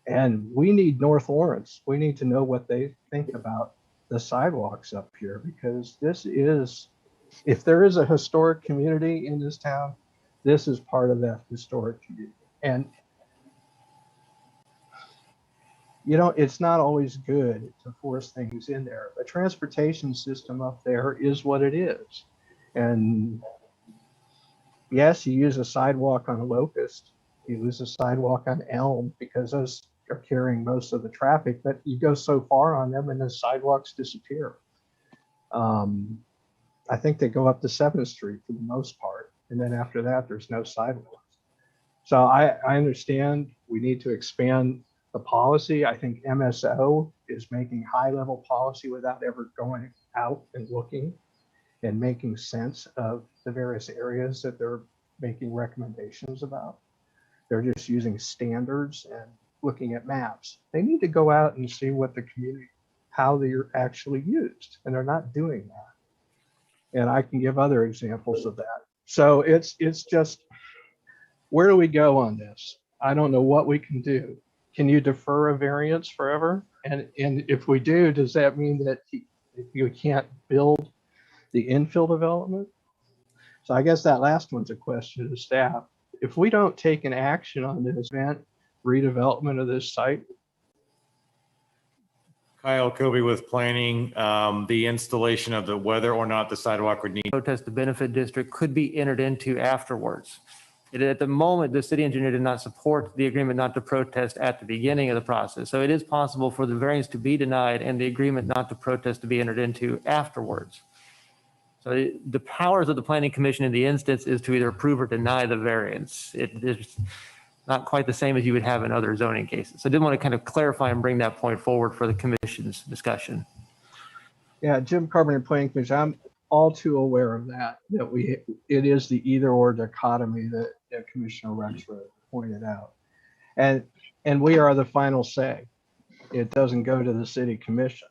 And we need North Lawrence. We need to know what they think about the sidewalks up here, because this is, if there is a historic community in this town, this is part of that historic community. And, you know, it's not always good to force things in there. The transportation system up there is what it is. And yes, you use a sidewalk on a Locust, you use a sidewalk on Elm because those are carrying most of the traffic, but you go so far on them and the sidewalks disappear. I think they go up to 7th Street for the most part. And then after that, there's no sidewalks. So I understand we need to expand the policy. I think MSO is making high-level policy without ever going out and looking and making sense of the various areas that they're making recommendations about. They're just using standards and looking at maps. They need to go out and see what the community, how they're actually used, and they're not doing that. And I can give other examples of that. So it's just, where do we go on this? I don't know what we can do. Can you defer a variance forever? And if we do, does that mean that you can't build the infill development? So I guess that last one's a question to staff. If we don't take an action on this redevelopment of this site, Kyle Kobe with planning. The installation of the whether or not the sidewalk would need. Protest the benefit district could be entered into afterwards. At the moment, the city engineer did not support the agreement not to protest at the beginning of the process. So it is possible for the variance to be denied and the agreement not to protest to be entered into afterwards. So the powers of the planning commission in the instance is to either approve or deny the variance. It is not quite the same as you would have in other zoning cases. So I did want to kind of clarify and bring that point forward for the commission's discussion. Yeah, Jim Carpenter, Planning Commission, I'm all too aware of that it is the either or dichotomy that Commissioner Rexford pointed out. And we are the final say. It doesn't go to the city commission.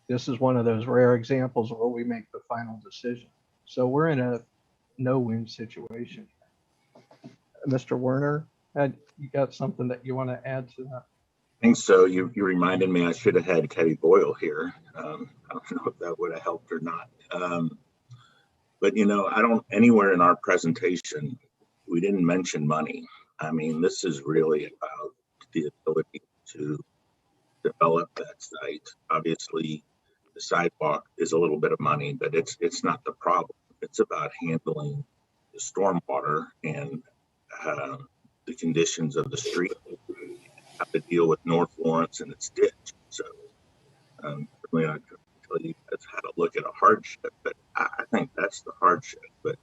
This is one of those rare examples where we make the final decision. So we're in a no-win situation. Mr. Werner, you got something that you want to add to that? I think so. You reminded me I should have had Teddy Boyle here. I don't know if that would have helped or not. But I don't, anywhere in our presentation, we didn't mention money. I mean, this is really about the ability to develop that site. Obviously, the sidewalk is a little bit of money, but it's not the problem. It's about handling the stormwater and the conditions of the street. Have to deal with North Lawrence and its ditch. So really, I could tell you guys how to look at a hardship, but I think that's the hardship. But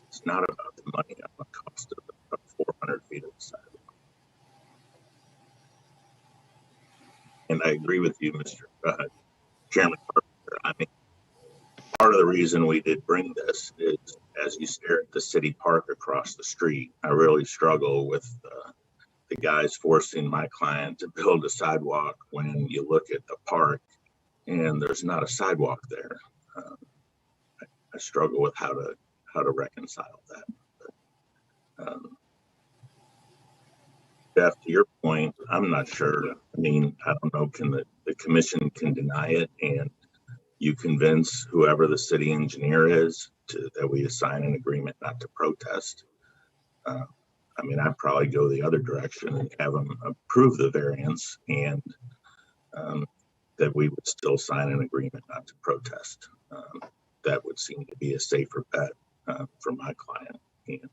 it's not about the money on the cost of 400 feet of sidewalk. And I agree with you, Mr. Chairman Carpenter. I mean, part of the reason we did bring this is as you stare at the city park across the street, I really struggle with the guys forcing my client to build a sidewalk when you look at the park and there's not a sidewalk there. I struggle with how to reconcile that. But, Jeff, to your point, I'm not sure. I mean, I don't know, can the commission can deny it and you convince whoever the city engineer is that we assign an agreement not to protest. I mean, I'd probably go the other direction and have them approve the variance and that we would still sign an agreement not to protest. That would seem to be a safer bet for my client. And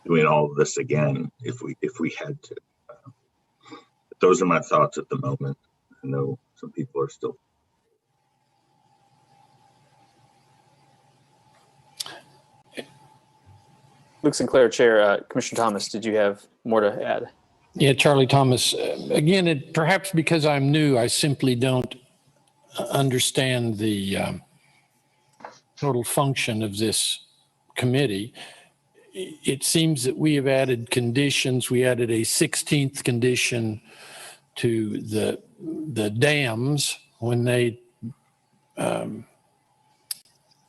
doing all of this again, if we had to. But those are my thoughts at the moment. I know some people are still. Luke Sinclair, Chair. Commissioner Thomas, did you have more to add? Yeah, Charlie Thomas. Again, perhaps because I'm new, I simply don't understand the total function of this committee. It seems that we have added conditions. We added a 16th condition to the dams when they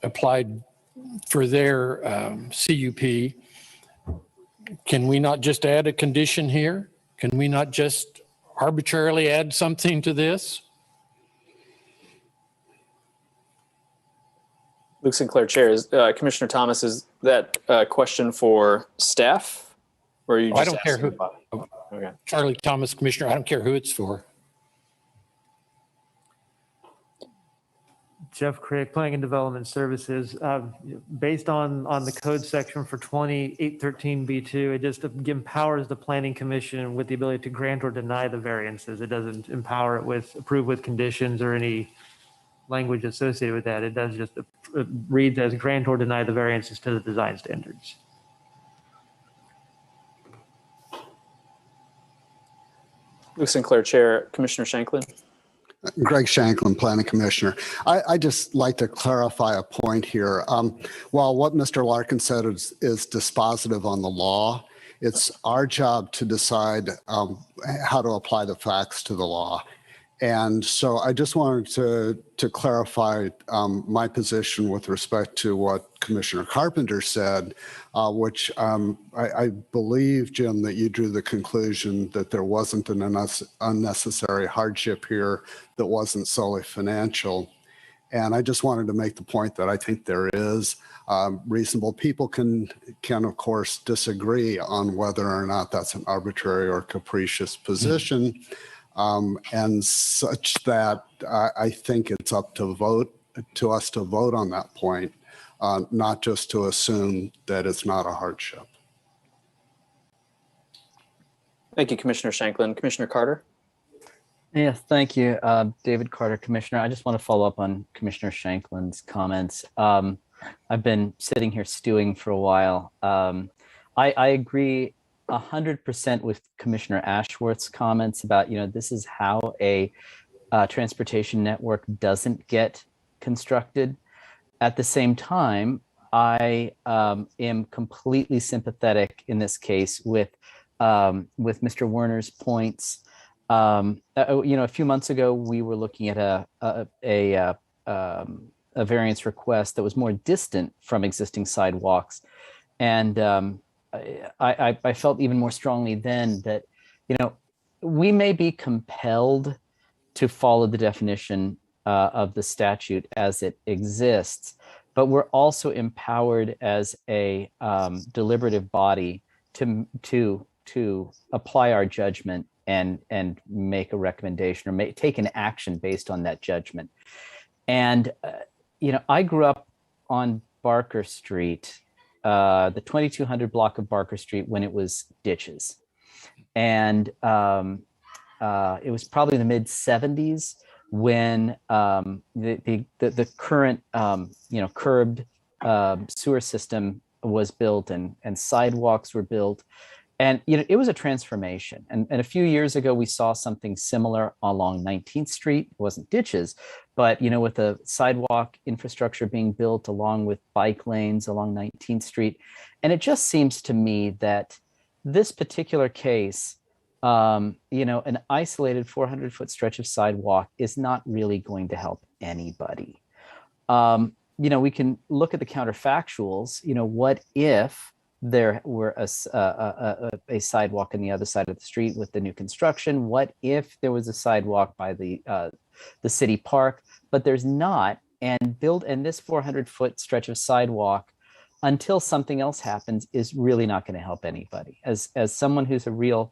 applied for their CUP. Can we not just add a condition here? Can we not just arbitrarily add something to this? Luke Sinclair, Chair. Commissioner Thomas, is that a question for staff? Or are you just I don't care who. Okay. Charlie Thomas, Commissioner, I don't care who it's for. Jeff Crick, Planning and Development Services. Based on the code section for 2813B2, it just empowers the Planning Commission with the ability to grant or deny the variances. It doesn't empower it with approve with conditions or any language associated with that. It does just it reads as grant or deny the variances to the design standards. Luke Sinclair, Chair. Commissioner Shanklin. Greg Shanklin, Planning Commissioner. I just like to clarify a point here. While what Mr. Larkin said is dispositive on the law, it's our job to decide how to apply the facts to the law. And so I just wanted to clarify my position with respect to what Commissioner Carpenter said, which I believe, Jim, that you drew the conclusion that there wasn't an unnecessary hardship here that wasn't solely financial. And I just wanted to make the point that I think there is reasonable people can of course disagree on whether or not that's an arbitrary or capricious position, and such that I think it's up to us to vote on that point, not just to assume that it's not a hardship. Thank you, Commissioner Shanklin. Commissioner Carter? Yes, thank you, David Carter, Commissioner. I just want to follow up on Commissioner Shanklin's comments. I've been sitting here stewing for a while. I agree 100% with Commissioner Ashworth's comments about, this is how a transportation network doesn't get constructed. At the same time, I am completely sympathetic in this case with Mr. Werner's points. A few months ago, we were looking at a variance request that was more distant from existing sidewalks, and I felt even more strongly then that we may be compelled to follow the definition of the statute as it exists, but we're also empowered as a deliberative body to apply our judgment and make a recommendation or take an action based on that judgment. And I grew up on Barker Street, the 2200 block of Barker Street, when it was ditches, and it was probably the mid 70s when the current curbed sewer system was built and sidewalks were built. And it was a transformation. And a few years ago, we saw something similar along 19th Street. It wasn't ditches, but with the sidewalk infrastructure being built along with bike lanes along 19th Street. And it just seems to me that this particular case, an isolated 400-foot stretch of sidewalk is not really going to help anybody. We can look at the counterfactuals. What if there were a sidewalk on the other side of the street with the new construction? What if there was a sidewalk by the city park? But there's not. And this 400-foot stretch of sidewalk, until something else happens, is really not going to help anybody. As someone who's a real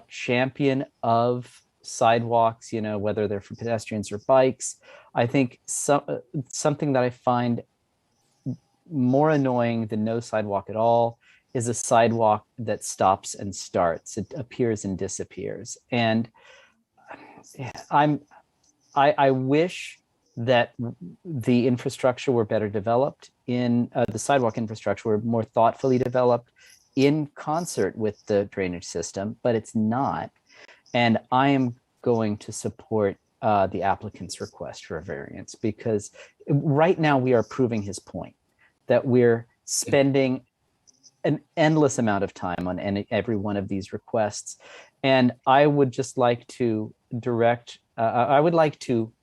champion of sidewalks, whether they're for pedestrians or bikes, I think something that I find more annoying than no sidewalk at all is a sidewalk that stops and starts. It appears and disappears. And I wish that the infrastructure were better developed, the sidewalk infrastructure were more thoughtfully developed in concert with the drainage system, but it's not. And I am going to support the applicant's request for a variance, because right now we are proving his point that we're spending an endless amount of time on every one of these requests. And I would just like to I would like to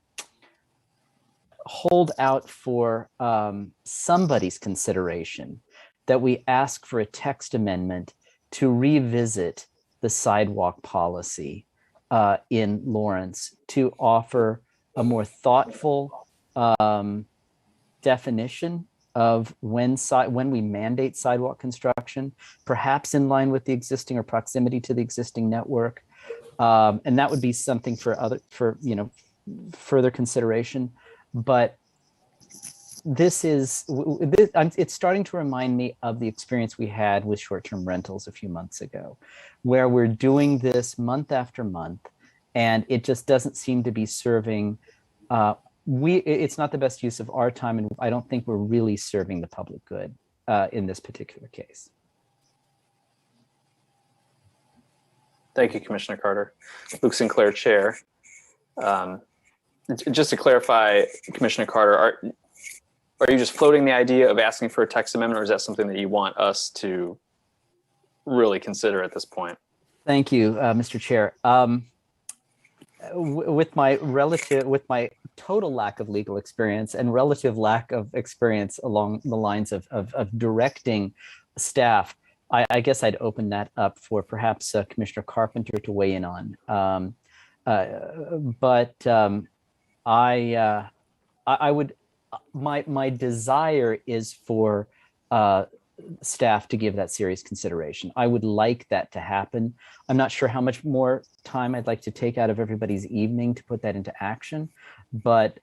hold out for somebody's consideration that we ask for a text amendment to revisit the sidewalk policy in Lawrence, to offer a more thoughtful definition of when we mandate sidewalk construction, perhaps in line with the existing or proximity to the existing network. And that would be something for further consideration. But it's starting to remind me of the experience we had with short-term rentals a few months ago, where we're doing this month after month, and it just doesn't seem to be serving it's not the best use of our time, and I don't think we're really serving the public good in this particular case. Thank you, Commissioner Carter. Luke Sinclair, Chair. Just to clarify, Commissioner Carter, are you just floating the idea of asking for a text amendment, or is that something that you want us to really consider at this point? Thank you, Mr. Chair. With my total lack of legal experience and relative lack of experience along the lines of directing staff, I guess I'd open that up for perhaps Commissioner Carpenter to weigh in on. I would, my desire is for staff to give that serious consideration. I would like that to happen. I'm not sure how much more time I'd like to take out of everybody's evening to put that into action, but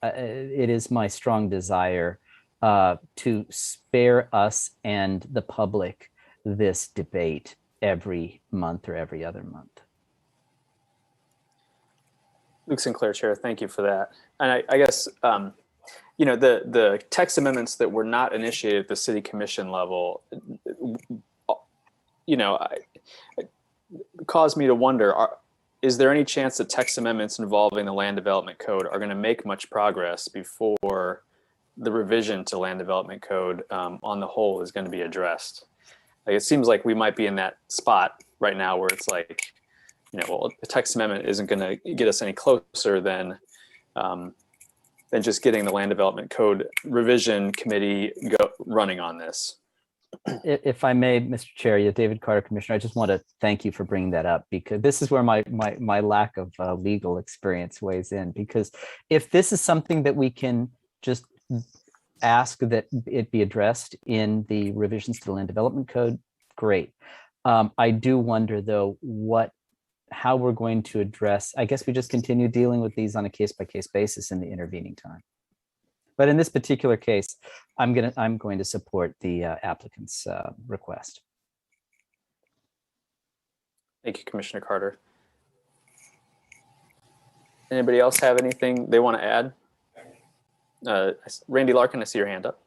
it is my strong desire to spare us and the public this debate every month or every other month. Luke Sinclair, Chair, thank you for that. And I guess, you know, the text amendments that were not initiated at the city commission level, you know, caused me to wonder, is there any chance that text amendments involving the land development code are going to make much progress before the revision to land development code on the whole is going to be addressed? Like, it seems like we might be in that spot right now where it's like, you know, well, the text amendment isn't going to get us any closer than just getting the land development code revision committee running on this. If I may, Mr. Chair, yeah, David Carter, Commissioner, I just want to thank you for bringing that up, because this is where my lack of legal experience weighs in. Because if this is something that we can just ask that it be addressed in the revisions to the land development code, great. I do wonder, though, how we're going to address. I guess we just continue dealing with these on a case-by-case basis in the intervening time. But in this particular case, I'm going to support the applicant's request. Thank you, Commissioner Carter. Anybody else have anything they want to add? Randy Larkin, I see your hand up.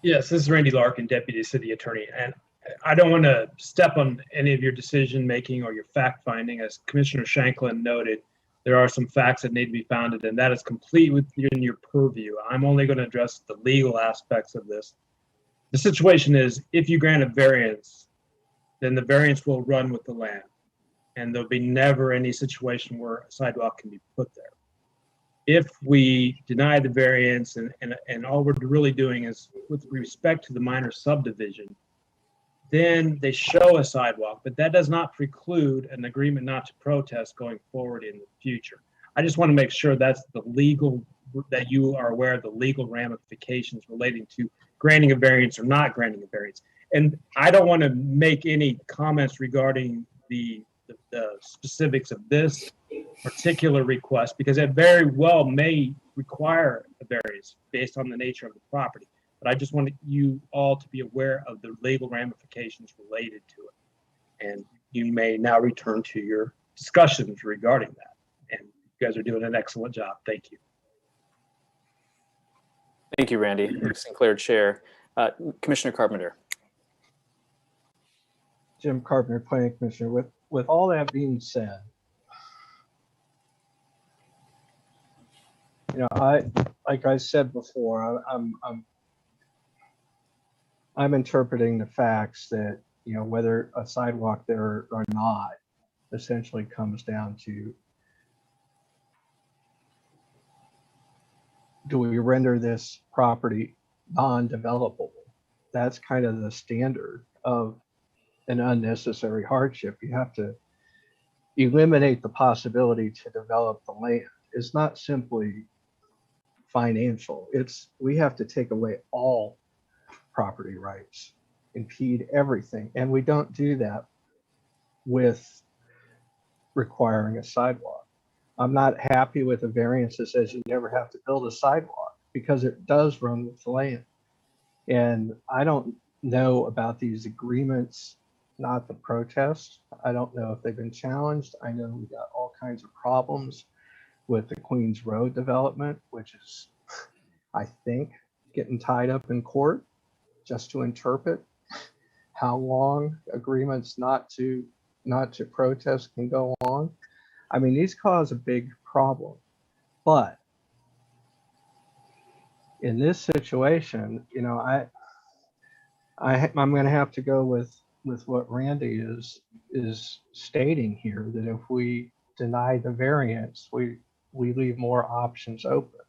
Yes, this is Randy Larkin, Deputy City Attorney, and I don't want to step on any of your decision making or your fact finding. As Commissioner Shanklin noted, there are some facts that need to be founded, and that is complete within your purview. I'm only going to address the legal aspects of this. The situation is, if you grant a variance, then the variance will run with the land, and there'll be never any situation where a sidewalk can be put there. If we deny the variance and all we're really doing is with respect to the minor subdivision, then they show a sidewalk, but that does not preclude an agreement not to protest going forward in the future. I just want to make sure that's that you are aware of the legal ramifications relating to granting a variance or not granting a variance. And I don't want to make any comments regarding the specifics of this particular request, because it very well may require a variance based on the nature of the property. But I just wanted you all to be aware of the legal ramifications related to it. And you may now return to your discussions regarding that. And you guys are doing an excellent job. Thank you. Thank you, Randy. Sinclair, Chair. Commissioner Carpenter. Jim Carpenter, Planning Commissioner. With all that being said, you know, like I said before, I'm interpreting the facts that, you know, whether a sidewalk there or not essentially comes down to, do we render this property non-developable? That's kind of the standard of an unnecessary hardship. You have to eliminate the possibility to develop the land. It's not simply financial. We have to take away all property rights, impede everything. And we don't do that with requiring a sidewalk. I'm not happy with a variance that says you never have to build a sidewalk, because it does run with the land. And I don't know about these agreements not to protest. I don't know if they've been challenged. I know we got all kinds of problems with the Queens Road development, which is, I think, getting tied up in court just to interpret how long agreements not to protest can go on. I mean, these cause a big problem. But in this situation, you know, I'm going to have to go with what Randy is stating here, that if we deny the variance, we leave more options open.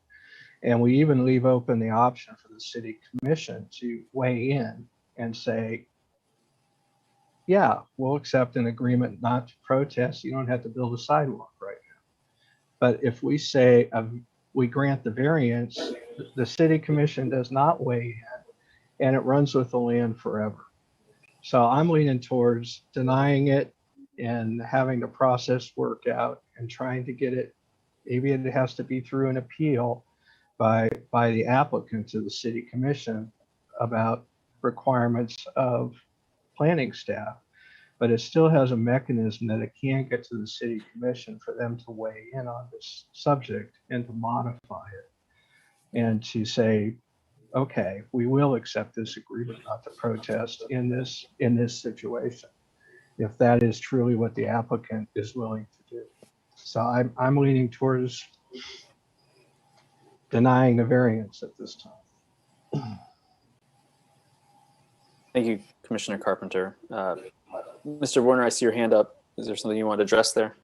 And we even leave open the option for the city commission to weigh in and say, yeah, we'll accept an agreement not to protest. You don't have to build a sidewalk right now. But if we say we grant the variance, the city commission does not weigh in, and it runs with the land forever. So I'm leaning towards denying it and having the process work out and trying to get it. Maybe it has to be through an appeal by the applicant to the city commission about requirements of planning staff, but it still has a mechanism that it can get to the city commission for them to weigh in on this subject and to modify it and to say, okay, we will accept this agreement not to protest in this situation, if that is truly what the applicant is willing to do. So I'm leaning towards denying the variance at this time. Thank you, Commissioner Carpenter. Mr. Warner, I see your hand up. Is there something you want to address there?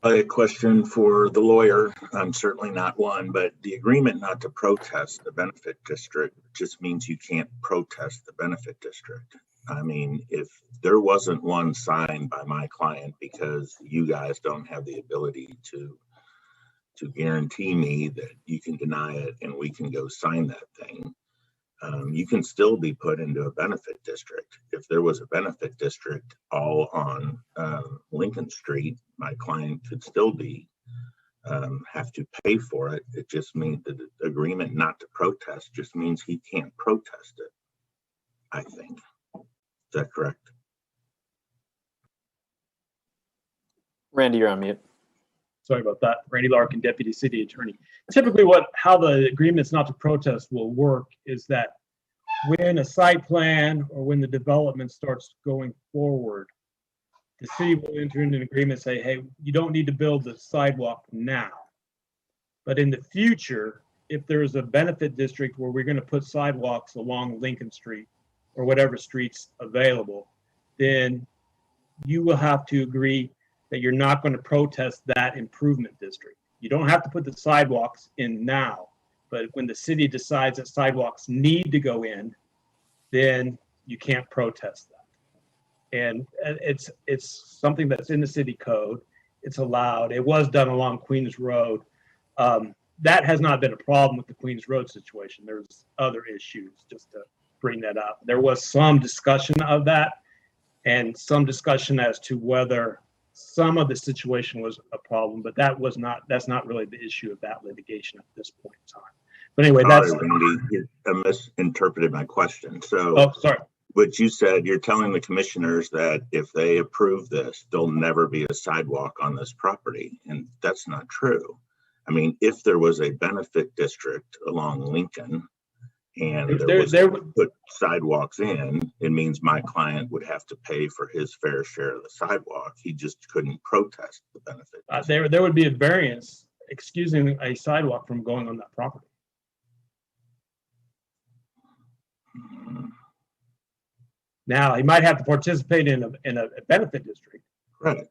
A question for the lawyer. I'm certainly not one, but the agreement not to protest the benefit district just means you can't protest the benefit district. I mean, if there wasn't one signed by my client because you guys don't have the ability to guarantee me that you can deny it and we can go sign that thing, you can still be put into a benefit district. If there was a benefit district all on Lincoln Street, my client could still be have to pay for it. It just means that the agreement not to protest just means he can't protest it, I think. Is that correct? Randy, you're on mute. Sorry about that. Randy Larkin, Deputy City Attorney. Typically how the agreements not to protest will work is that when a site plan or when the development starts going forward, the city will enter into an agreement and say, hey, you don't need to build the sidewalk now. But in the future, if there's a benefit district where we're going to put sidewalks along Lincoln Street or whatever streets available, then you will have to agree that you're not going to protest that improvement district. You don't have to put the sidewalks in now, but when the city decides that sidewalks need to go in, then you can't protest that. And it's something that's in the city code. It's allowed. It was done along Queens Road. That has not been a problem with the Queens Road situation. There's other issues, just to bring that up. There was some discussion of that and some discussion as to whether some of the situation was a problem, but that's not really the issue of that litigation at this point in time. But anyway, Sorry, Randy, you misinterpreted my question. So, oh, sorry. What you said, you're telling the commissioners that if they approve this, there'll never be a sidewalk on this property, and that's not true. I mean, if there was a benefit district along Lincoln and there was put sidewalks in, it means my client would have to pay for his fair share of the sidewalk. He just couldn't protest the benefit. There would be a variance excusing a sidewalk from going on that property. Now, he might have to participate in a benefit district. Right.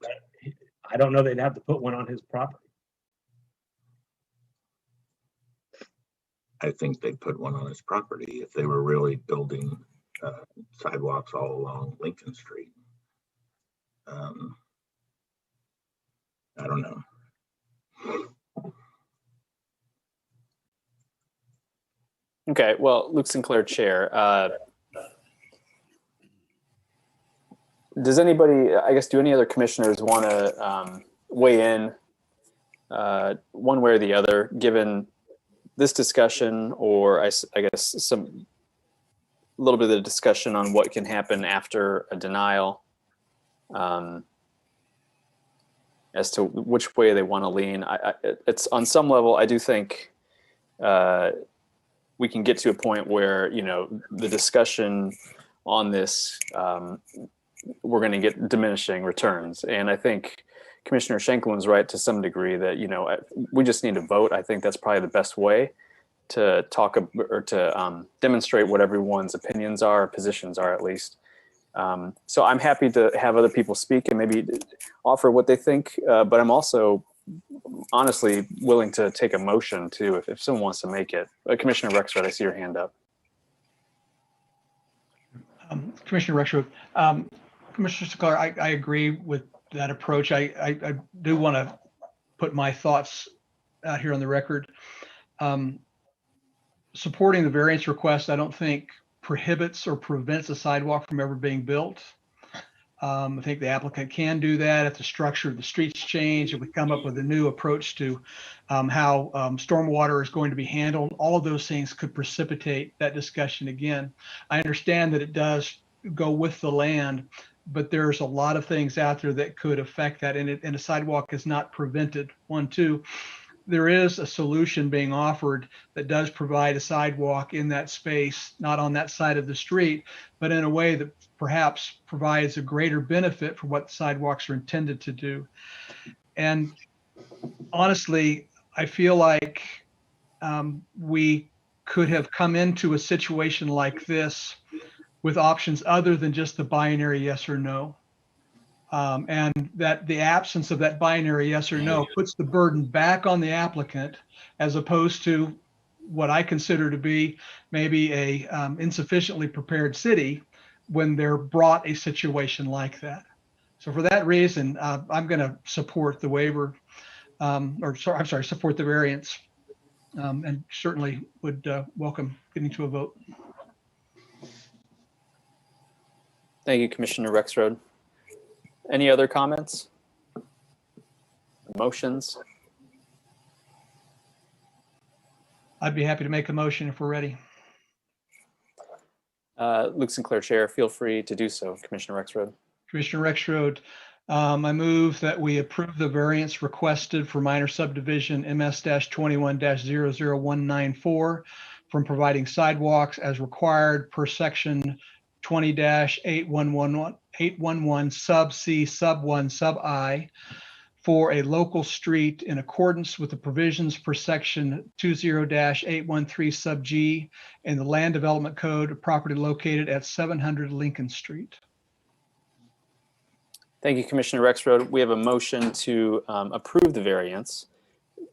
I don't know they'd have to put one on his property. I think they'd put one on his property if they were really building sidewalks all along Lincoln Street. I don't know. Okay, well, Luke Sinclair, Chair. Does anybody, I guess, do any other commissioners want to weigh in one way or the other, given this discussion, or I guess a little bit of the discussion on what can happen after a denial, as to which way they want to lean? It's on some level, I do think we can get to a point where, you know, the discussion on this, we're going to get diminishing returns. And I think Commissioner Schenklin's right to some degree that, you know, we just need to vote. I think that's probably the best way to talk or to demonstrate what everyone's opinions are, positions are at least. So I'm happy to have other people speak and maybe offer what they think, but I'm also honestly willing to take a motion too if someone wants to make it. Commissioner Rexroth, I see your hand up. Commissioner Rexroth, Commissioner Sinclair, I agree with that approach. I do want to put my thoughts out here on the record. Supporting the variance request, I don't think prohibits or prevents a sidewalk from ever being built. I think the applicant can do that if the structure of the streets change, if we come up with a new approach to how stormwater is going to be handled. All of those things could precipitate that discussion again. I understand that it does go with the land, but there's a lot of things out there that could affect that, and a sidewalk is not prevented. 1, 2. There is a solution being offered that does provide a sidewalk in that space, not on that side of the street, but in a way that perhaps provides a greater benefit for what the sidewalks are intended to do. And honestly, I feel like we could have come into a situation like this with options other than just the binary yes or no. And that the absence of that binary yes or no puts the burden back on the applicant, as opposed to what I consider to be maybe a insufficiently prepared city when they're brought a situation like that. So for that reason, I'm going to support the waiver, support the variance, and certainly would welcome getting to a vote. Thank you, Commissioner Rexroad. Any other comments? Motions? I'd be happy to make a motion if we're ready. Luke Sinclair, Chair, feel free to do so, Commissioner Rexroad. Commissioner Rexroad, I move that we approve the variance requested for minor subdivision MS-21-00194 from providing sidewalks as required per section 20-811 sub C sub 1 sub I for a local street in accordance with the provisions per section 20-813 sub G in the Land Development Code of property located at 700 Lincoln Street. Thank you, Commissioner Rexroad. We have a motion to approve the variance.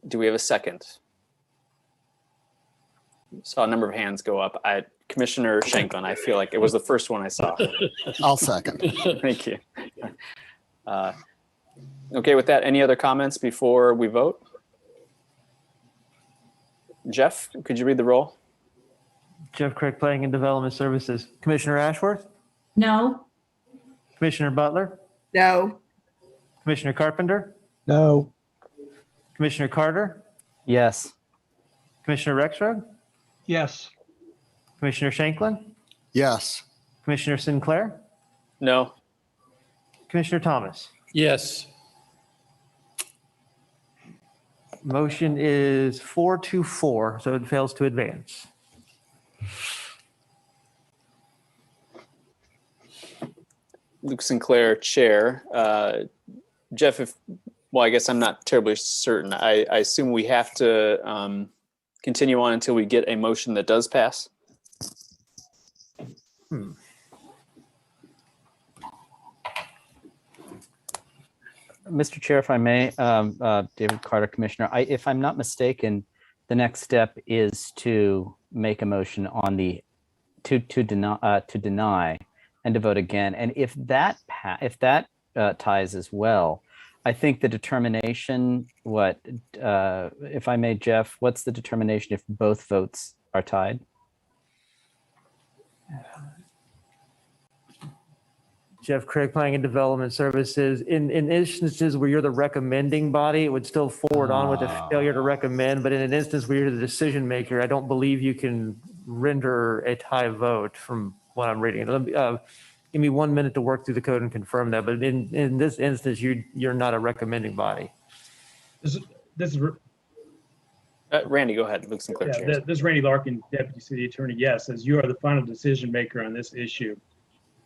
Do we have a second? Saw a number of hands go up. Commissioner Shanklin, I feel like it was the first one I saw. I'll second. Thank you. Okay, with that, any other comments before we vote? Jeff, could you read the roll? Jeff Crick, Planning and Development Services. Commissioner Ashworth? No. Commissioner Butler? No. Commissioner Carpenter? No. Commissioner Carter? Yes. Commissioner Rexroad? Yes. Commissioner Shanklin? Yes. Commissioner Sinclair? No. Commissioner Thomas? Yes. Motion is 4-4, so it fails to advance. Luke Sinclair, Chair. Jeff, I guess I'm not terribly certain. I assume we have to continue on until we get a motion that does pass? Mr. Chair, if I may, David Carter, Commissioner, if I'm not mistaken, the next step is to make a motion on to deny and to vote again. And if that ties as well, I think the determination, if I may, Jeff, what's the determination if both votes are tied? Jeff Craig, Planning and Development Services. In instances where you're the recommending body, it would still forward on with a failure to recommend. But in an instance where you're the decision maker, I don't believe you can render a tie vote from what I'm reading. Give me 1 minute to work through the code and confirm that. But in this instance, you're not a recommending body. This is Randy, go ahead. Luke Sinclair, Chair. This is Randy Larkin, Deputy City Attorney. Yes, as you are the final decision maker on this issue,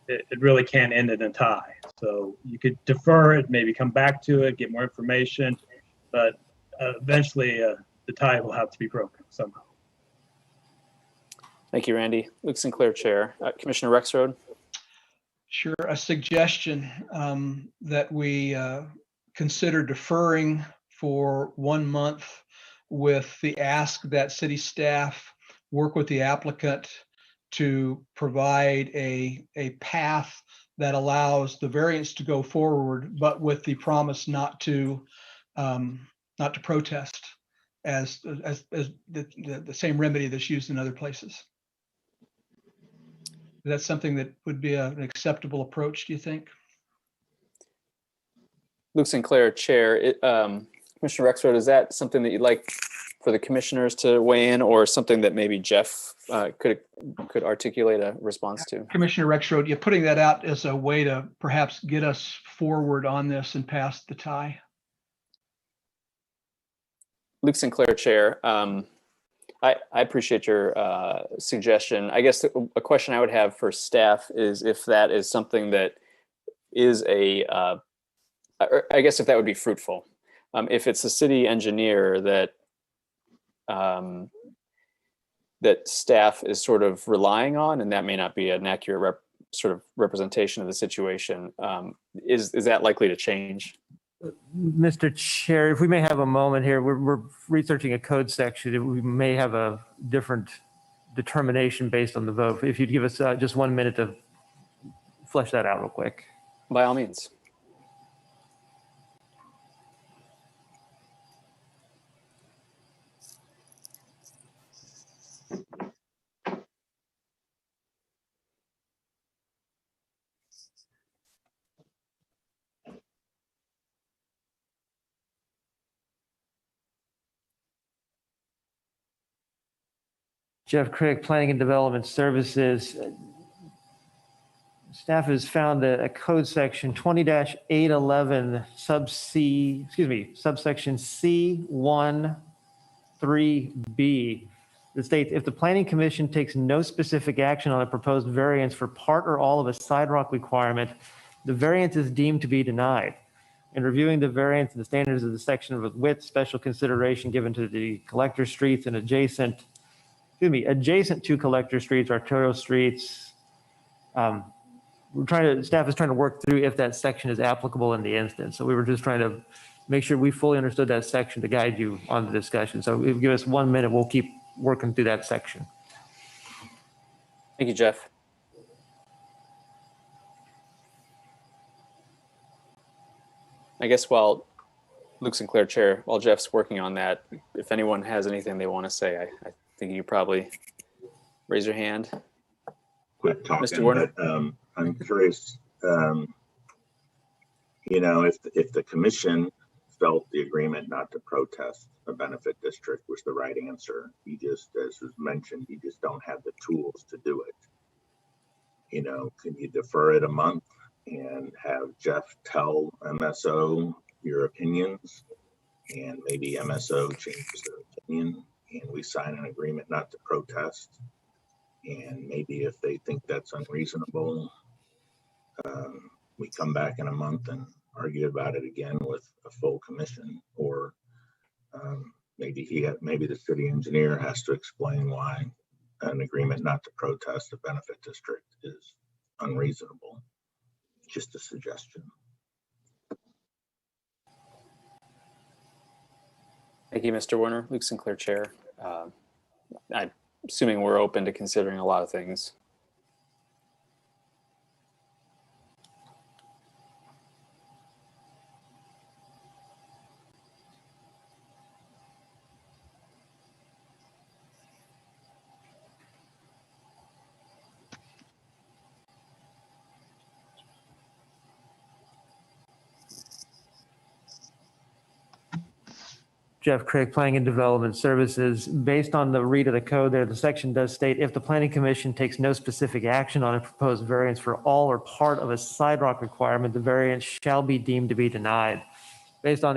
it really can't end in a tie. So you could defer it, maybe come back to it, get more information, but eventually the tie will have to be broken somehow. Thank you, Randy. Luke Sinclair, Chair. Commissioner Rexroad. Sure. A suggestion that we consider deferring for 1 month with the ask that city staff work with the applicant to provide a path that allows the variance to go forward, but with the promise not to protest as the same remedy that's used in other places. Is that something that would be an acceptable approach, do you think? Luke Sinclair, Chair. Commissioner Rexroad, is that something that you'd like for the commissioners to weigh in, or something that maybe Jeff could articulate a response to? Commissioner Rexroad, you're putting that out as a way to perhaps get us forward on this and past the tie. Luke Sinclair, Chair. I appreciate your suggestion. I guess a question I would have for staff is if that is something that is I guess if that would be fruitful. If it's the city engineer that that staff is sort of relying on, and that may not be an accurate sort of representation of the situation, is that likely to change? Mr. Chair, if we may have a moment here, we're researching a code section. We may have a different determination based on the vote. If you'd give us just 1 minute to flesh that out real quick. By all means. Jeff Craig, Planning and Development Services. Staff has found a code section 20-811 subsection C1 3B that states if the Planning Commission takes no specific action on a proposed variance for part or all of a sidewalk requirement, the variance is deemed to be denied. In reviewing the variance and the standards of the section with width, special consideration given to the collector streets and adjacent to collector streets, arterial streets. Staff is trying to work through if that section is applicable in the instance. So we were just trying to make sure we fully understood that section to guide you on the discussion. So if you give us 1 minute, we'll keep working through that section. Thank you, Jeff. I guess while Luke Sinclair, Chair, while Jeff's working on that, if anyone has anything they want to say, I think you probably raise your hand. Quit talking, Mr. Warner. but I'm curious, if the commission felt the agreement not to protest a benefit district was the right answer. You just, as was mentioned, you just don't have the tools to do it. Can you defer it a month and have Jeff tell MSO your opinions, and maybe MSO changes their opinion and we sign an agreement not to protest? And maybe if they think that's unreasonable, we come back in a month and argue about it again with a full commission, or maybe the city engineer has to explain why an agreement not to protest a benefit district is unreasonable. Just a suggestion. Thank you, Mr. Warner. Luke Sinclair, Chair. I'm assuming we're open to considering a lot of things. Jeff Craig, Planning and Development Services. Based on the read of the code there, the section does state if the Planning Commission takes no specific action on a proposed variance for all or part of a sidewalk requirement, the variance shall be deemed to be denied. Based on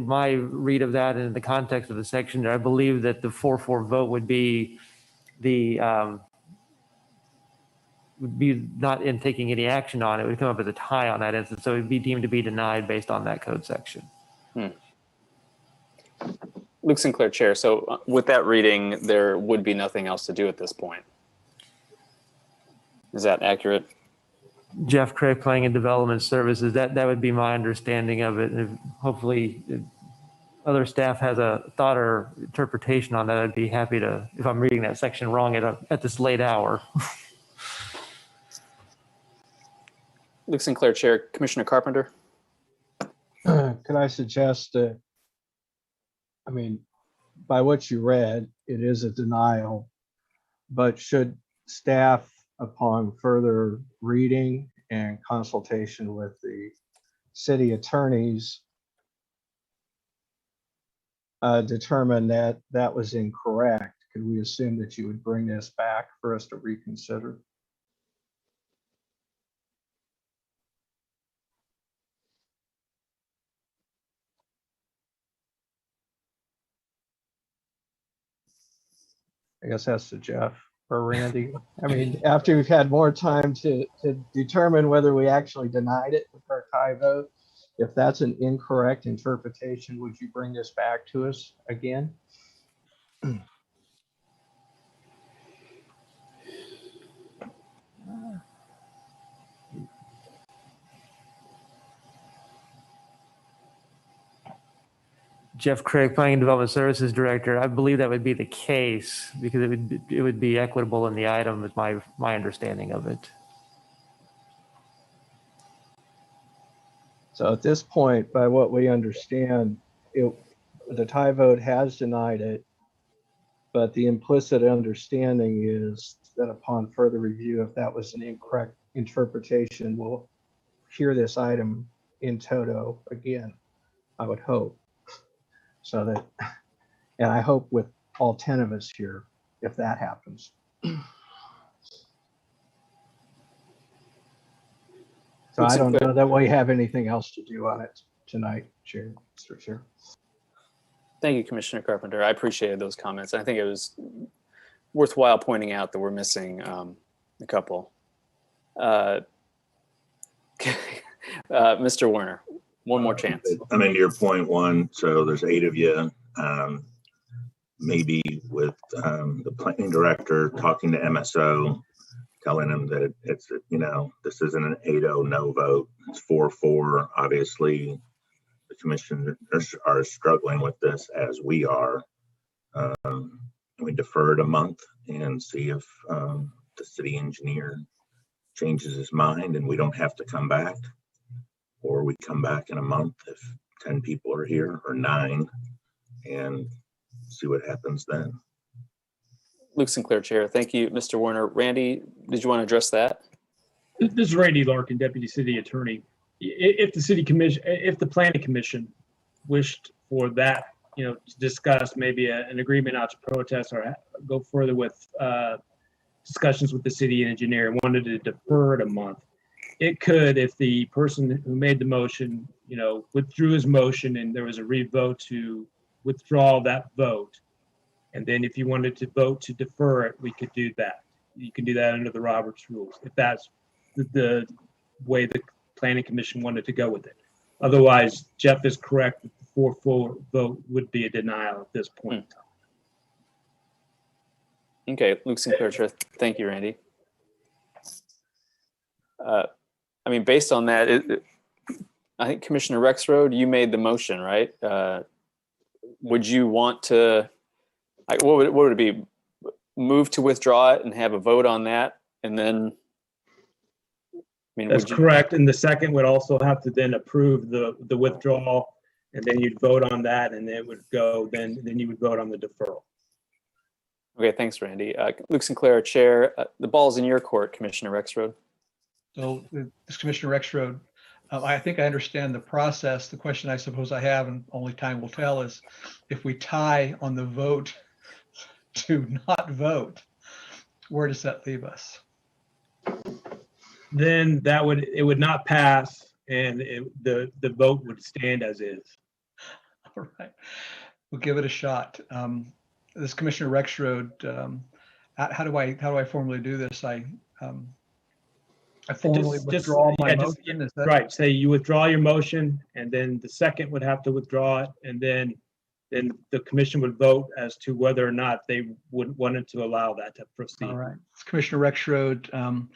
my read of that and in the context of the section, I believe that the 4-4 vote would be not in taking any action on it. It would come up as a tie on that instance. So it would be deemed to be denied based on that code section. Luke Sinclair, Chair. So with that reading, there would be nothing else to do at this point. Is that accurate? Jeff Craig, Planning and Development Services. That would be my understanding of it. If hopefully other staff has a thought or interpretation on that, I'd be happy to, if I'm reading that section wrong at this late hour. Luke Sinclair, Chair. Commissioner Carpenter. Could I suggest that, by what you read, it is a denial, but should staff, upon further reading and consultation with the city attorneys, determine that that was incorrect, could we assume that you would bring this back for us to reconsider? I guess that's to Jeff or Randy. I mean, after we've had more time to determine whether we actually denied it with our tie vote, if that's an incorrect interpretation, would you bring this back to us again? Jeff Craig, Planning and Development Services Director. I believe that would be the case because it would be equitable in the item, is my understanding of it. So at this point, by what we understand, the tie vote has denied it, but the implicit understanding is that upon further review, if that was an incorrect interpretation, we'll hear this item in toto again, I would hope. So that, and I hope with all 10 of us here, if that happens. So I don't know that we have anything else to do on it tonight, Chair, Mr. Chair. Thank you, Commissioner Carpenter. I appreciated those comments. I think it was worthwhile pointing out that we're missing a couple. Mr. Werner, one more chance. I mean, to your point, one, so there's 8 of you. Maybe with the planning director talking to MSO, telling them that it's, you know, this isn't an 8-0 no vote. It's 4-4. Obviously, the commissioners are struggling with this as we are. We defer it a month and see if the city engineer changes his mind and we don't have to come back, or we come back in a month if 10 people are here, or 9, and see what happens then. Luke Sinclair, Chair. Thank you, Mr. Werner. Randy, did you want to address that? This is Randy Larkin, Deputy City Attorney. If the City Commission, if the Planning Commission wished for that, you know, to discuss maybe an agreement not to protest or go further with discussions with the city engineer and wanted to defer it a month, it could, if the person who made the motion, you know, withdrew his motion and there was a revote to withdraw that vote. And then if you wanted to vote to defer it, we could do that. You can do that under the Roberts rules, if that's the way the Planning Commission wanted to go with it. Otherwise, Jeff is correct that the 4-4 vote would be a denial at this point. Okay, Luke Sinclair, Chair. Thank you, Randy. I mean, based on that, I think Commissioner Rexroad, you made the motion, right? Would you want to, what would it be? Move to withdraw it and have a vote on that, and then, I mean, that's correct. And the second would also have to then approve the withdrawal, and then you'd vote on that, and it would go, then you would vote on the deferral. Okay, thanks, Randy. Luke Sinclair, Chair. The ball's in your court, Commissioner Rexroad. So, Commissioner Rexroad, I think I understand the process. The question I suppose I have, and only time will tell, is if we tie on the vote to not vote, where does that leave us? Then it would not pass, and the vote would stand as is. All right, we'll give it a shot. This Commissioner Rexroad, how do I formally do this? I formally withdraw my motion. Is that right? Say you withdraw your motion, and then the second would have to withdraw it, and then the commission would vote as to whether or not they would wanted to allow that to proceed. All right, Commissioner Rexroad,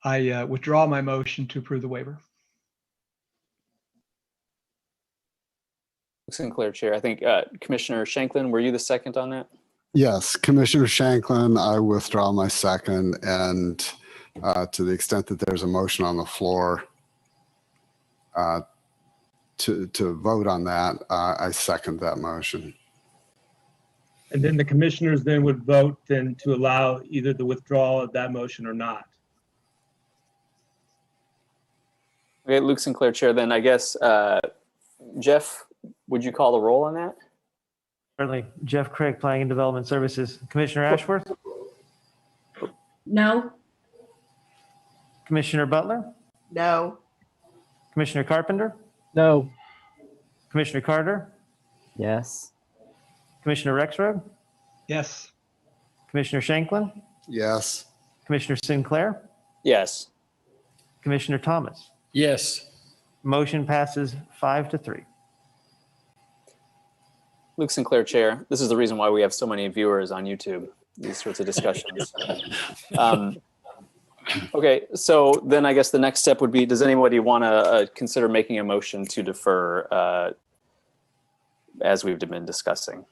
I withdraw my motion to approve the waiver. Sinclair, Chair. I think Commissioner Shanklin, were you the second on that? Yes, Commissioner Shanklin, I withdraw my second, and to the extent that there's a motion on the floor to vote on that, I second that motion. And then the commissioners then would vote then to allow either the withdrawal of that motion or not. Okay, Luke Sinclair, Chair, then I guess, Jeff, would you call the roll on that? Certainly. Jeff Craig, Planning and Development Services. Commissioner Ashworth? No. Commissioner Butler? No. Commissioner Carpenter? No. Commissioner Carter? Yes. Commissioner Rexroad? Yes. Commissioner Shanklin? Yes. Commissioner Sinclair? Yes. Commissioner Thomas? Yes. Motion passes 5-3. Luke Sinclair, Chair. This is the reason why we have so many viewers on YouTube, these sorts of discussions. Okay, so then I guess the next step would be, does anybody want to consider making a motion to defer as we've been discussing?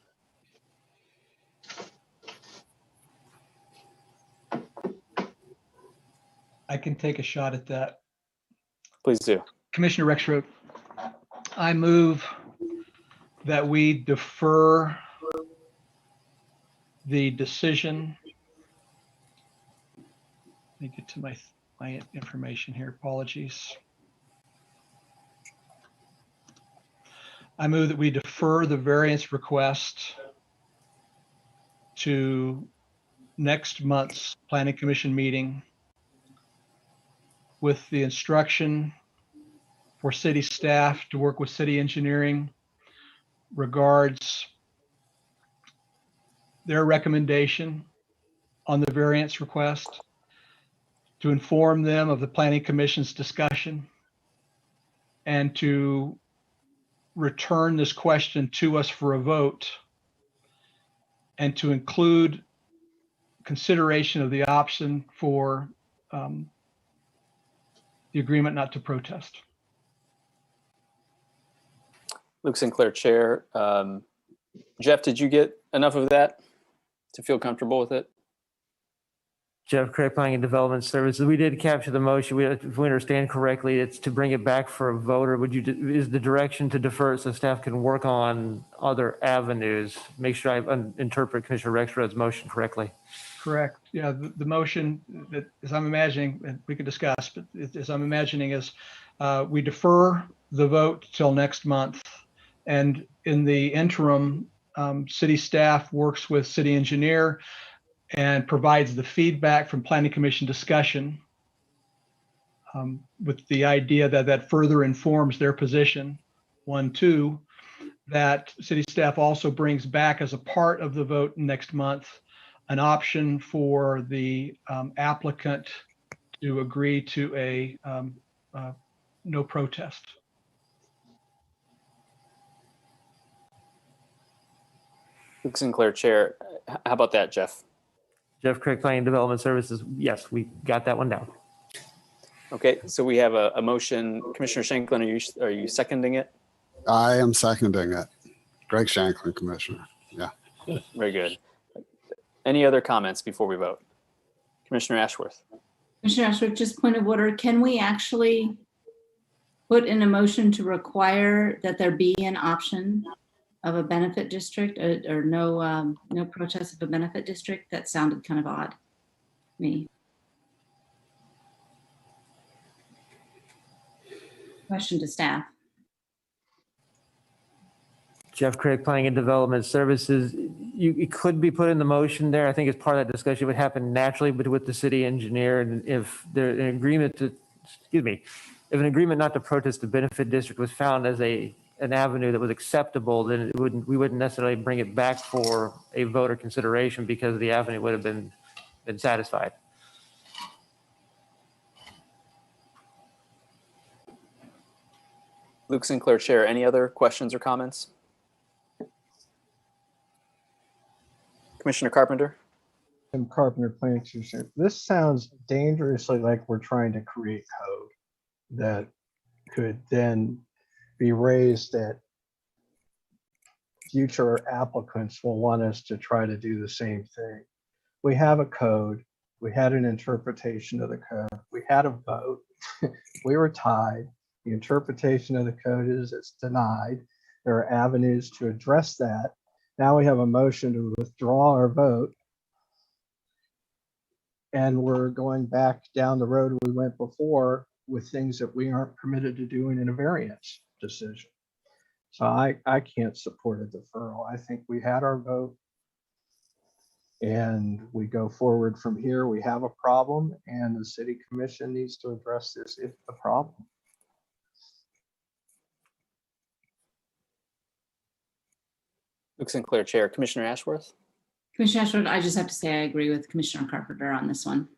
I can take a shot at that. Please do. Commissioner Rexroad, I move that we defer the decision. Let me get to my information here. Apologies. I move that we defer the variance request to next month's Planning Commission meeting with the instruction for city staff to work with city engineering regards their recommendation on the variance request, to inform them of the Planning Commission's discussion, and to return this question to us for a vote, and to include consideration of the option for the agreement not to protest. Luke Sinclair, Chair. Jeff, did you get enough of that to feel comfortable with it? Jeff Craig, Planning and Development Services. We did capture the motion. If we understand correctly, it's to bring it back for a vote, or is the direction to defer it so staff can work on other avenues? Make sure I interpret Commissioner Rexroad's motion correctly. Correct. Yeah, the motion that, as I'm imagining, and we could discuss, but as I'm imagining is we defer the vote till next month. And in the interim, city staff works with city engineer and provides the feedback from Planning Commission discussion with the idea that that further informs their position. 1, 2, that city staff also brings back as a part of the vote next month an option for the applicant to agree to a no protest. Luke Sinclair, Chair. How about that, Jeff? Jeff Craig, Planning and Development Services. Yes, we got that one down. Okay, so we have a motion. Commissioner Shanklin, are you seconding it? I am seconding it. Greg Shanklin, Commissioner. Yeah. Very good. Any other comments before we vote? Commissioner Ashworth. Commissioner Ashworth, just point of order. Can we actually put in a motion to require that there be an option of a benefit district or no protest of a benefit district? That sounded kind of odd to me. Question to staff. Jeff Craig, Planning and Development Services. It could be put in the motion there. I think it's part of that discussion. It would happen naturally, but with the city engineer, and if there's an agreement to, if an agreement not to protest the benefit district was found as an avenue that was acceptable, then we wouldn't necessarily bring it back for a vote or consideration because the avenue would have been satisfied. Luke Sinclair, Chair. Any other questions or comments? Commissioner Carpenter. Tim Carpenter, Planning Commissioner. This sounds dangerously like we're trying to create code that could then be raised that future applicants will want us to try to do the same thing. We have a code. We had an interpretation of the code. We had a vote. We were tied. The interpretation of the code is it's denied. There are avenues to address that. Now we have a motion to withdraw our vote. And we're going back down the road we went before with things that we aren't permitted to do in a variance decision. So I can't support a deferral. I think we had our vote. And we go forward from here. We have a problem and the city commission needs to address this if the problem. Luke Sinclair, Chair. Commissioner Ashworth? Commissioner Ashford, I just have to say I agree with Commissioner Carpenter on this one.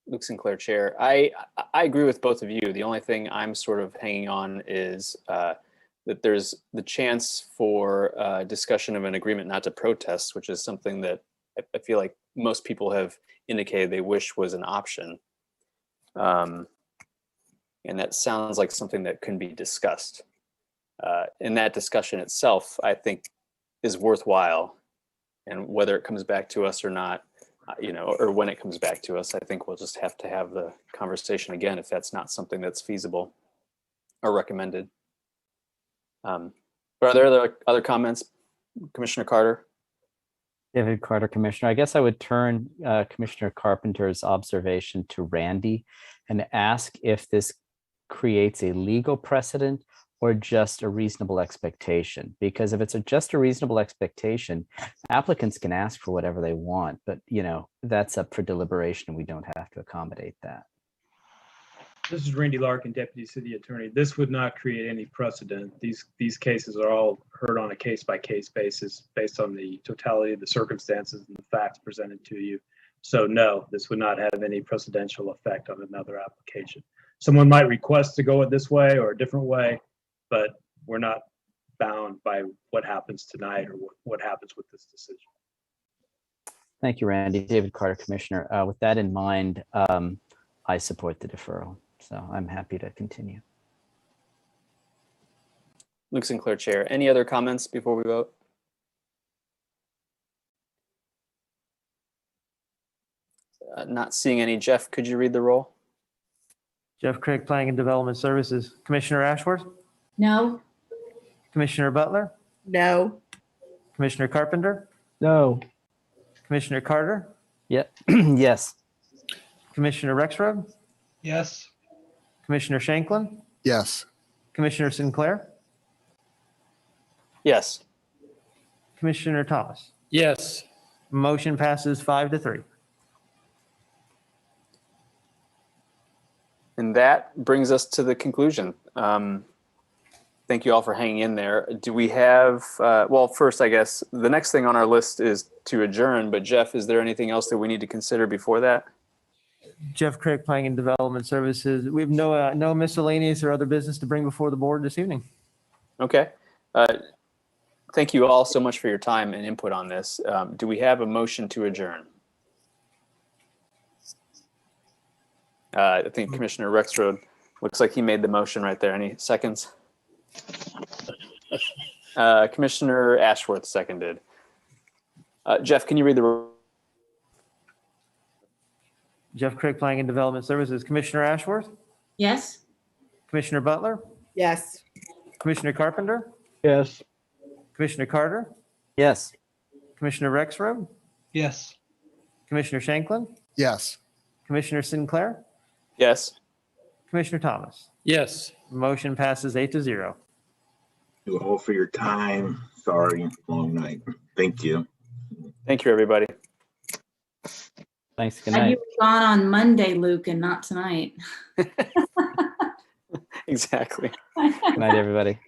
Luke Sinclair, Chair. I agree with both of you. The only thing I'm sort of hanging on is that there's the chance for discussion of an agreement not to protest, which is something that I feel like most people have indicated they wish was an option. And that sounds like something that can be discussed. And that discussion itself, I think, is worthwhile. And whether it comes back to us or not, or when it comes back to us, I think we'll just have to have the conversation again if that's not something that's feasible or recommended. But are there other comments, Commissioner Carter? David Carter, Commissioner. I guess I would turn Commissioner Carpenter's observation to Randy and ask if this creates a legal precedent or just a reasonable expectation. Because if it's just a reasonable expectation, applicants can ask for whatever they want, but that's up for deliberation. We don't have to accommodate that. This is Randy Larkin, Deputy City Attorney. This would not create any precedent. These cases are all heard on a case-by-case basis based on the totality of the circumstances and the facts presented to you. So no, this would not have any precedential effect on another application. Someone might request to go it this way or a different way, but we're not bound by what happens tonight or what happens with this decision. Thank you, Randy. David Carter, Commissioner. With that in mind, I support the deferral. So I'm happy to continue. Luke Sinclair, Chair. Any other comments before we vote? Not seeing any. Jeff, could you read the roll? Jeff Craig, Planning and Development Services. Commissioner Ashworth? No. Commissioner Butler? No. Commissioner Carpenter? No. Commissioner Carter? Yeah. Yes. Commissioner Rexroad? Yes. Commissioner Shanklin? Yes. Commissioner Sinclair? Yes. Commissioner Thomas? Yes. Motion passes 5-3. And that brings us to the conclusion. Thank you all for hanging in there. Do we have, well, first, I guess, the next thing on our list is to adjourn, but Jeff, is there anything else that we need to consider before that? Jeff Craig, Planning and Development Services. We have no miscellaneous or other business to bring before the board this evening. Okay. Thank you all so much for your time and input on this. Do we have a motion to adjourn? I think Commissioner Rexroad looks like he made the motion right there. Any seconds? Commissioner Ashworth seconded. Jeff, can you read the? Jeff Craig, Planning and Development Services. Commissioner Ashworth? Yes. Commissioner Butler? Yes. Commissioner Carpenter? Yes. Commissioner Carter? Yes. Commissioner Rexroad? Yes. Commissioner Shanklin? Yes. Commissioner Sinclair? Yes. Commissioner Thomas? Yes. Motion passes 8-0. Thank you all for your time. Sorry, long night. Thank you. Thank you, everybody. Thanks. Good Had night. you gone on Monday, Luke, and not tonight. Exactly. Good night, everybody.